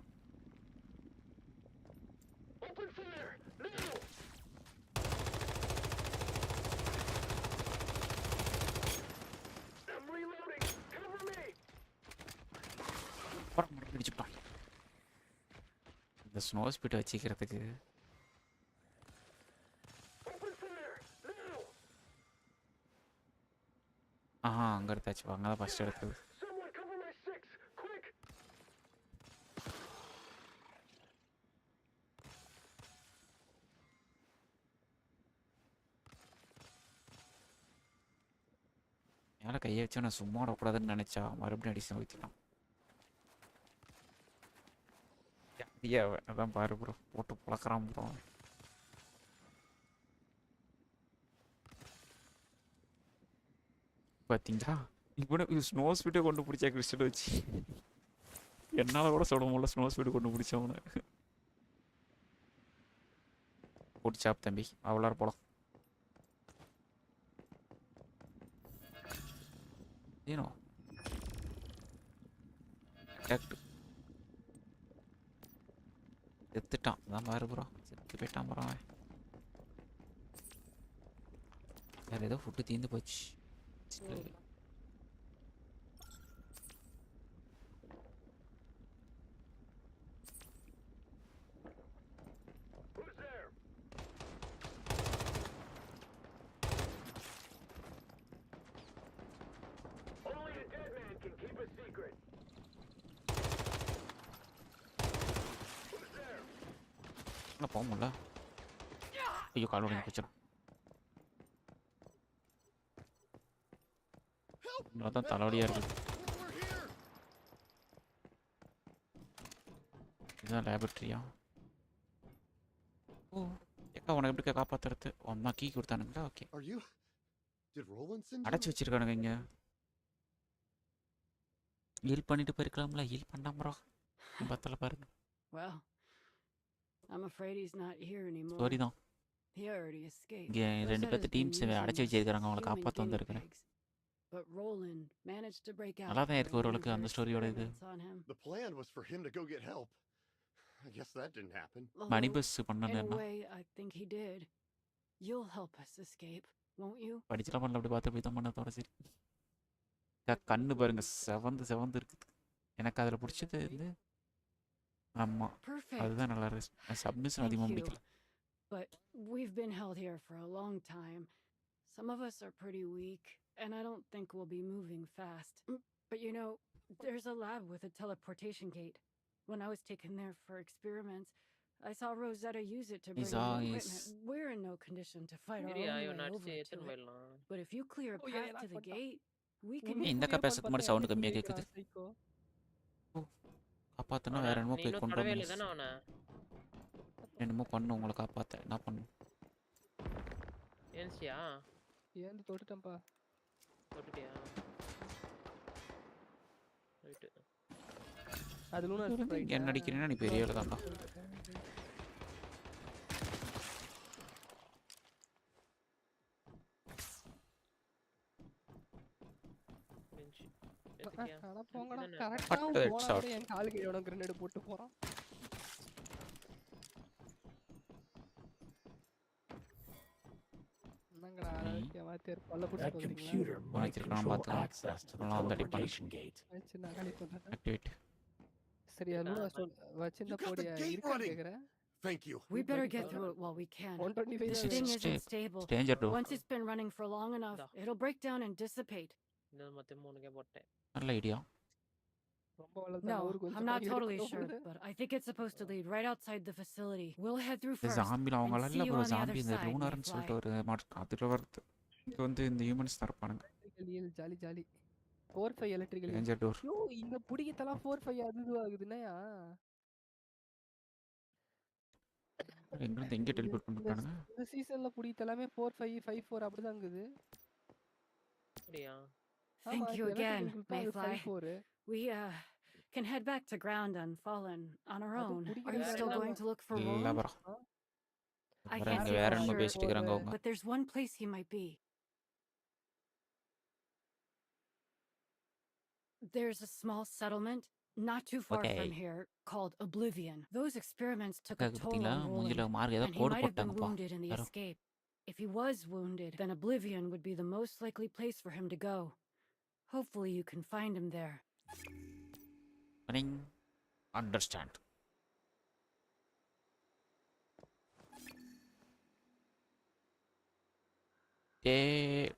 இந்த ஸ்னோ ஸ்பீட் வச்சுக்கிறதுக்கு அங்கே எடுத்தாச்சு. அங்கே தான் ஃபஸ்ட் எடுத்தது. மேலே கையை வச்சு நான் சும்மா விடக்கூடாதுன்னு நினச்சா மறுபடியும் அடிச்சு ஊற்றிட்டான். அதான் பாரு ப்ரோ, போட்டு பழக்கிறான் ப்ரோ. பார்த்தீங்களா? இப்போ ஸ்னோ ஸ்பீடை கொண்டு பிடிச்சா கிறிஸ்டல் வச்சு என்னால் கூட சொல்ல முடியல. ஸ்னோ ஸ்பீடு கொண்டு பிடிச்சவன பிடிச்சாப் தம்பி. அவ்வளோ போலாம். ஏனோ செத்துட்டான். அதான் பாரு ப்ரோ, செத்து போயிட்டான் ப்ரோ. அவன் வேறு ஏதோ ஃபுட்டு தீர்ந்து போச்சு. போக முடியல. ஐயோ கால் உடனே போச்சிடும். தான் தலைவலியாக இருக்குது. இதுதான் லேபரட்டரியா? ஓ ஏக்கா உனக்கு எப்படி காப்பாற்றுறது? அம்மா கீ கொடுத்தானுங்களா? ஓகே. Are you Did Roland send you? அடைச்சு வச்சிருக்கானுங்க இங்க. ஹீல் பண்ணிட்டு போயிருக்கலாம்ல, ஹீல் பண்ணாமறா. பத்தல பாருங்க. Well, I'm afraid he's not here anymore. Sorry தான். He already escaped. இங்க ரெண்டு பேத்து டீம்ஸ் அடைச்சு வச்சிருக்காங்க, அவங்கள காப்பாத்த வந்திருக்கேன். But Roland managed to break out. நல்லா தான் இருக்கு ஓரளவுக்கு அந்த ஸ்டோரியோட இது. The plan was for him to go get help. I guess that didn't happen. மணி பஸ் பண்ணல In a way, I think he did. You'll help us escape, won't you? படிச்சலாம் பண்ணல, அப்படி பார்த்து போய் தான் பண்ண தோற சரி. கண்ணு பாருங்க செவந்து இருக்குது. எனக்கு அதுல பிடிச்சது இது. ஆமா. அதுதான் நல்லா இருக்கு. சப்மிஷன் அதிகமா பிடிக்கல. But we've been held here for a long time. Some of us are pretty weak, and I don't think we'll be moving fast. But you know, there's a lab with a teleportation gate. When I was taken there for experiments, I saw Rosetta use it to bring in equipment. We're in no condition to fight our own way over to it. But if you clear a path to the gate, we can... இந்தக்கா பேசுறது மாதிரி சவுண்ட் கம்மியா கேக்குது. காப்பாத்தனா வேற என்னமோ போய் கொண்டு வரணும். என்னமோ பண்ணு உங்களை காப்பாத்த. என்ன பண்ணு? ஏன்சியா? ஏன் தொட்டுட்டேன்ப்பா. தொட்டுட்டியா? ரைட். அது லூனா ஸ்ட்ரைக். என்ன அடிக்கிறேன்னா நீ பெரிய ஆளு தான்டா. அட போங்கடா, கரெக்ட்டா போறானே என் காலுக்கு எவனோ கிரனேட் போட்டு போறான். என்னங்கடா கேவாத்தேர் பல்ல புடிச்சு போறீங்களா? வாங்கிக்கலாம் பாத்து access to the teleportation gate. சின்ன காலி பண்றேன். ஆக்டிவேட். சரி அதுல வச்சிருந்த போடியா இருக்கா கேக்குறேன். Thank you. We better get through it while we can. This thing isn't stable. Once it's been running for long enough, it'll break down and dissipate. இந்த மொத்த மூணுக்கே போட்டேன். நல்ல idea. No, I'm not totally sure, but I think it's supposed to lead right outside the facility. We'll head through first. ஜாம்பில அவங்க இல்ல bro, ஜாம்பி இந்த லூனார்னு சொல்லிட்டு ஒரு அதுல வருது. இது வந்து இந்த ஹியூமன்ஸ் தரப்பானுங்க. Jolly jolly. 45 electrical. Danger door. Yo இந்த புடியதெல்லாம் 45 அது ஆகுதுனயா? எங்க டெலிபோர்ட் பண்ணிட்டானுங்க? இந்த சீசன்ல புடியதெல்லாமே 45 54 அப்படி தான் இருக்குது. அப்படியே. Thank you again, Mayfly. We can head back to ground and Fallen on our own. Are you still going to look for Roland? I can't say for sure, but there's one place he might be. There's a small settlement not too far from here called Oblivion. Those experiments took a toll on Roland, and he might have been wounded in the escape. If he was wounded, then Oblivion would be the most likely place for him to go. Hopefully you can find him there. Understand.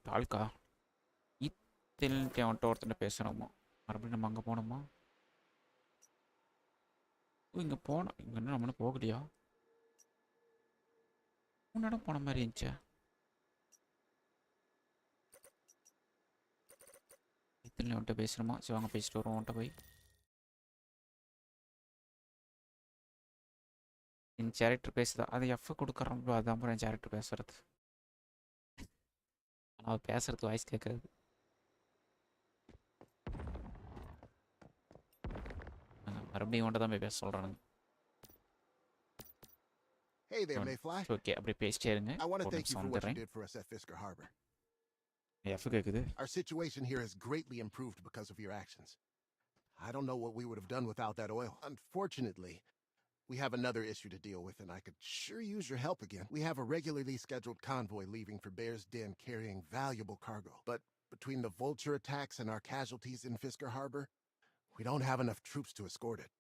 டால்கா இத்தில்ட்டே வந்துட்டு ஒருத்தனை பேசுகிறோமா? மறுபடியும் நம்ம அங்கே போனோமா? இங்கே போனோம். இங்கே என்ன நம்மளும் போகலையா? முன்னாடி போன மாதிரி இருந்துச்சா? இத்தில் வந்துட்டு பேசுகிறோமா? சரி வாங்க பேசிட்டு வருவோம். வந்துட்டு போய் என் கேரக்டர் பேசுதா? அது எஃப் கொடுக்குறோம். அதுதான் அப்புறம் என் கேரக்டர் பேசுறது. அவன் பேசுறது வாய்ஸ் கேட்கறது. மறுபடியும் வந்துட்டு தான் போய் பேச சொல்கிறானுங்க. Hey there, Mayfly. Okay, அப்படியே பேசிட்டே இருங்க. I want to thank you for what you did for us at Fisker Harbor. F கேட்குது. Our situation here has greatly improved because of your actions. I don't know what we would have done without that oil. Unfortunately, we have another issue to deal with, and I could sure use your help again. We have a regularly scheduled convoy leaving for Bear's Den carrying valuable cargo. But between the vulture attacks and our casualties in Fisker Harbor, we don't have enough troops to escort it.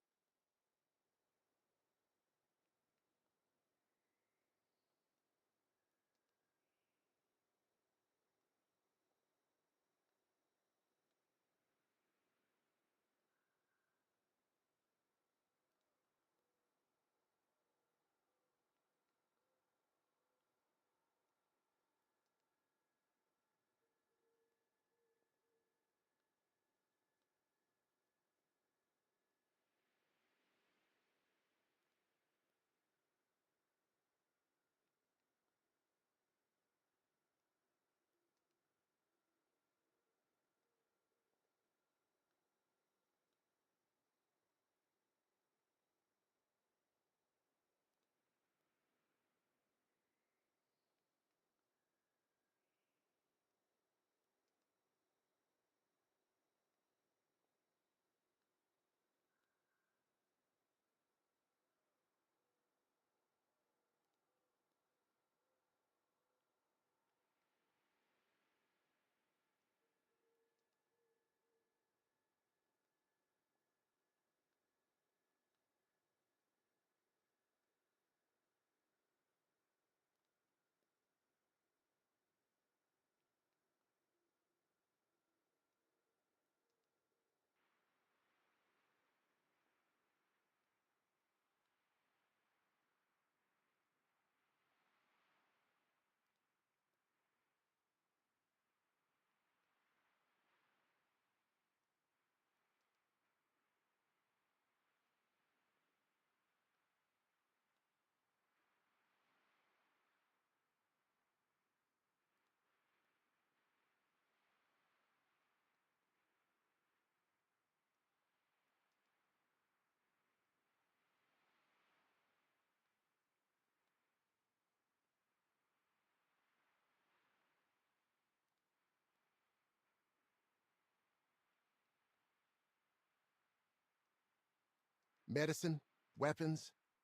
medicine, weapons,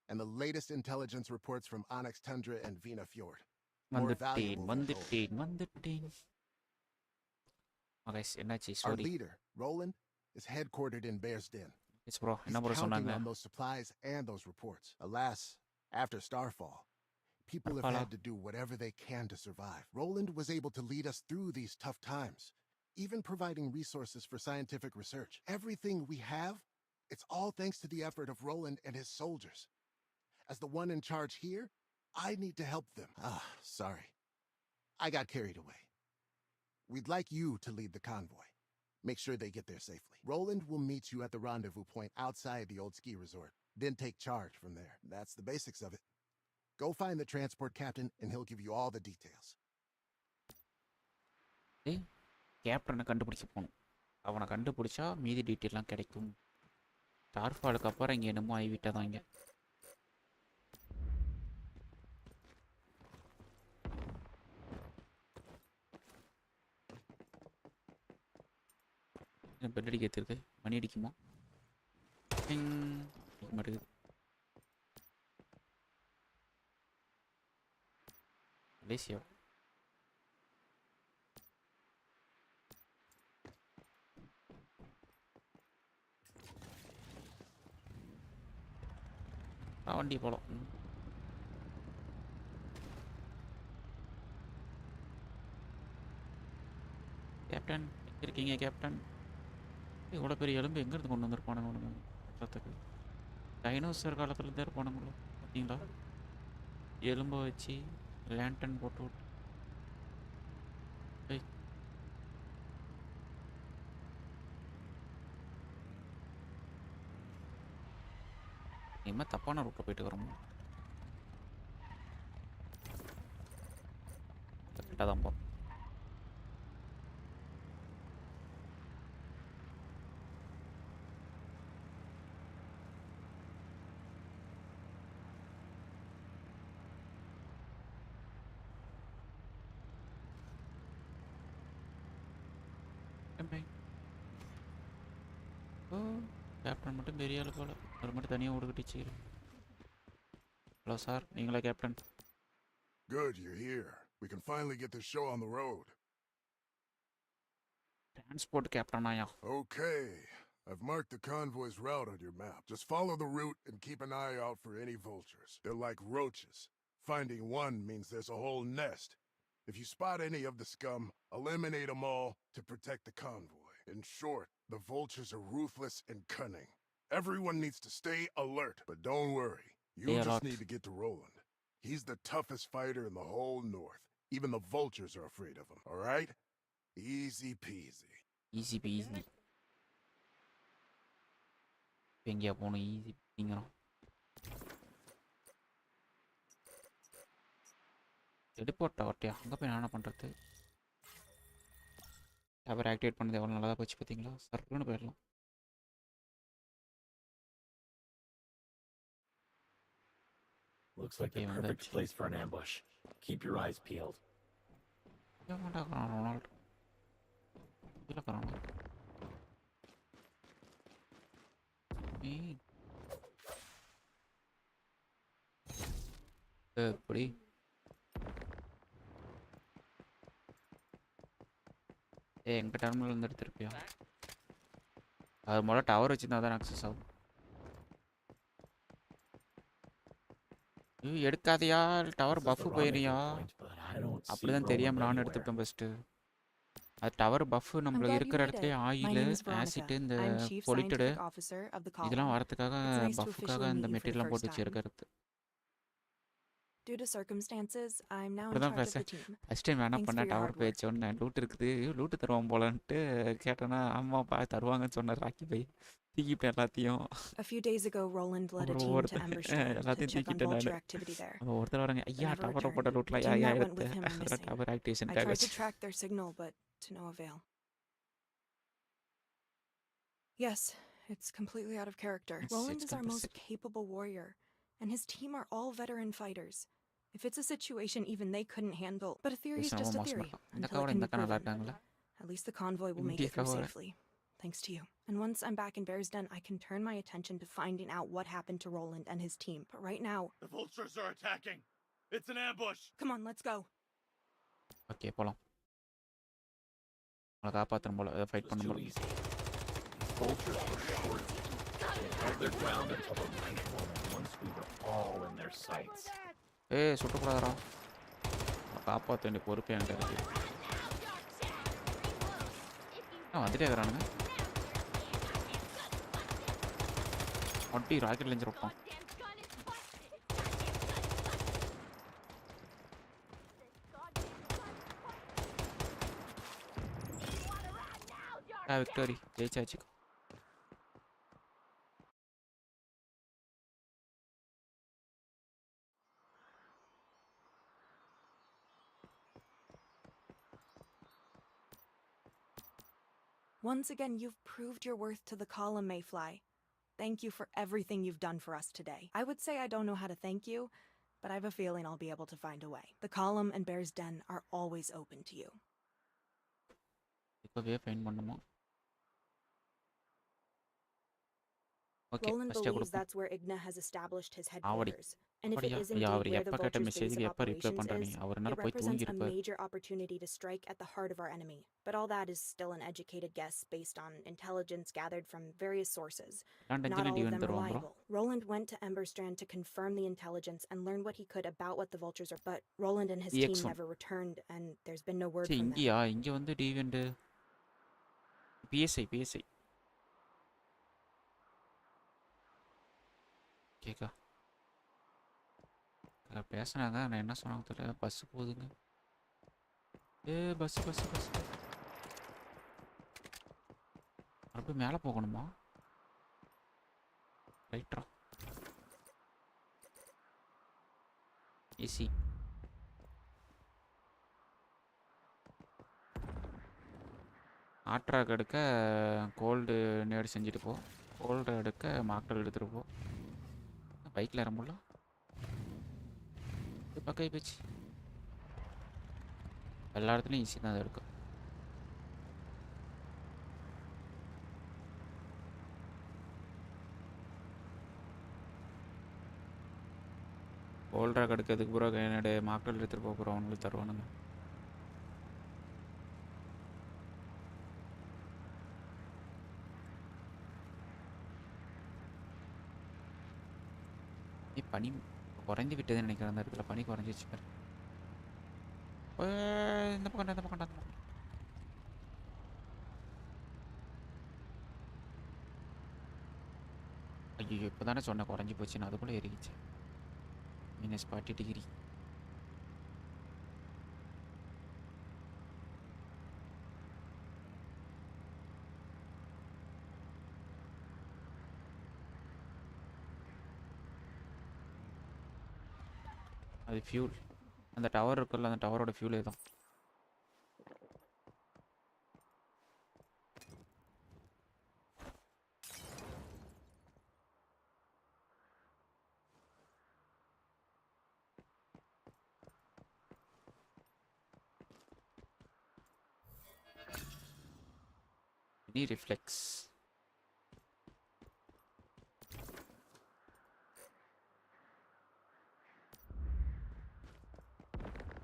and the latest intelligence reports from Onyx Tundra and Vina Fjord. More valuable than gold. Our leader, Roland, is headquartered in Bear's Den. Yes, bro. He's counting on those supplies and those reports. Alas, after Starfall, people have had to do whatever they can to survive. Roland was able to lead us through these tough times, even providing resources for scientific research. Everything we have, it's all thanks to the effort of Roland and his soldiers. As the one in charge here, I need to help them. Sorry. I got carried away. We'd like you to lead the convoy. Make sure they get there safely. Roland will meet you at the rendezvous point outside the old ski resort, then take charge from there. That's the basics of it. Go find the transport captain and he'll give you all the details. கேப்டனை கண்டுபிடிச்சு போகணும். அவனை கண்டுபிடிச்சா மீதி டீட்டெயிலாம் கிடைக்கும். ஸ்டார்ஃபாலுக்கு அப்புறம் இங்கே என்னமோ ஆகிவிட்டதான் இங்கே. பெட் அடிக்க எடுத்துருக்கு. மணி அடிக்குமா? அடிக்க மாட்டேங்குது. மலேசியா வண்டி போகலாம். கேப்டன் இருக்கீங்க கேப்டன்? இவ்வளோ பெரிய எலும்பு எங்கேருந்து கொண்டு வந்திருப்பானுங்க கட்டுறதுக்கு? டைனோசர் காலத்துலேருந்தே இருப்பானுங்களோ பார்த்தீங்களா? எலும்பை வச்சு லேண்டன் போட்டு விட்டு இனிமேல் தப்பான ரூட்டில் போயிட்டு வரோமோ? கரெக்டாக தான் போகிறோம். கேப்டன் மட்டும் பெரிய ஆளு போல, அது மட்டும் தனியாக ஓடுகிட்டு. ஹலோ சார், நீங்களா captain? Good, you're here. We can finally get this show on the road. Transport captain aya. Okay. I've marked the convoy's route on your map. Just follow the route and keep an eye out for any vultures. They're like roaches. Finding one means there's a whole nest. If you spot any of the scum, eliminate them all to protect the convoy. In short, the vultures are ruthless and cunning. Everyone needs to stay alert, but don't worry. You just need to get to Roland. He's the toughest fighter in the whole north. Even the vultures are afraid of him, all right? Easy peasy. Easy peasy. எங்கேயா போகணும்? ஈஸி பீங்கிறோம். டெலிபோர்ட் டவர்ட்டியா? அங்கே போய் நான் என்ன பண்ணுறது? டவர் ஆக்டிவேட் பண்ணது எவ்வளோ நல்லா போச்சு பார்த்தீங்களா? சர்க்குன்னு போயிடலாம். Looks like the perfect place for an ambush. Keep your eyes peeled. Ronald. எப்படி எங்க டெர்மினல் இருந்து எடுத்துருப்பியா? அது முதல்ல டவர் வச்சுருந்தா தான் ஆக்சஸ் ஆகும். எடுக்காதையா? டவர் பஃப் போயிடுறியா? அப்படிதான் தெரியாம நானும் எடுத்துட்டேன் ஃபர்ஸ்ட். அது டவர் பஃப் நம்மளுக்கு இருக்கிற இடத்துலயே ஆயில், ஆசிட், இந்த பொலிட்டடு இதெல்லாம் வரதுக்காக பஃப்புக்காக அந்த மெட்டீரியல்லாம் போட்டு வச்சிருக்கிறது. Due to circumstances, I'm now in charge of the team. First time என்ன பண்ண டவர் போயிடுச்சு ஒன்று லூட் இருக்குது, லூட்டு தருவான் போலன்ட்டு கேட்டேன்னா ஆமாப்பா தருவாங்கன்னு சொன்னார் ராக்கி பை. தூக்கிட்டேன் எல்லாத்தையும். A few days ago, Roland led a team to Amber Shore to check on vulture activity there. ஒருத்தர் வராங்க, ஐயா டவர் போட்ட லூட்ல ஐயா எடுத்து tower activation I tried to track their signal, but to no avail. Yes, it's completely out of character. Roland is our most capable warrior, and his team are all veteran fighters. If it's a situation even they couldn't handle, but a theory is just a theory until it can be proven. At least the convoy will make it through safely. thanks to you. And once I'm back in Bear's Den, I can turn my attention to finding out what happened to Roland and his team. But right now... The vultures are attacking! It's an ambush! Come on, let's go. Okay, போலாம். அவளை காப்பாற்றணும் போல, அதை ஃபைட் பண்ணணும் போல. Vultures were short. They held their ground until the night moment, once we were all in their sights. ஏய், சுட்டக்கூடாதரா. காப்பாற்ற வேண்டிய பொறுப்பு என்கிட்ட இருக்கு. வந்துட்டே இருக்கிறானுங்க. ஒட்டி ராக்கெட் லேஞ்சர் வைப்பான். Victory ஜெயிச்சாச்சு. Once again, you've proved your worth to the column, Mayfly. Thank you for everything you've done for us today. I would say I don't know how to thank you, but I have a feeling I'll be able to find a way. The column and Bear's Den are always open to you. இப்பவே ஃபைன் பண்ணுமா? Roland believes that's where Igna has established his headquarters. And if it is indeed where the Vulture's base of operations is, it represents a major opportunity to strike at the heart of our enemy. But all that is still an educated guess based on intelligence gathered from various sources. Not all of them reliable. Roland went to Emberstrand to confirm the intelligence and learn what he could about what the Vultures are, but Roland and his team never returned, and there's been no word from them. இங்க வந்து டிவியன்ட் PSI கேக்கா பேசுனாங்க. நான் என்ன சொன்னாங்க தெரியல. பஸ் போகுதுங்க. பஸ் அப்படியே மேலே போகணுமா? ரைட்ரா ஈஸி. ஆட்ராக் எடுக்க கோல்டு நேடு செஞ்சுட்டு போ. கோல்டு எடுக்க மாக்டல் எடுத்துகிட்டு போ. பைக்கில் இறம்புல பக்கை போச்சு. எல்லா இடத்துலையும் ஈஸி தான் அது எடுக்கும். கோல்ட்ராக் எடுக்கிறதுக்கு பூரா என்னோட மாக்டல் எடுத்துகிட்டு போக போகிறோம். அவங்களுக்கு தருவானுங்க. பனி குறைஞ்சி விட்டதுன்னு நினைக்கிறேன். அந்த இடத்துல பனி குறைஞ்சிச்சு பாரு. இந்த பக்கம் ஐயோ, இப்போ தானே சொன்னேன் குறைஞ்சி போச்சுன்னு. அதுக்குள்ளே ஏறிக்கிச்சு. -40 டிகிரி. அது ஃபியூல். அந்த டவர் இருக்குல்ல, அந்த டவரோட ஃபியூலே தான். Any reflex.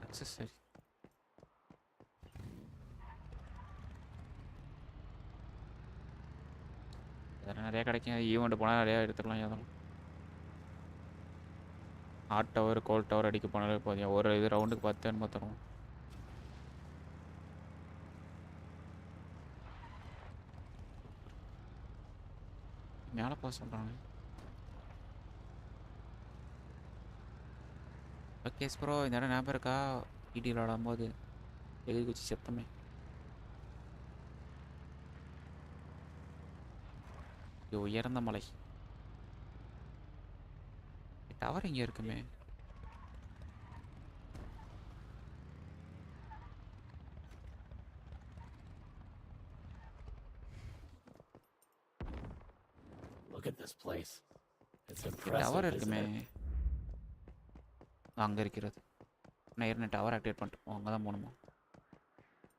Accessory. நிறைய கிடைக்கும். ஈவெண்ட் போனால் நிறையா எடுத்துக்கலாம். எதுவும் ஹாட் டவர் கோல்ட் டவர் அடிக்க போனாலே போதும். ஒரு இது ரவுண்டுக்கு 10 என்னமோ தரும். மேலே போக சொல்கிறாங்க. ஓகே ப்ரோ, இந்த இடம் ஞாபகம் இருக்கா? இடியில் விளாடும்போது எகிரி குச்சி செத்தமே. இது உயர்ந்த மலை. டவர் இங்கே இருக்குமே. Look at this place. It's impressive. Tower இருக்குமே. அங்கே இருக்கிறது. நான் ஏறின டவர் ஆக்டிவேட் பண்ணிட்டு அங்கே தான் போகணுமா?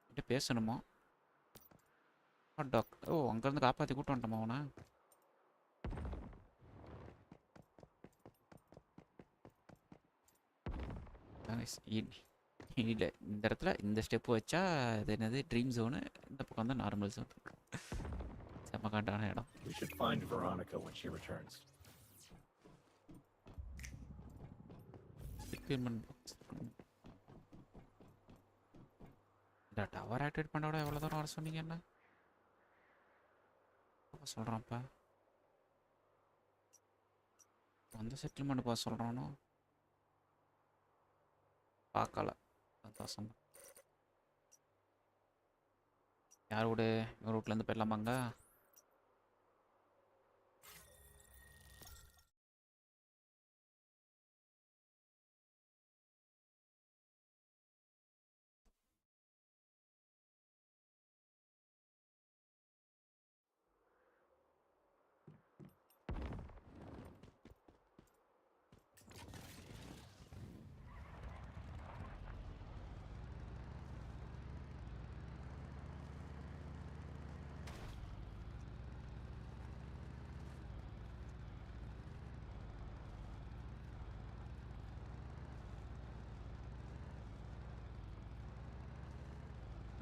கிட்ட பேசணுமா? Hot dog. ஓ அங்கேருந்து காப்பாற்றி கூட்டு வந்துட்டோமா அவனை? இல்லை இந்த இடத்துல இந்த ஸ்டெப்பு வச்சா அது என்னது ட்ரீம் ஜோனு, இந்த பக்கம் தான் நார்மல் ஜோன். செம்ம காண்டான இடம். We should find Veronica when she returns. Equipment box. இந்த டவர் ஆக்டிவேட் பண்ண விட எவ்வளோ தூரம் வர சொன்னீங்க என்ன சொல்கிறான்ப்பா? அந்த செட்டில்மெண்ட் போக சொல்கிறானோ பார்க்கல. சந்தோஷம். யார் வீடு? இவங்க வீட்டிலேருந்து போயிடலாமாங்க?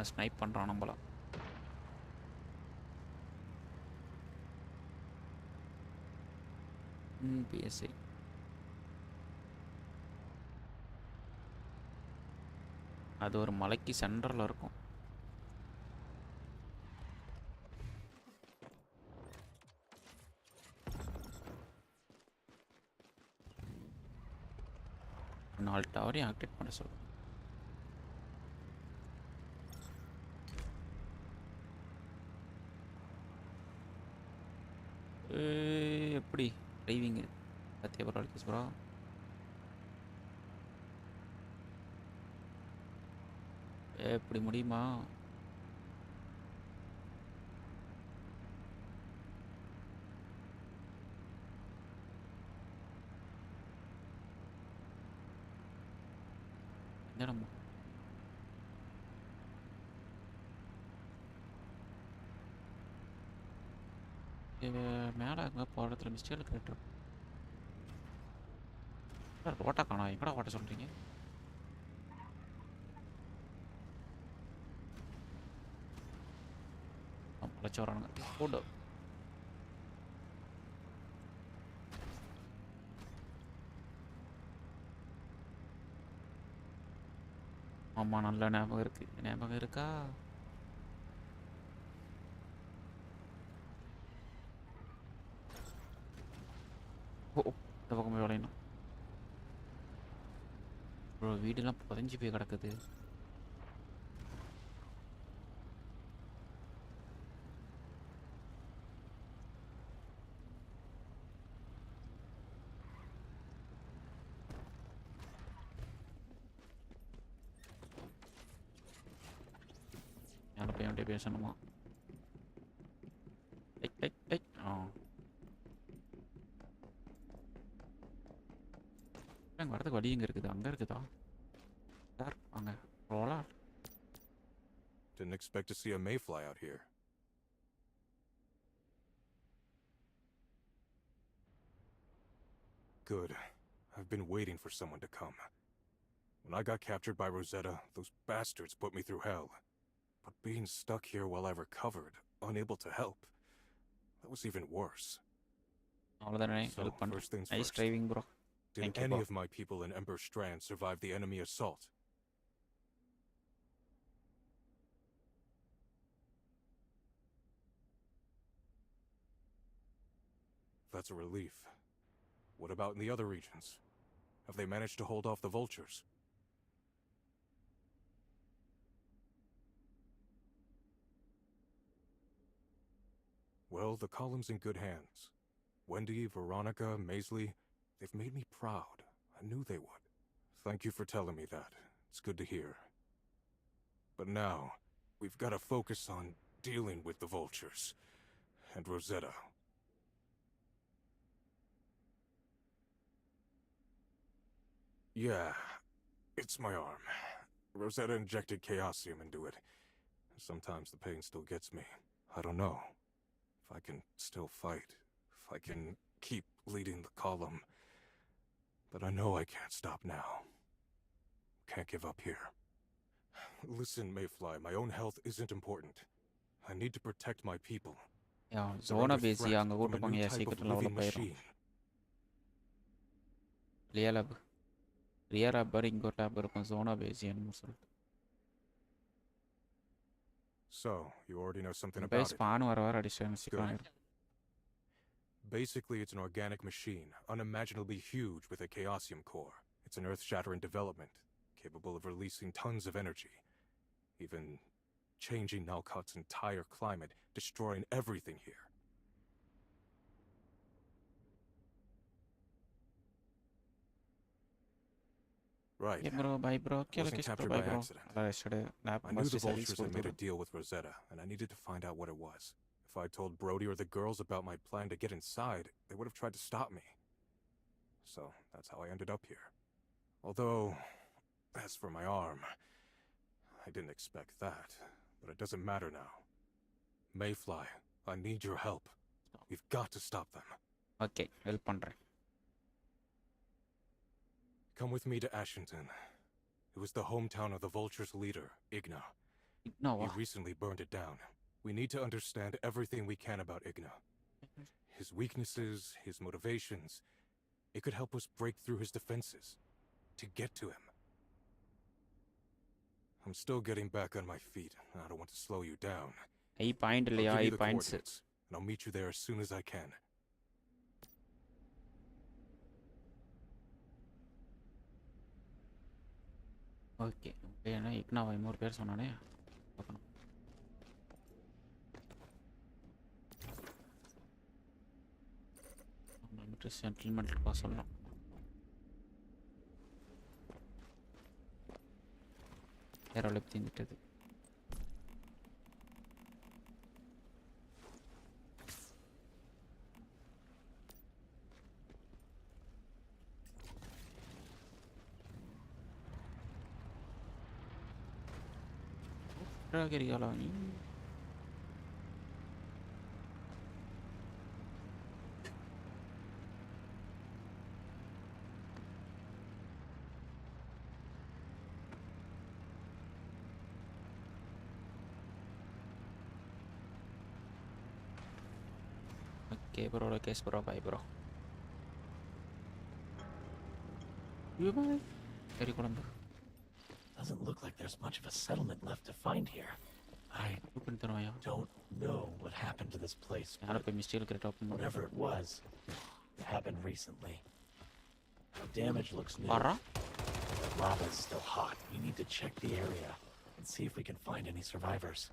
ஸ்னைப் பண்ணுறான் நம்மள. பிஎஸ்ஐ அது ஒரு மலைக்கு சென்டரில் இருக்கும். நாலு டவரையும் ஆக்டிவேட் பண்ண சொல்லுவேன். எப்படி டிரைவிங்கு பற்றிய பரவாயில்ல ப்ரோ. எப்படி முடியுமா? என்னடா மேலே அங்கே போகிறதுல மிஸ்டேக் கிரியேட்டர் ரோட்டா காணா. எங்கடா ஓட்ட சொல்கிறீங்க? வச்சு வரானுங்க போடு. ஆமாம் நல்ல ஞாபகம் இருக்குது. ஞாபகம் இருக்கா? ஓ இந்த பக்கம் விளையணும் ப்ரோ. வீடெல்லாம் புதஞ்சு போய் கிடக்குது. யாரும் போய் பேசணுமா? வரதுக்கு வழி எங்க இருக்குது? அங்க இருக்குதா? சார் அங்க ரோலா. Didn't expect to see a mayfly out here. Good. I've been waiting for someone to come. When I got captured by Rosetta, those bastards put me through hell. But being stuck here while I recovered, unable to help, that was even worse. So, first things nice first. driving, bro. Did any of my people in Ember Strand survive the enemy assault? That's a relief. What about in the other regions? Have they managed to hold off the vultures? Well, the column's in good hands. Wendy, Veronica, Maisley, they've made me proud. I knew they would. Thank you for telling me that. It's good to hear. But now, we've got to focus on dealing with the vultures and Rosetta. Yeah, it's my arm. Rosetta injected chaosium into it. Sometimes the pain still gets me. I don't know if I can still fight, if I can keep leading the column. But I know I can't stop now. Can't give up here. Listen, Mayfly, my own health isn't important. I need to protect my people. Yeah, They're zone under base threat அங்க from கூட்டி a போங்க new யா type of சீக்கிரம் லெவல் living அப் ஆயிரும். machine. ரியர் லேப் இங்க ஒரு லேப் இருக்கும் zone base ன்னு சொல்லிட்டு. So, you already know something base about it. spawn வர அடிச்சேன் சீக்கிரம் ஆயிரும். Basically, it's an organic machine, unimaginably huge with a chaosium core. It's an earth-shattering development, capable of releasing tons of energy, even changing Nalcot's entire climate, destroying everything here. Right. Yeah, bro, bye bro. Wasn't captured by accident. I knew the vultures had made a deal with Rosetta, and I needed to find out what it was. If I told Brody or the girls about my plan to get inside, they would have tried to stop me. So, that's how I ended up here. Although, as for my arm, I didn't expect that, but it doesn't matter now. Mayfly, I need your help. We've got to stop them. Okay, help பண்றேன். Come with me to Ashington. It was the hometown of the Vulture's leader, Igna. Igna? He recently burned it down. We need to understand everything we can about Igna. His weaknesses, his motivations. It could help us break through his defenses. To get to him. I'm still getting back on my feet. I don't want to slow you down. 8 point இல்லையா 8 points. And I'll meet you there as soon as I can. Okay ஏன்னா இக்னாவை இன்னொரு பேர் சொன்னானே பார்க்கணும். செட்டில்மெண்ட்க்கு சொல்லணும். ஏரோல தீந்துட்டது. Kira-kira ni. Okay bro, guys bro, bye bro. You bye. Very good. Doesn't look like there's much of a settlement left to find here. I don't know what happened to this place. Whatever it was, it happened recently. The damage looks new. The lava is still hot. We need to check the area and see if we can find any survivors.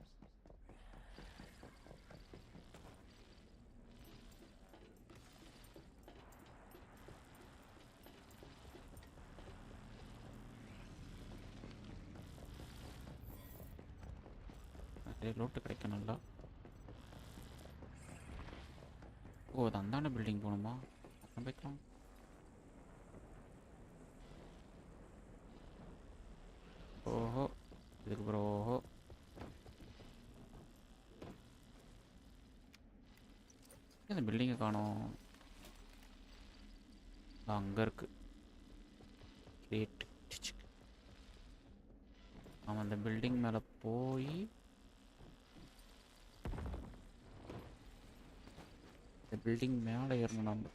லோட்டு கிடைக்கணும்ல. ஓ அது அந்தாண்ட பில்டிங் போகணுமா? வைக்கலாம். ஓஹோ இதுக்கு அப்புறம் ஓஹோ இந்த பில்டிங்கை காணோம். அங்கே இருக்கு. அவன் அந்த பில்டிங் மேலே போய் பில்டிங் மேலே ஏறணும் நம்ம.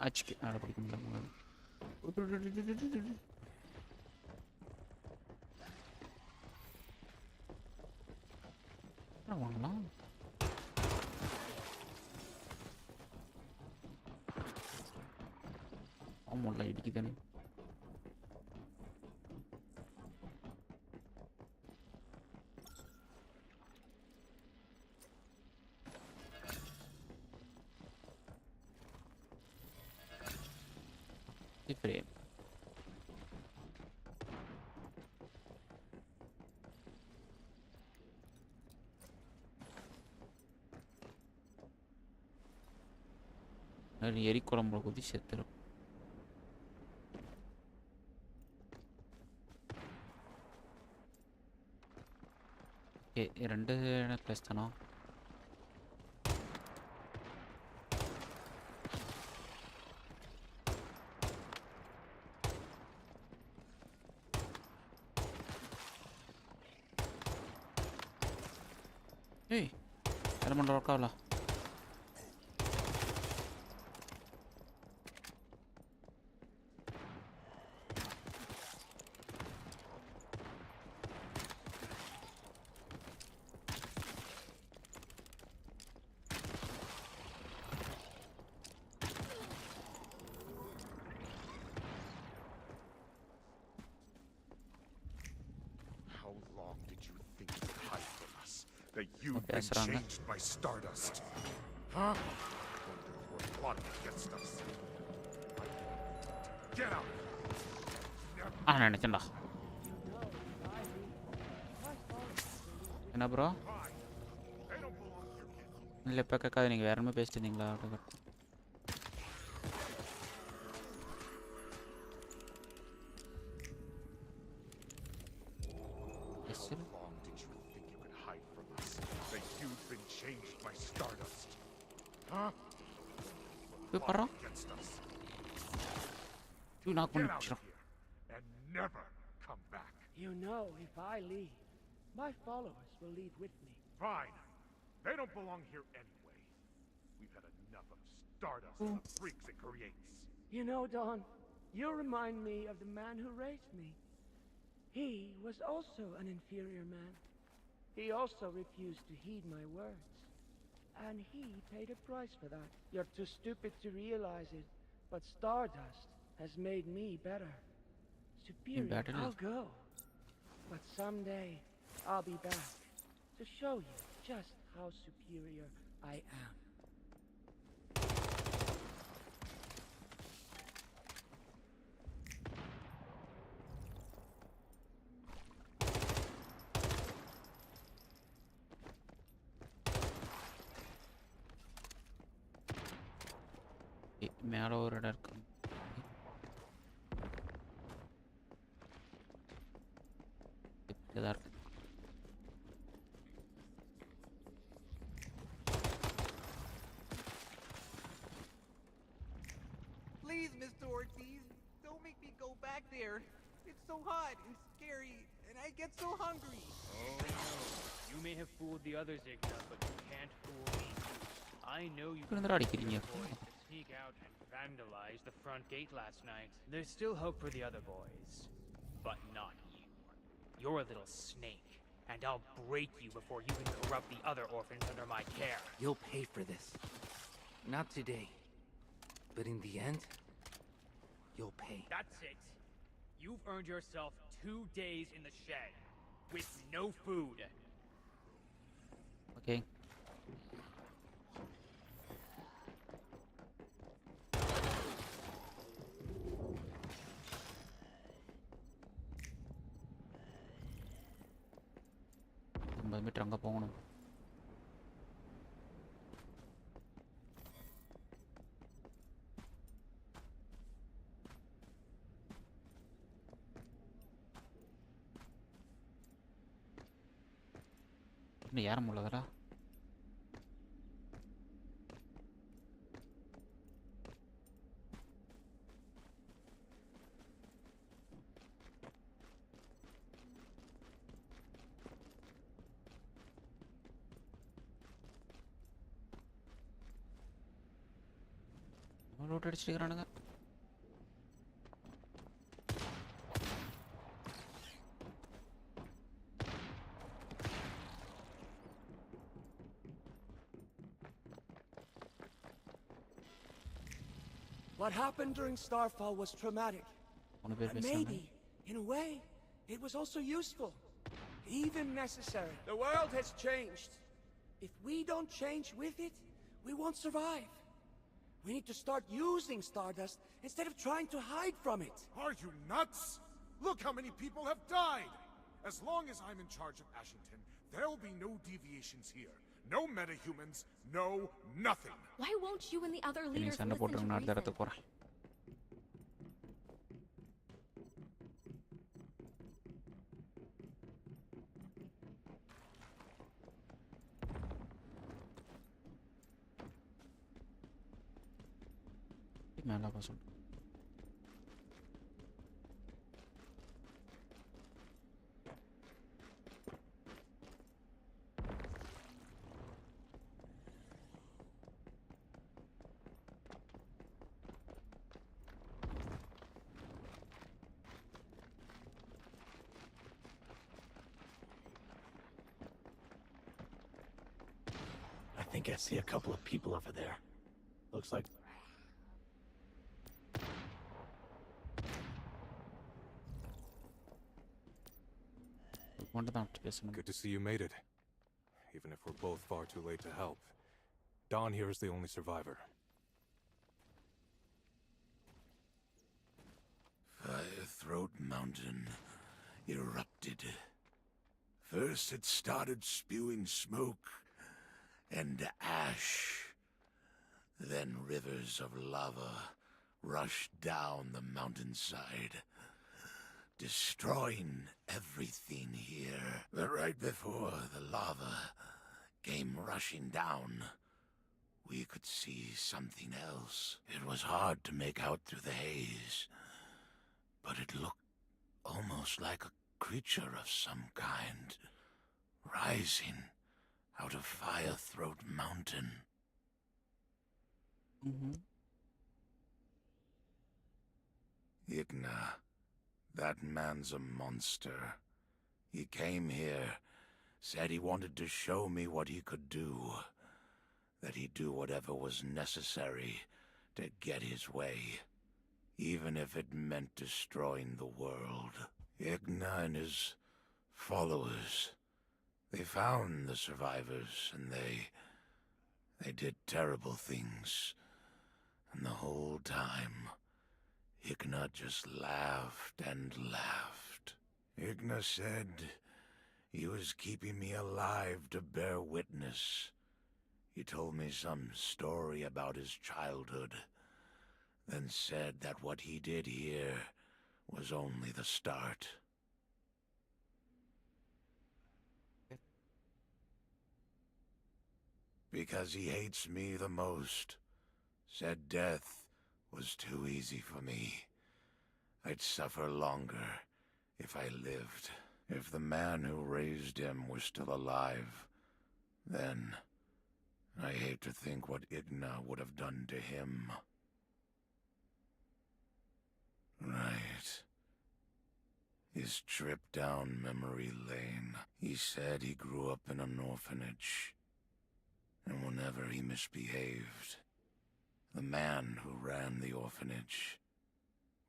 ஆச்சுக்கு அதை பிடிக்க முடியல. வாங்கலாம். ஆமாம்ல இடிக்குதானே. ஃப்ரேம் எரி குழம்புல குதி செத்துரும். ஓகே 2 ப்ளஸ் தானா? ஏய் என்ன பண்ணுற ஒர்க் ஆகல. How long did you think you could hide from us? That you've been changed by stardust? Huh? Wonder if we're plotting against us. Get out! நினைச்சேன்டா. என்ன ப்ரோ? இல்லை இப்போ கேட்காது, நீங்கள் வேற மாதிரி பேசிட்டு இருந்தீங்களா? How long did you think you could hide from us? That you've been changed by stardust? Huh? Plotting against us. Get out of here and never come back. You know, if I leave, my followers will leave with me. Fine. They don't belong here anyway. We've had enough of stardust and the freaks it creates. You know, Don, you remind me of the man who raised me. He was also an inferior man. He also refused to heed my words. And he paid a price for that. You're too stupid to realize it, but stardust has made me better. Superior, I'll go. But someday, I'll be back to show you just how superior I am. மேலே ஒரு இடம் இருக்கு. இருக்கு. Please, Mr. Ortiz, don't make me go back there. It's so hot and scary, and I get so hungry. Oh no, you may have fooled the others, Igna, but you can't fool me. I know you were boys to sneak out and vandalize the front gate last night. There's still hope for the other boys, but not you. You're a little snake, and I'll break you before you can corrupt the other orphans under my care. You'll pay for this. Not today, but in the end, you'll pay. That's it. You've earned yourself 2 days in the shed, with no food. Okay. Metre அங்கே போகணும். இன்னும் ஏற முடியலடா. லூட் அடிச்சிருக்கானுங்க. What happened during Starfall was traumatic. But maybe, in a way, it was also useful. Even necessary. The world has changed. If we don't change with it, we won't survive. We need to start using Stardust instead of trying to hide from it. Are you nuts? Look how many people have died! As long as I'm in charge of Ashington, there'll be no deviations here. No metahumans, no nothing. Why won't you and the other நீ leaders சண்டை listen போட்டு to நான் reason? இடத்துக்கு போறேன். மேல போ சொல்லு. I think I see a couple of people over there. Looks like... Good to see you made it. Even if we're both far too late to help. Don here is the only survivor. Firethroat Mountain erupted. First it started spewing smoke and ash. Then rivers of lava rushed down the mountainside, destroying everything here. But right before the lava came rushing down, we could see something else. It was hard to make out through the haze, but it looked almost like a creature of some kind, rising out of Firethroat Mountain. Igna, that man's a monster. He came here, said he wanted to show me what he could do, that he'd do whatever was necessary to get his way, even if it meant destroying the world. Igna and his followers, they found the survivors, and they did terrible things. And the whole time, Igna just laughed and laughed. Igna said he was keeping me alive to bear witness. He told me some story about his childhood, then said that what he did here was only the start. Because he hates me the most. Said death was too easy for me. I'd suffer longer if I lived. If the man who raised him was still alive, then I hate to think what Igna would have done to him. Right. His trip down memory lane. He said he grew up in an orphanage. And whenever he misbehaved, the man who ran the orphanage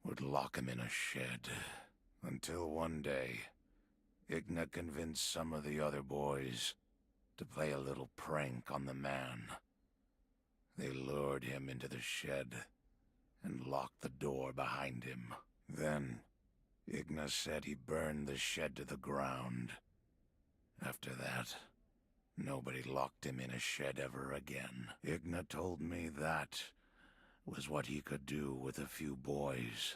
would lock him in a shed. Until one day, Igna convinced some of the other boys to play a little prank on the man. They lured him into the shed and locked the door behind him. Then, Igna said he burned the shed to the ground. After that, nobody locked him in a shed ever again. Igna told me that was what he could do with a few boys.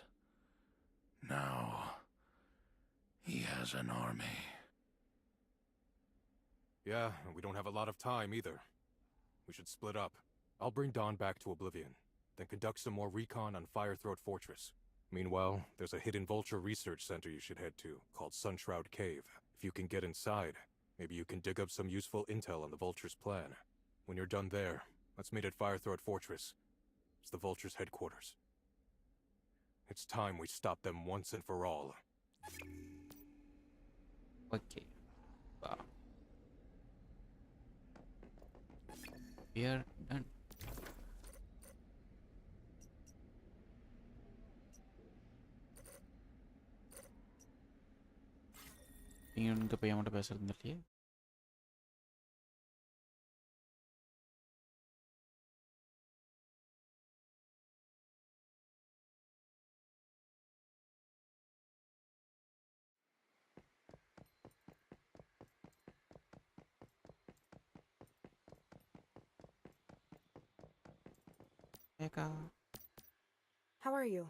Now, he has an army. Yeah, we don't have a lot of time either. We should split up. I'll bring Don back to Oblivion, then conduct some more recon on Firethroat Fortress. Meanwhile, there's a hidden vulture research center you should head to, called Sunshroud Cave. If you can get inside, maybe you can dig up some useful intel on the vulture's plan. When you're done there, let's meet at Firethroat Fortress. It's the vulture's headquarters. It's time we stop them once and for all. Okay. Wow. We are done. இந்த பையன் மட்டும் பேசுறது இல்லையே. How are you?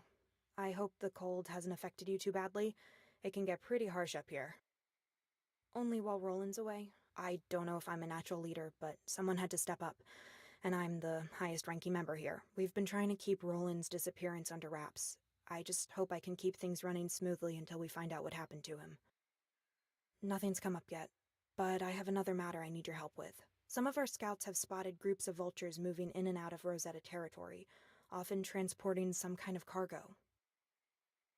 I hope the cold hasn't affected you too badly. It can get pretty harsh up here. Only while Roland's away. I don't know if I'm a natural leader, but someone had to step up. And I'm the highest ranking member here. We've been trying to keep Roland's disappearance under wraps. I just hope I can keep things running smoothly until we find out what happened to him. Nothing's come up yet, but I have another matter I need your help with. Some of our scouts have spotted groups of vultures moving in and out of Rosetta territory, often transporting some kind of cargo.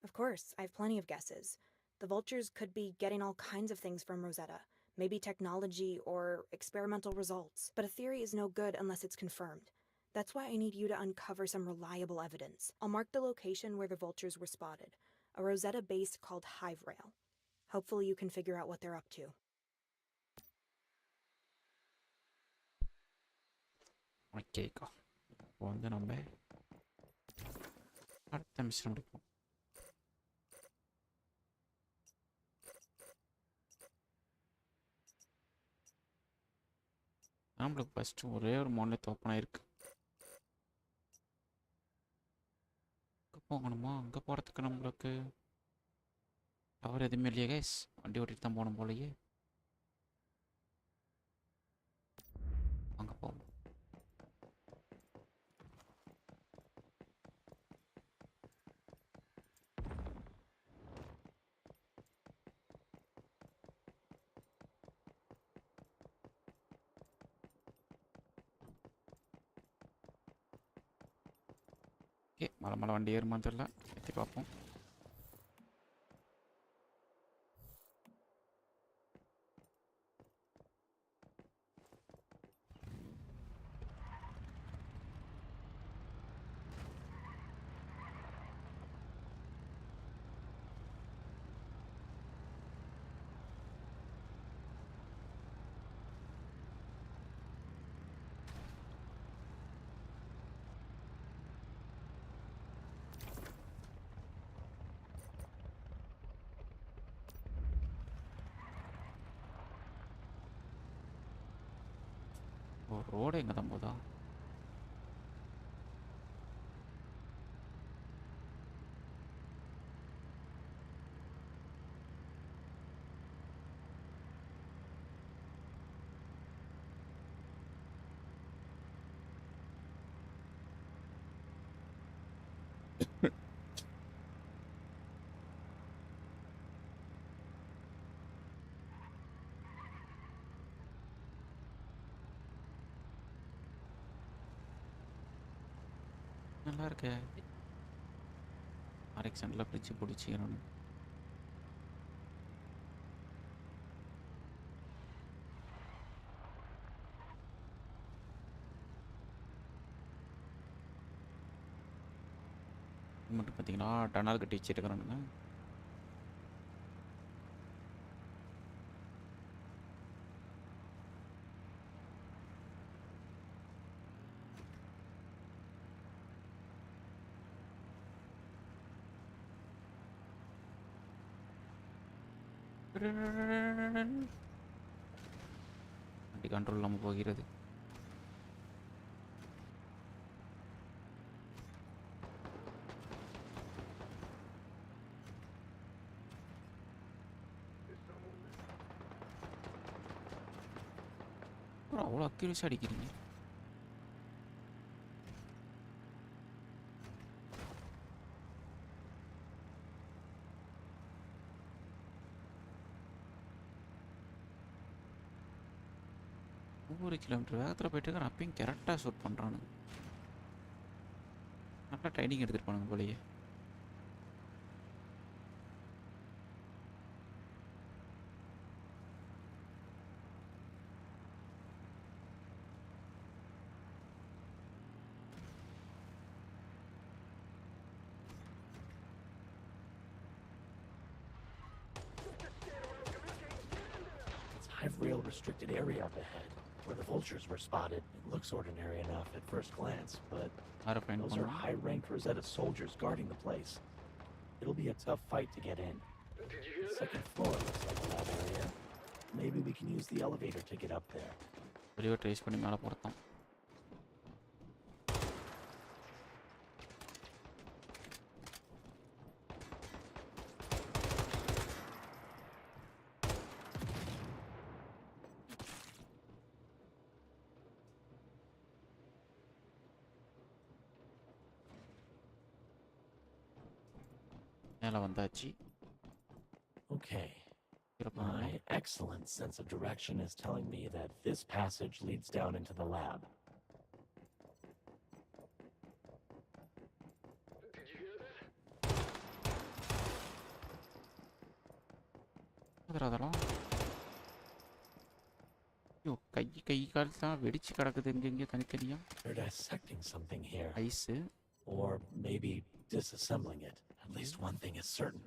Of course, I have plenty of guesses. The vultures could be getting all kinds of things from Rosetta. Maybe technology or experimental results. But a theory is no good unless it's confirmed. That's why I need you to uncover some reliable evidence. I'll mark the location where the vultures were spotted, a Rosetta base called Hive Rail. Hopefully you can figure out what they're up to. ஓகேக்கா இப்போ வந்து நம்ம அடுத்த மிஷன் எடுப்போம். நம்மளுக்கு ஃபஸ்ட்டு ஒரே ஒரு மாநிலத்து ஓப்பன் ஆயிருக்கு. அங்கே போகணுமா? அங்கே போகிறதுக்கு நம்மளுக்கு டவர் எதுவுமே இல்லையா கைஸ்? வண்டி ஓட்டிட்டு தான் போகணும் போலயே. அங்கே போவோம். ஓகே, மலை வண்டி ஏறுமான்னு தெரியல, ஏற்றி பார்ப்போம். ரோடு எங்கே தான் போதா? நல்லா இருக்கே. ஆர்எக்ஸனில் பிடிச்சிக்கணும். மட்டும் பார்த்தீங்கன்னா டனால் கட்டி வச்சுருக்கிறானுங்க. வண்டி கண்ட்ரோல் இல்லாமல் போகிறது. அவ்வளோ அக்யூரஸாக அடிக்கிறீங்க. ஒவ்வொரு கிலோமீட்டர் வேகத்தில் போயிட்டு இருக்கான், அப்பயும் கரெக்டாக ஷூட் பண்ணுறானுங்க. நல்லா ட்ரைனிங் எடுத்துகிட்டு போனாங்க போலயே. Hive rail restricted area up ahead, where the vultures were spotted. It looks ordinary enough at first glance, but those are high-ranked Rosetta soldiers guarding the place. It'll be a tough fight to get in. The second floor looks like a lab area. Maybe we can use the elevator to get up there. வெளியே ட்ரேஸ் பண்ணி மேலே போகிறோம். மேலே வந்தாச்சு. Okay. My excellent sense of direction is telling me that this passage leads down into the lab. Did you hear that? அதெல்லாம் ஐயோ கை கால் தான் வெடிச்சு கிடக்குது எங்கெங்கே தனித்தனியா. They're dissecting something here. Ice. Or maybe disassembling it. At least one thing is certain.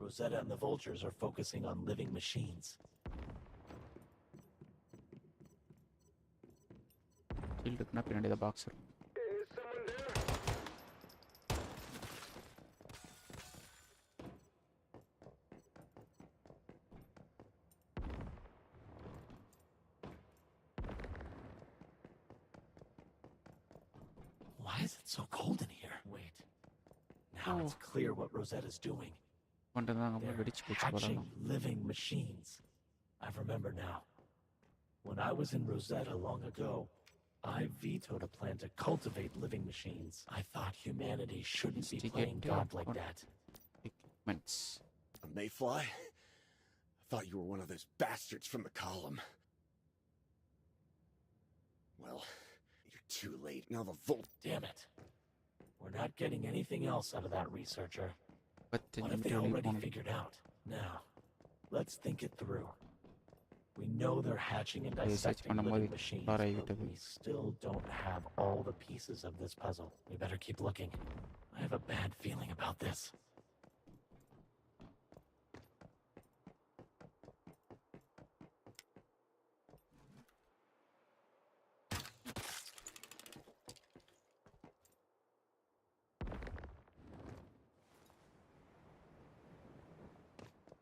Rosetta and the vultures are focusing on living machines. ஷீல்டுக்குனா பின்னாடி தான் பாக்ஸ் இருக்கும். Is someone there? Why is it so cold in here? Wait. Now it's clear what Rosetta's doing. They're hatching living machines. I remember now. When I was in Rosetta long ago, I vetoed a plan to cultivate living machines. I thought humanity shouldn't be playing God like that. A mayfly? I thought you were one of those bastards from the column. Well, you're too late. Now the Damn it. We're not getting anything else out of that researcher. What if they already figured out? Now, let's think it through. We know they're hatching and dissecting living machines, but we still don't have all the pieces of this puzzle. We better keep looking. I have a bad feeling about this.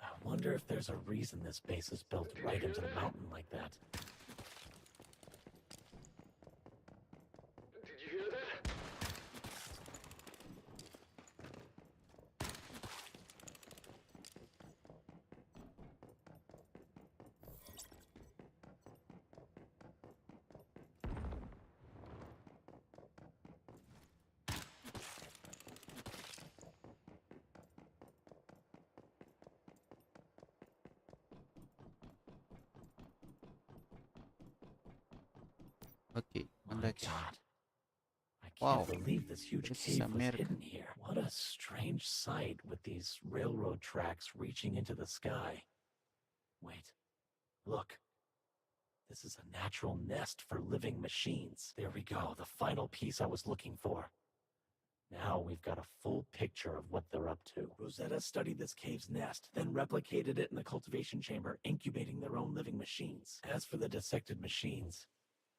I wonder if there's a reason this base is built right into the mountain like that. Did you hear that? Okay, My God. I can't believe this huge cave was hidden here. What a strange sight with these railroad tracks reaching into the sky. Wait. Look. This is a natural nest for living machines. There we go, the final piece I was looking for. Now we've got a full picture of what they're up to. Rosetta studied this cave's nest, then replicated it in the cultivation chamber, incubating their own living machines. As for the dissected machines,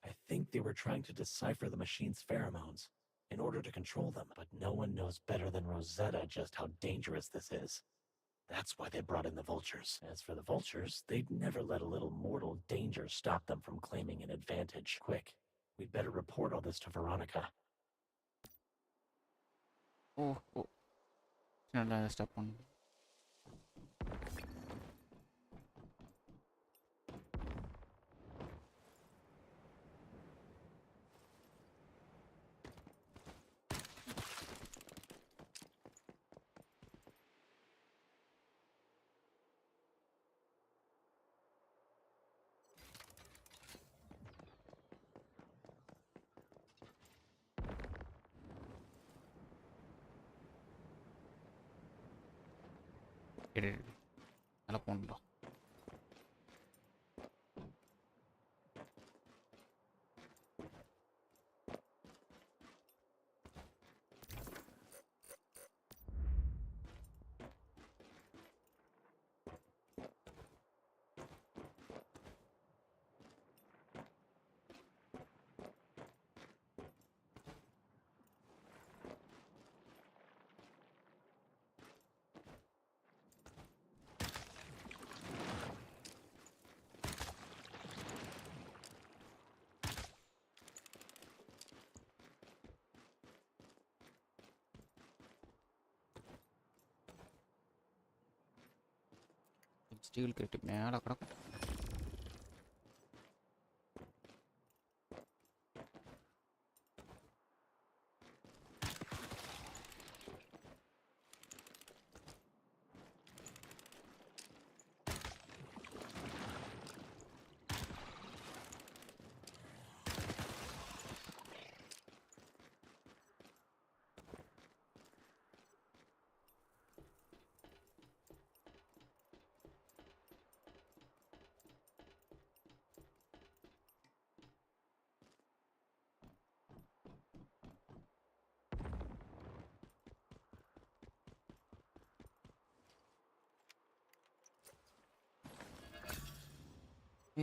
I think they were trying to decipher the machine's pheromones in order to control them, but no one knows better than Rosetta just how dangerous this is. That's why they brought in the vultures. As for the vultures, they'd never let a little mortal danger stop them from claiming an advantage. Quick, we'd better report all this to Veronica. Oh. நல்லா ஸ்டாப் பண்ணு. மேலே போகணும்டா. ஸ்டீல் கேட்டு மேலே கிடக்கும்.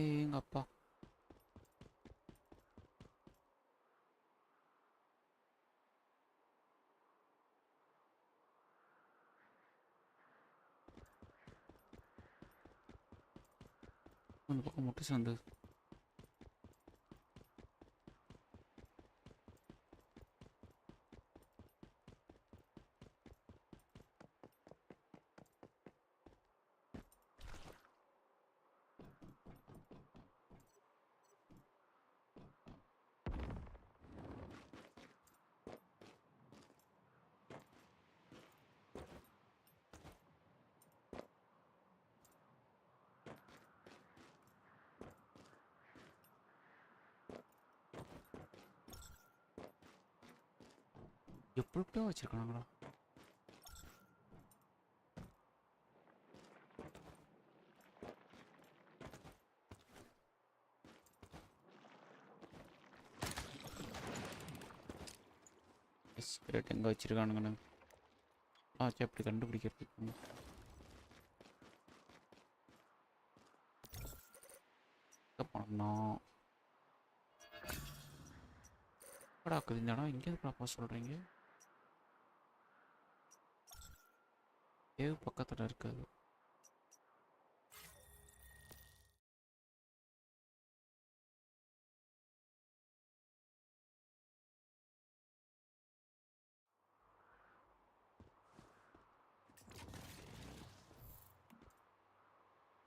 எங்க அப்பா அந்த பக்கம் முட்டை சந்து. எப்படியோ வச்சிருக்காங்களா? எங்க வச்சிருக்கானுங்கன்னு எப்படி கண்டுபிடிக்கிறது? பண்ணோம் இந்த இடம் இங்கே பார்ப்பா சொல்றீங்க. ஏவு பக்கத்துல இருக்காது.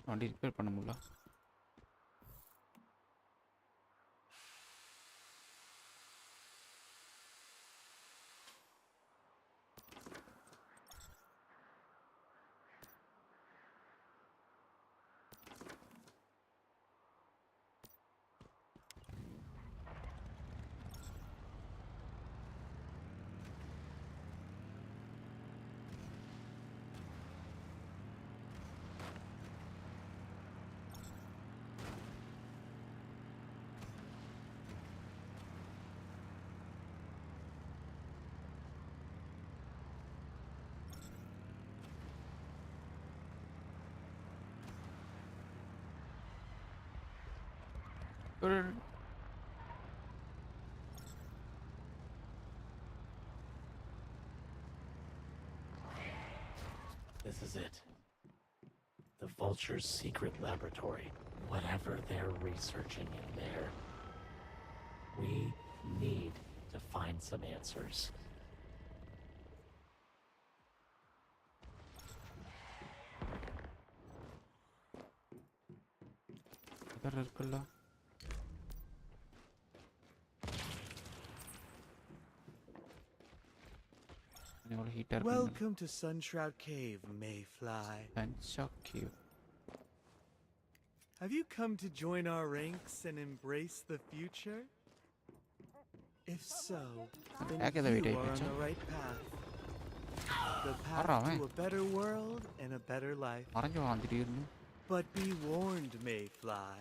வண்டி ரிப்பேர் பண்ண முடியல. This is it. The Vulture's secret laboratory. Whatever they're researching in there, we need to find some answers. Welcome to Sunshroud Cave, Mayfly. Sunshroud Cave. Have you come to join our ranks and embrace the future? If so, then you are on the right path. The path to a better world and a better life. But be warned, Mayfly.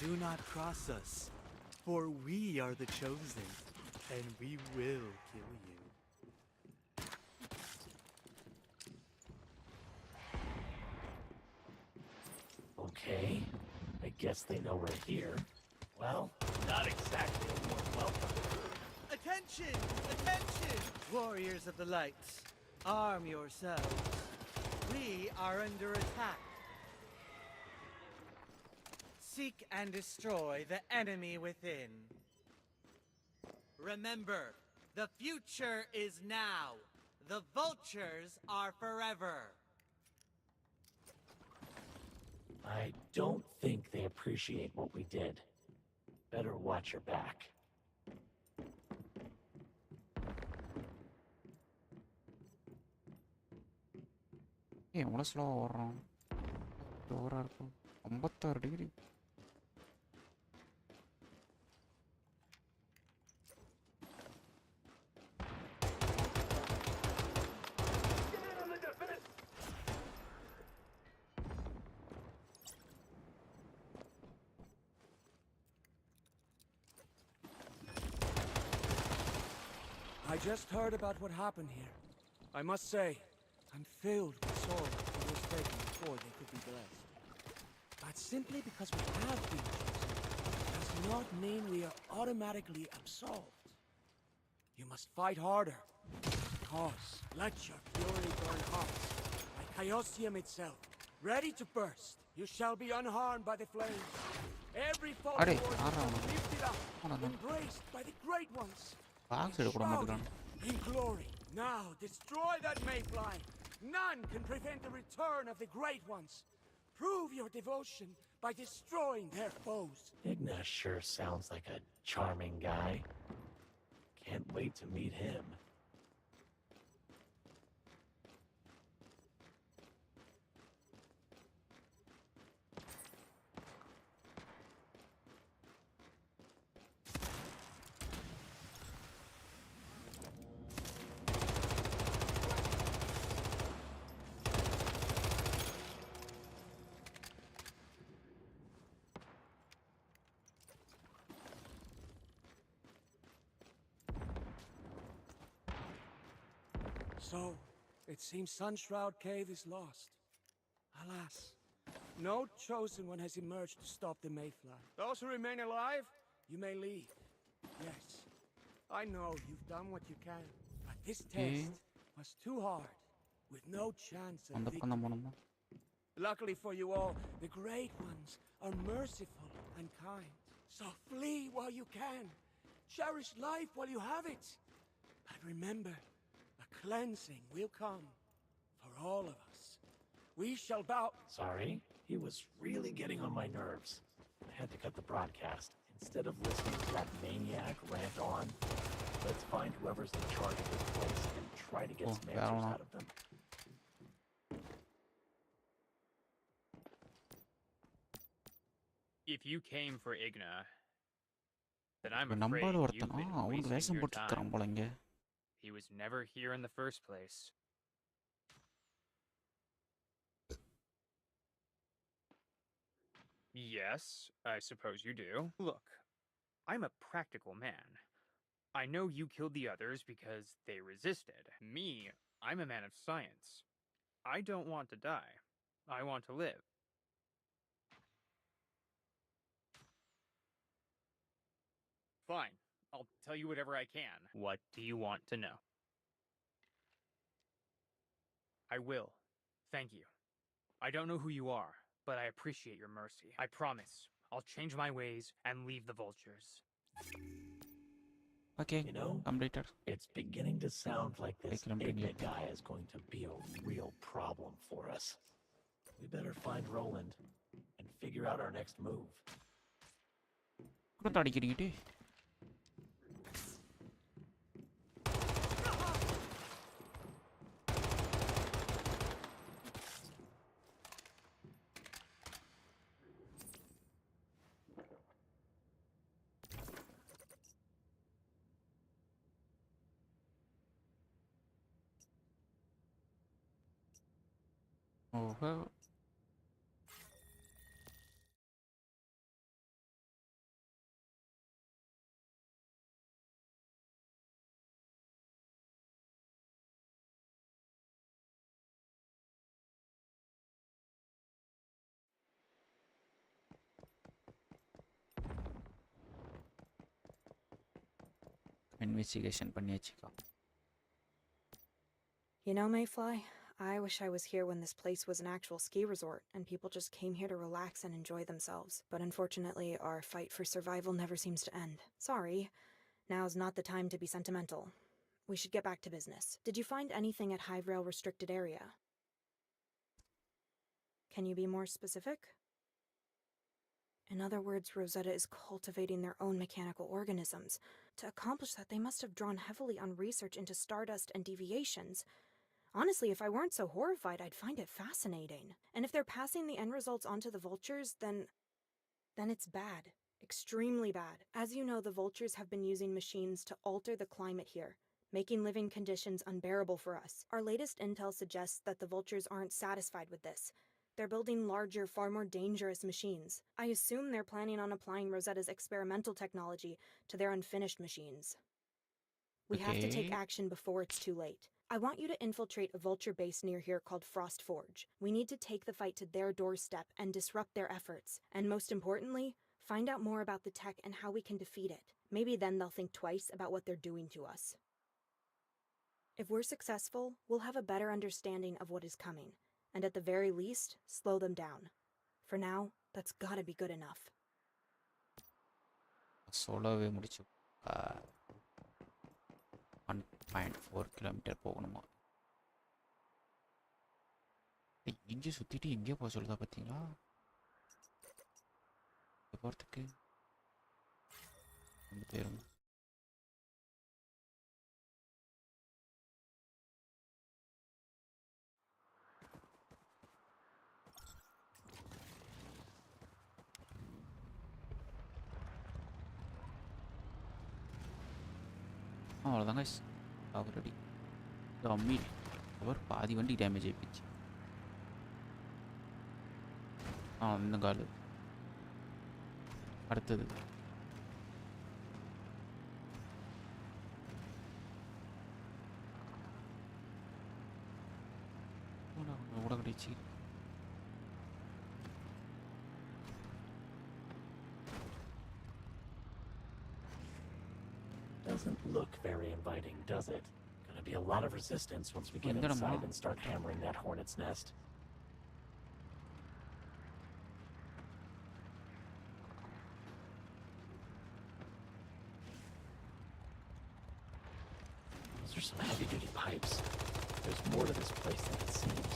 Do not cross us, for we are the chosen, and we will kill you. Okay, I guess they know we're here. Well, not exactly a warm welcome. Attention! Attention! Warriors of the light, arm yourselves. We are under attack. Seek and destroy the enemy within. Remember, the future is now. The vultures are forever. I don't think they appreciate what we did. Better watch your back. எவ்வளோ ஸ்லோவாக ஓடுறோம்? ஓவராக இருக்கும். 56 degree. I just heard about what happened here. I must say, I'm filled with sorrow for those taken before they could be blessed. But simply because we have been chosen does not mean we are automatically absolved. You must fight harder. Cause, let your fury burn hot, like Chaosium itself, ready to burst. You shall be unharmed by the flames. Every fallen warrior shall be lifted up, embraced by the great ones. Enshrouded in glory. Now destroy that mayfly. None can prevent the return of the great ones. Prove your devotion by destroying their foes. Igna sure sounds like a charming guy. Can't wait to meet him. So, it seems Sunshroud Cave is lost. Alas, no chosen one has emerged to stop the mayfly. Those who remain alive, you may leave. Yes, I know you've done what you can, but this test was too hard, with no chance of victory. Luckily for you all, the great ones are merciful and kind. So flee while you can. Cherish life while you have it. But remember, cleansing will come for all of us. We shall bow. Sorry, he was really getting on my nerves. I had to cut the broadcast. Instead of listening to that maniac rant on, let's find whoever's in charge of this place and try to get some answers out of them. If you came for Igna, then I'm afraid you've been wasting your time. He was never here in the first place. Yes, I suppose you do. Look, I'm a practical man. I know you killed the others because they resisted. Me, I'm a man of science. I don't want to die. I want to live. Fine, I'll tell you whatever I can. What do you want to know? I will. Thank you. I don't know who you are, but I appreciate your mercy. I promise, I'll change my ways and leave the vultures. Okay, you know, completed. It's beginning to sound like this Igna guy is going to be a real problem for us. We better find Roland and figure out our next move. Oh, well. Investigation பண்ணியாச்சுக்கா. You know, Mayfly, I wish I was here when this place was an actual ski resort and people just came here to relax and enjoy themselves. But unfortunately, our fight for survival never seems to end. Sorry, now's not the time to be sentimental. We should get back to business. Did you find anything at Hive Rail restricted area? Can you be more specific? In other words, Rosetta is cultivating their own mechanical organisms. To accomplish that, they must have drawn heavily on research into stardust and deviations. Honestly, if I weren't so horrified, I'd find it fascinating. And if they're passing the end results on to the vultures, then it's bad. Extremely bad. As you know, the vultures have been using machines to alter the climate here, making living conditions unbearable for us. Our latest intel suggests that the vultures aren't satisfied with this. They're building larger, far more dangerous machines. I assume they're planning on applying Rosetta's experimental technology to their unfinished machines. We have to take action before it's too late. I want you to infiltrate a vulture base near here called Frost Forge. We need to take the fight to their doorstep and disrupt their efforts. And most importantly, find out more about the tech and how we can defeat it. Maybe then they'll think twice about what they're doing to us. If we're successful, we'll have a better understanding of what is coming, and at the very least, slow them down. For now, that's gotta be good enough. சொல்லவே முடிச்சு 1.4 கிலோமீட்டர் போகணுமா? இங்கே சுற்றிட்டு எங்கேயோ போக சொல்லுதா பார்த்தீங்களா? போகிறதுக்கு ரெண்டு பேரும் அவ்வளோதாங்க ஆல்ரெடி அம்மி அவர் பாதி வண்டி டேமேஜ் ஆகிப்போச்சு. இந்த காலு அடுத்தது கூட கிடைச்சி Doesn't look very inviting, does it? Gonna be a lot of resistance once we get inside and start hammering that hornet's nest. Those are some heavy-duty pipes. There's more to this place than it seems.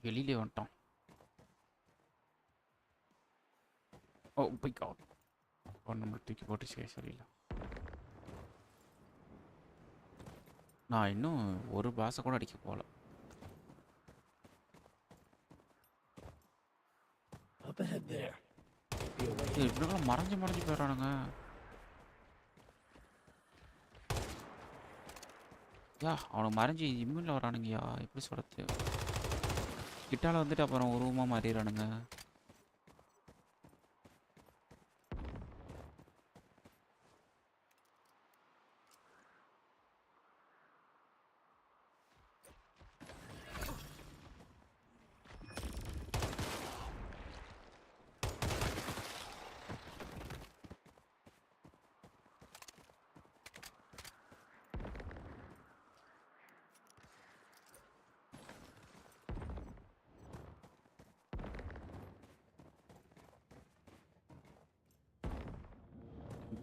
வெளியிலே வந்துட்டோம். ஓ பை காட், நம்ம தூக்கி போட்டு சரியில்லை. நான் இன்னும் ஒரு பாஸை கூட அடிக்க போகல. இப்படிலாம் மறைஞ்சு போயிடறானுங்க. அவனுக்கு மறைஞ்சி இம்மில் வரானுங்கய்யா. எப்படி சொல்கிறது, கிட்டால வந்துட்டு அப்புறம் உருவமாக மாறிடுறானுங்க.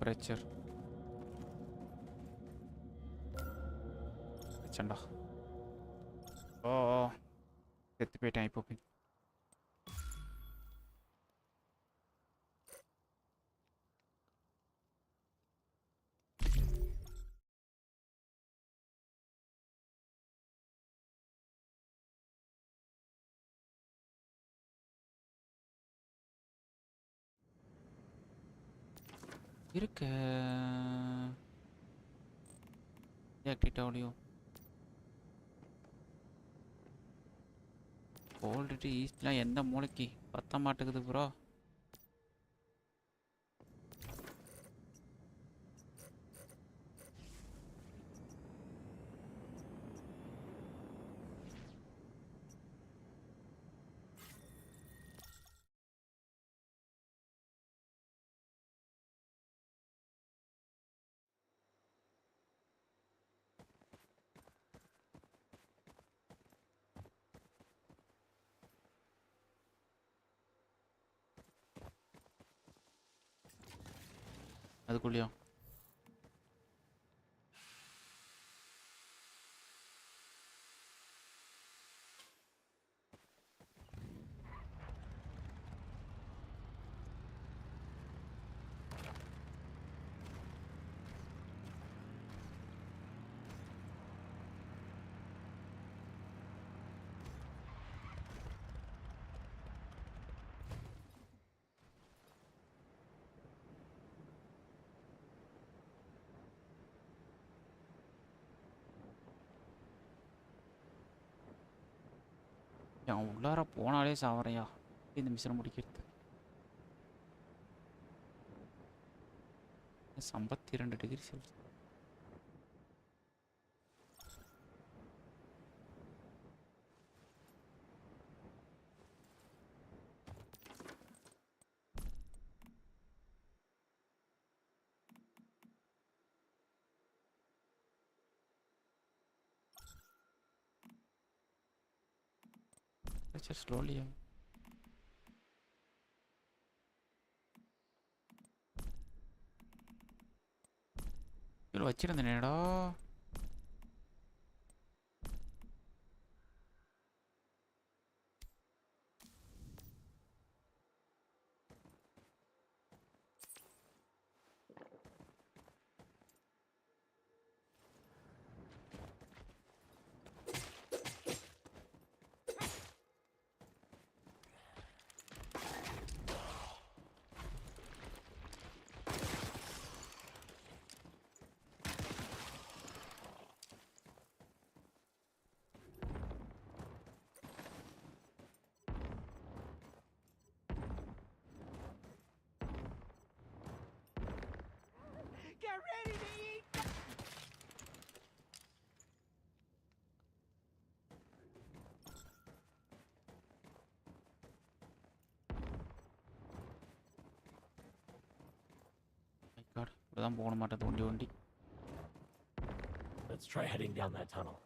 Temperature. Chanda. Oh, get the bait I popping. இருக்கு ஆக்டிவேட் ஆடியோ ஆல்ரெடி ஈஸ்ட்லாம் எந்த மூளைக்கு பத்த மாட்டேங்குது ப்ரோ. அதுக்குள்ளேயும் அவன் உள்ளார போனாலே சாவறையா இந்த மிஷனை முடிக்கிறது. 52 டிகிரி செல்சியஸ். Just slowly. இதில் வச்சிருந்தேனேடா. Get ready to eat! My God, இப்பதான் போக மாட்டேது ஒண்டி ஒண்டி. Let's try heading down that tunnel.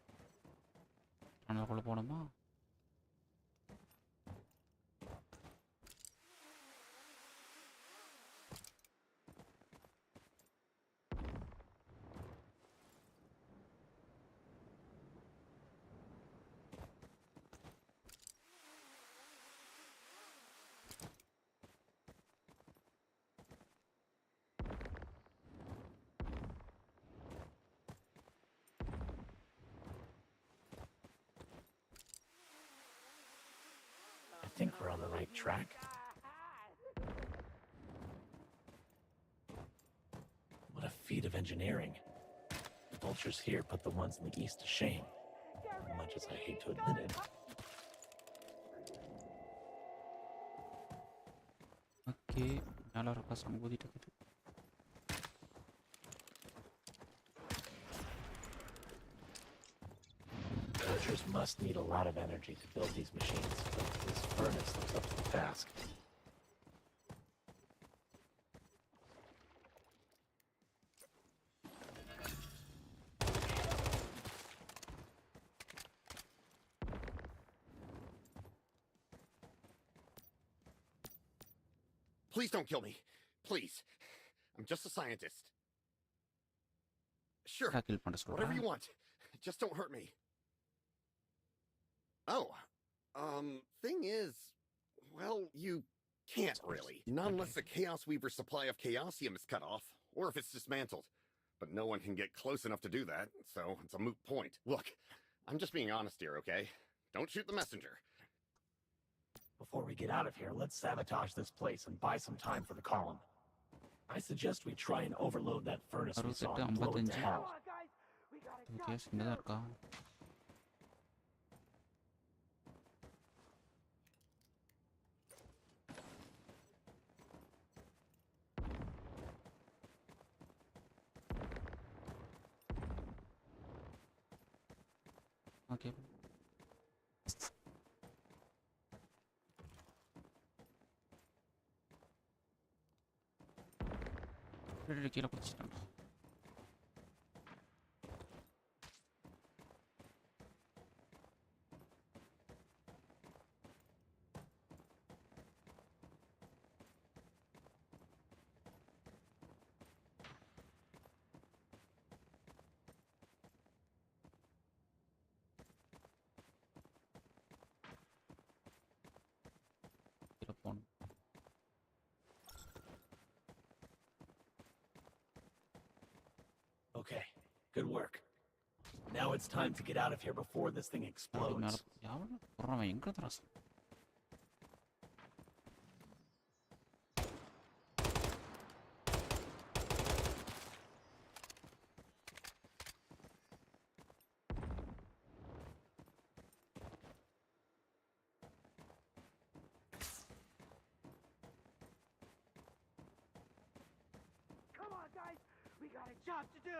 டனலுக்குள்ள போகணுமா? I think we're on the right track. What a feat of engineering. The vultures here put the ones in the east to shame, much as I hate to admit it. Okay, மேல இருக்க சங்கூதிட்டு இருக்குது. Villagers must need a lot of energy to build these machines, but this furnace looks up to the task. Please don't kill me. Please. I'm just a scientist. Sure. Whatever you want. Just don't hurt me. Oh, thing is, well, you can't really. Not unless the Chaos Weaver's supply of Chaosium is cut off, or if it's dismantled. But no one can get close enough to do that, so it's a moot point. Look, I'm just being honest here, okay? Don't shoot the messenger. Before we get out of here, let's sabotage this place and buy some time for the column. I suggest we try and overload that furnace we saw and blow it to hell. Okay. கீழே பிடிச்சிட்டான். Okay, good work. Now it's time to get out of here before this thing explodes. got a job to do.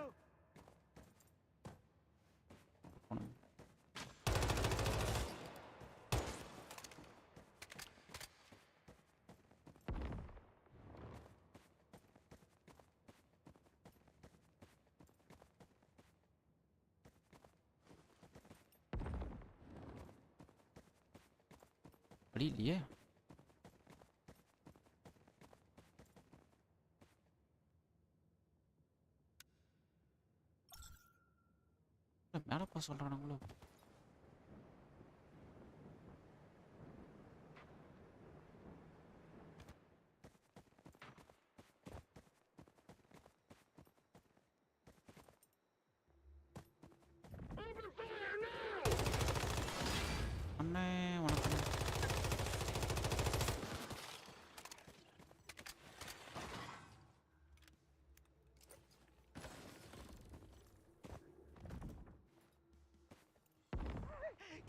வழி இல்லையே. மேலே போக சொல்கிறானுங்களோ. அண்ணே வணக்கம்.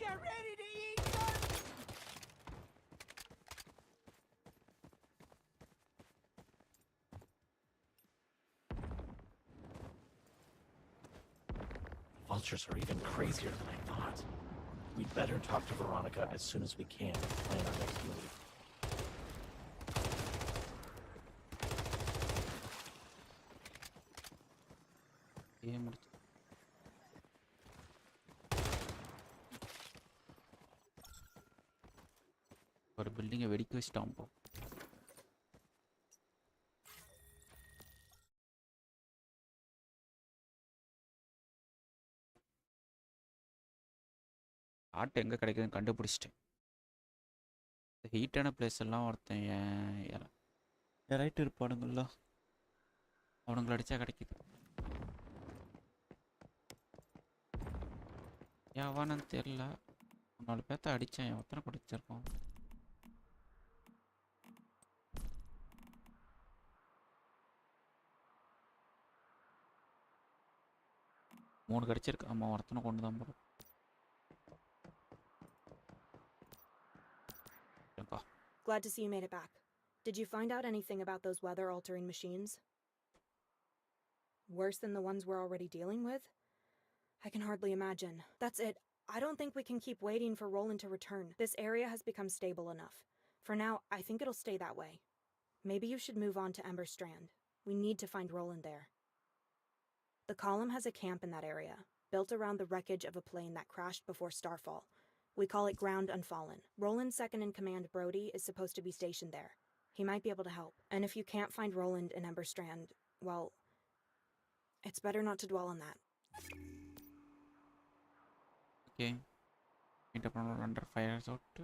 Get ready to eat, son! Vultures are even crazier than I thought. We'd better talk to Veronica as soon as we can and plan our next move. ஒரு பில்டிங்கை வெடிக்க வச்சுட்டான் போ. ஆட்டு எங்கே கிடைக்குதுன்னு கண்டுபிடிச்சிட்டேன். இந்த ஹீட்டான பிளேஸ் எல்லாம் ஒருத்தன் யாராயிட்டு இருப்பானுங்களா, அவனுங்களை அடித்தா கிடைக்குது. எவனு தெரில, 4 பேர்த்த அடித்தேன். எத்தனை குடிச்சிருக்கோம்? மூணு கடிச்சிருக்கு. ஆமாம், ஒருத்தனை கொண்டு தான் போகிறோம். Glad to see you made it back. Did you find out anything about those weather-altering machines? Worse than the ones we're already dealing with? I can hardly imagine. That's it. I don't think we can keep waiting for Roland to return. This area has become stable enough. For now, I think it'll stay that way. Maybe you should move on to Ember Strand. We need to find Roland there. The column has a camp in that area, built around the wreckage of a plane that crashed before Starfall. We call it Ground Unfallen. Roland's second-in-command, Brody, is supposed to be stationed there. He might be able to help. And if you can't find Roland in Ember Strand, well, it's better not to dwell on that. Okay. Entrepreneur under fire out to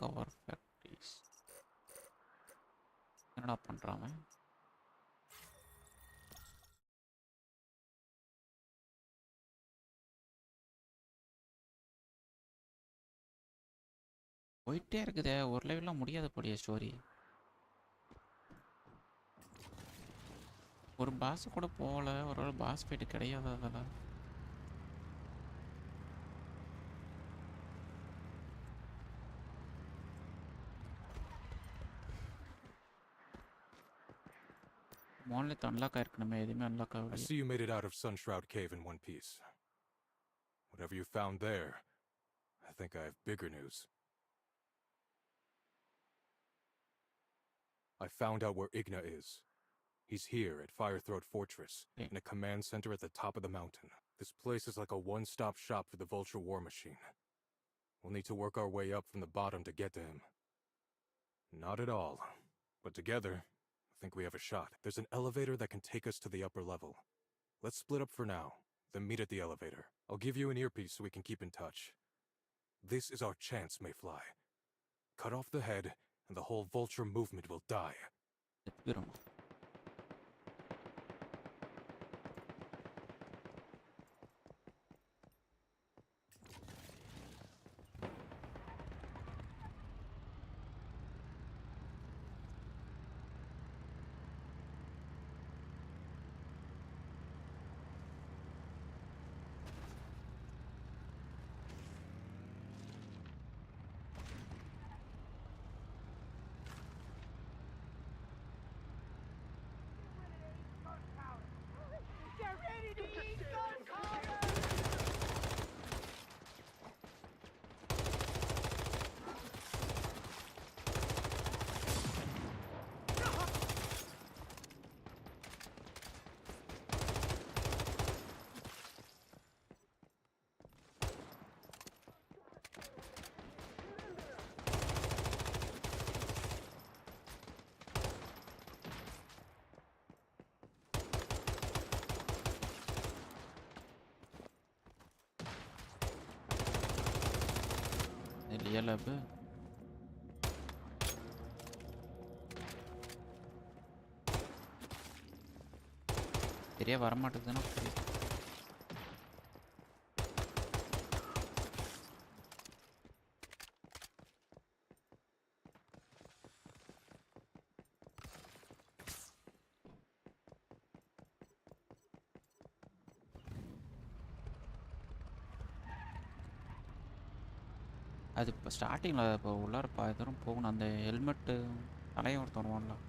cover factories. என்னடா பண்றாங்க? போயிட்டே இருக்குதே, ஒரு லெவல்லாம் முடியாத படிய ஸ்டோரி. ஒரு பாஸ் கூட போகல. ஒரு பாஸ் ஃபைட்டு கிடையாது அதெல்லாம். Monolith unlock ஆயிருக்கணுமே, எதுவுமே unlock ஆகல. I see you made it out of Sunshroud Cave in one piece. Whatever you found there, I think I have bigger news. I found out where Igna is. He's here at Firethroat Fortress, in a command center at the top of the mountain. This place is like a one-stop shop for the Vulture war machine. We'll need to work our way up from the bottom to get to him. Not at all, but together, I think we have a shot. There's an elevator that can take us to the upper level. Let's split up for now, then meet at the elevator. I'll give you an earpiece so we can keep in touch. This is our chance, Mayfly. Cut off the head, and the whole Vulture movement will die. Real lab. சரியா வர மாட்டேங்குதுன்னா புரியுது. அது இப்போ ஸ்டார்டிங்கில் இப்போ உள்ளார பாதி தூரம் போகணும். அந்த ஹெல்மெட்டு தலையை ஒருத்தன் வருவான்ல.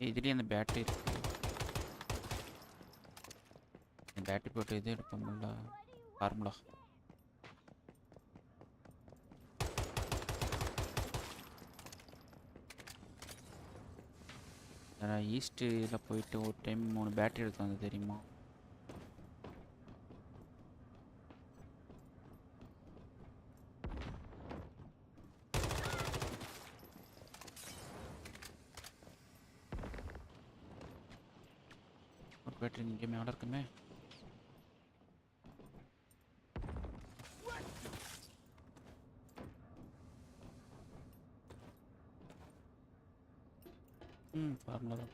இதுலேயே அந்த பேட்டரி இருக்கு. பேட்டரி போட்டு இது எடுப்போம்ல ஃபார்முலா. ஈஸ்ட்டு இதில் போயிட்டு ஒரு டைம் 3 பேட்டரி எடுத்து வந்து தெரியுமா? ஒரு பேட்டரி இங்கே மேலே இருக்குமே. ஃபார்முலா தான்.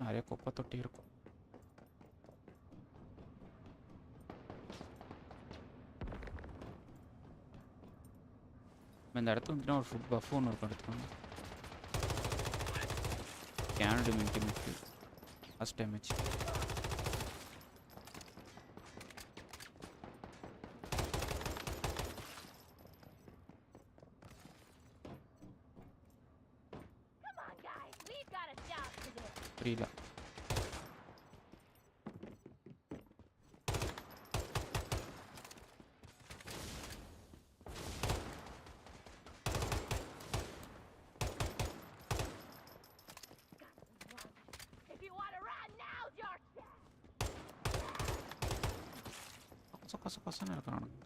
நிறைய குப்பை தொட்டி இருக்கும். இந்த இடத்துல வந்துட்டு ஒரு ஃபுட் பஃப் ஒன்று இருக்கும். எடுத்துக்கோங்க. கேனடு மின்ட்டு ஃபஸ்ட் டைம் வச்சு புரியல. கொசன்னு இருக்கிறானுங்க.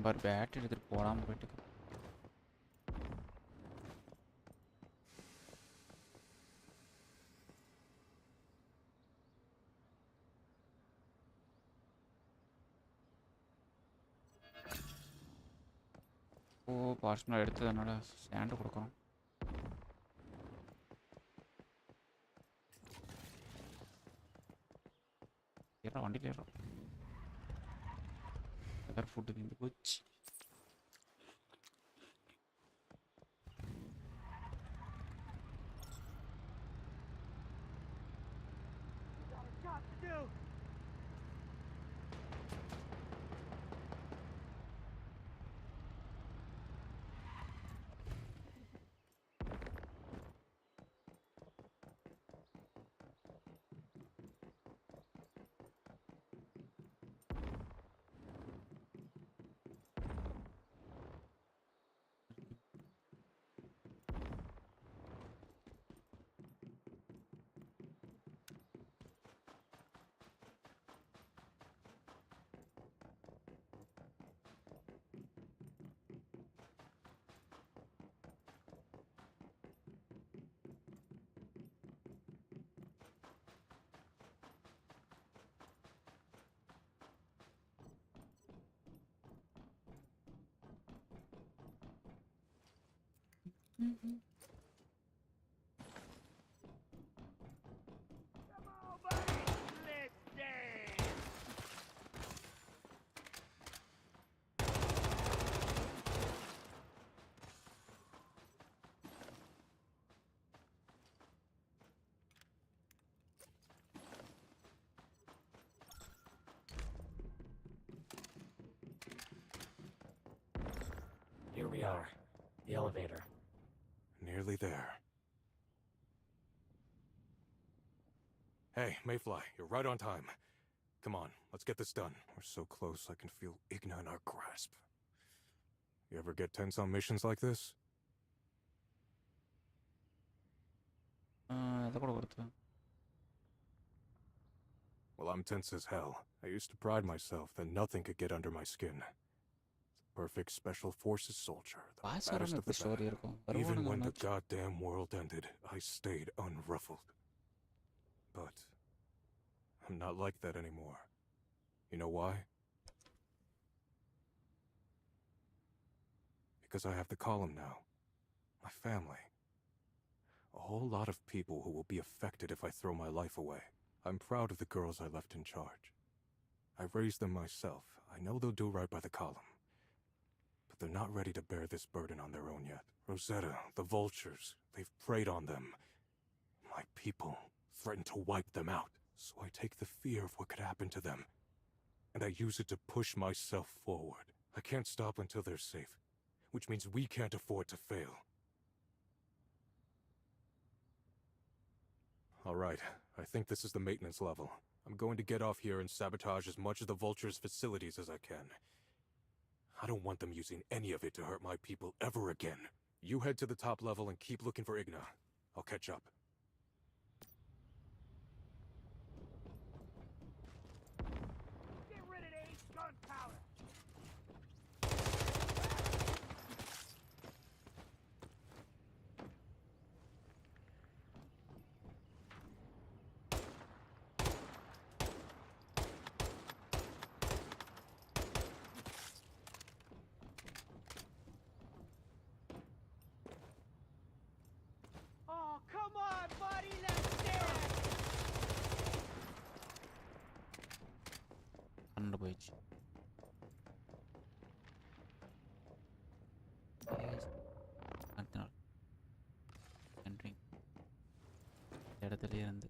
பார் பேட்டரி எடுத்துட்டு போடாமல் போயிட்டு பார்சனலாக எடுத்ததுனால ஸ்டாண்டு கொடுக்குறோம். ஏறா வண்டியில் ஏறோம். வேறு ஃபுட்டு தீர்ந்து போச்சு. Here we are. The elevator. Nearly there. Hey, Mayfly, you're right on time. Come on, let's get this done. We're so close I can feel Igna in our grasp. You ever get tense on missions like this? Well, I'm tense as hell. I used to pride myself that nothing could get under my skin. Perfect special forces soldier, the baddest of the bad. Even when the goddamn world ended, I stayed unruffled. But I'm not like that anymore. You know why? Because I have the column now. My family. A whole lot of people who will be affected if I throw my life away. I'm proud of the girls I left in charge. I raised them myself. I know they'll do right by the column. But they're not ready to bear this burden on their own yet. Rosetta, the vultures, they've preyed on them. My people threaten to wipe them out. So I take the fear of what could happen to them, and I use it to push myself forward. I can't stop until they're safe, which means we can't afford to fail. All right, I think this is the maintenance level. I'm going to get off here and sabotage as much of the vultures' facilities as I can. I don't want them using any of it to hurt my people ever again. You head to the top level and keep looking for Igna. I'll catch up. Oh, come on, buddy, let's dance! Under bridge. Entering. இடத்துல இருந்து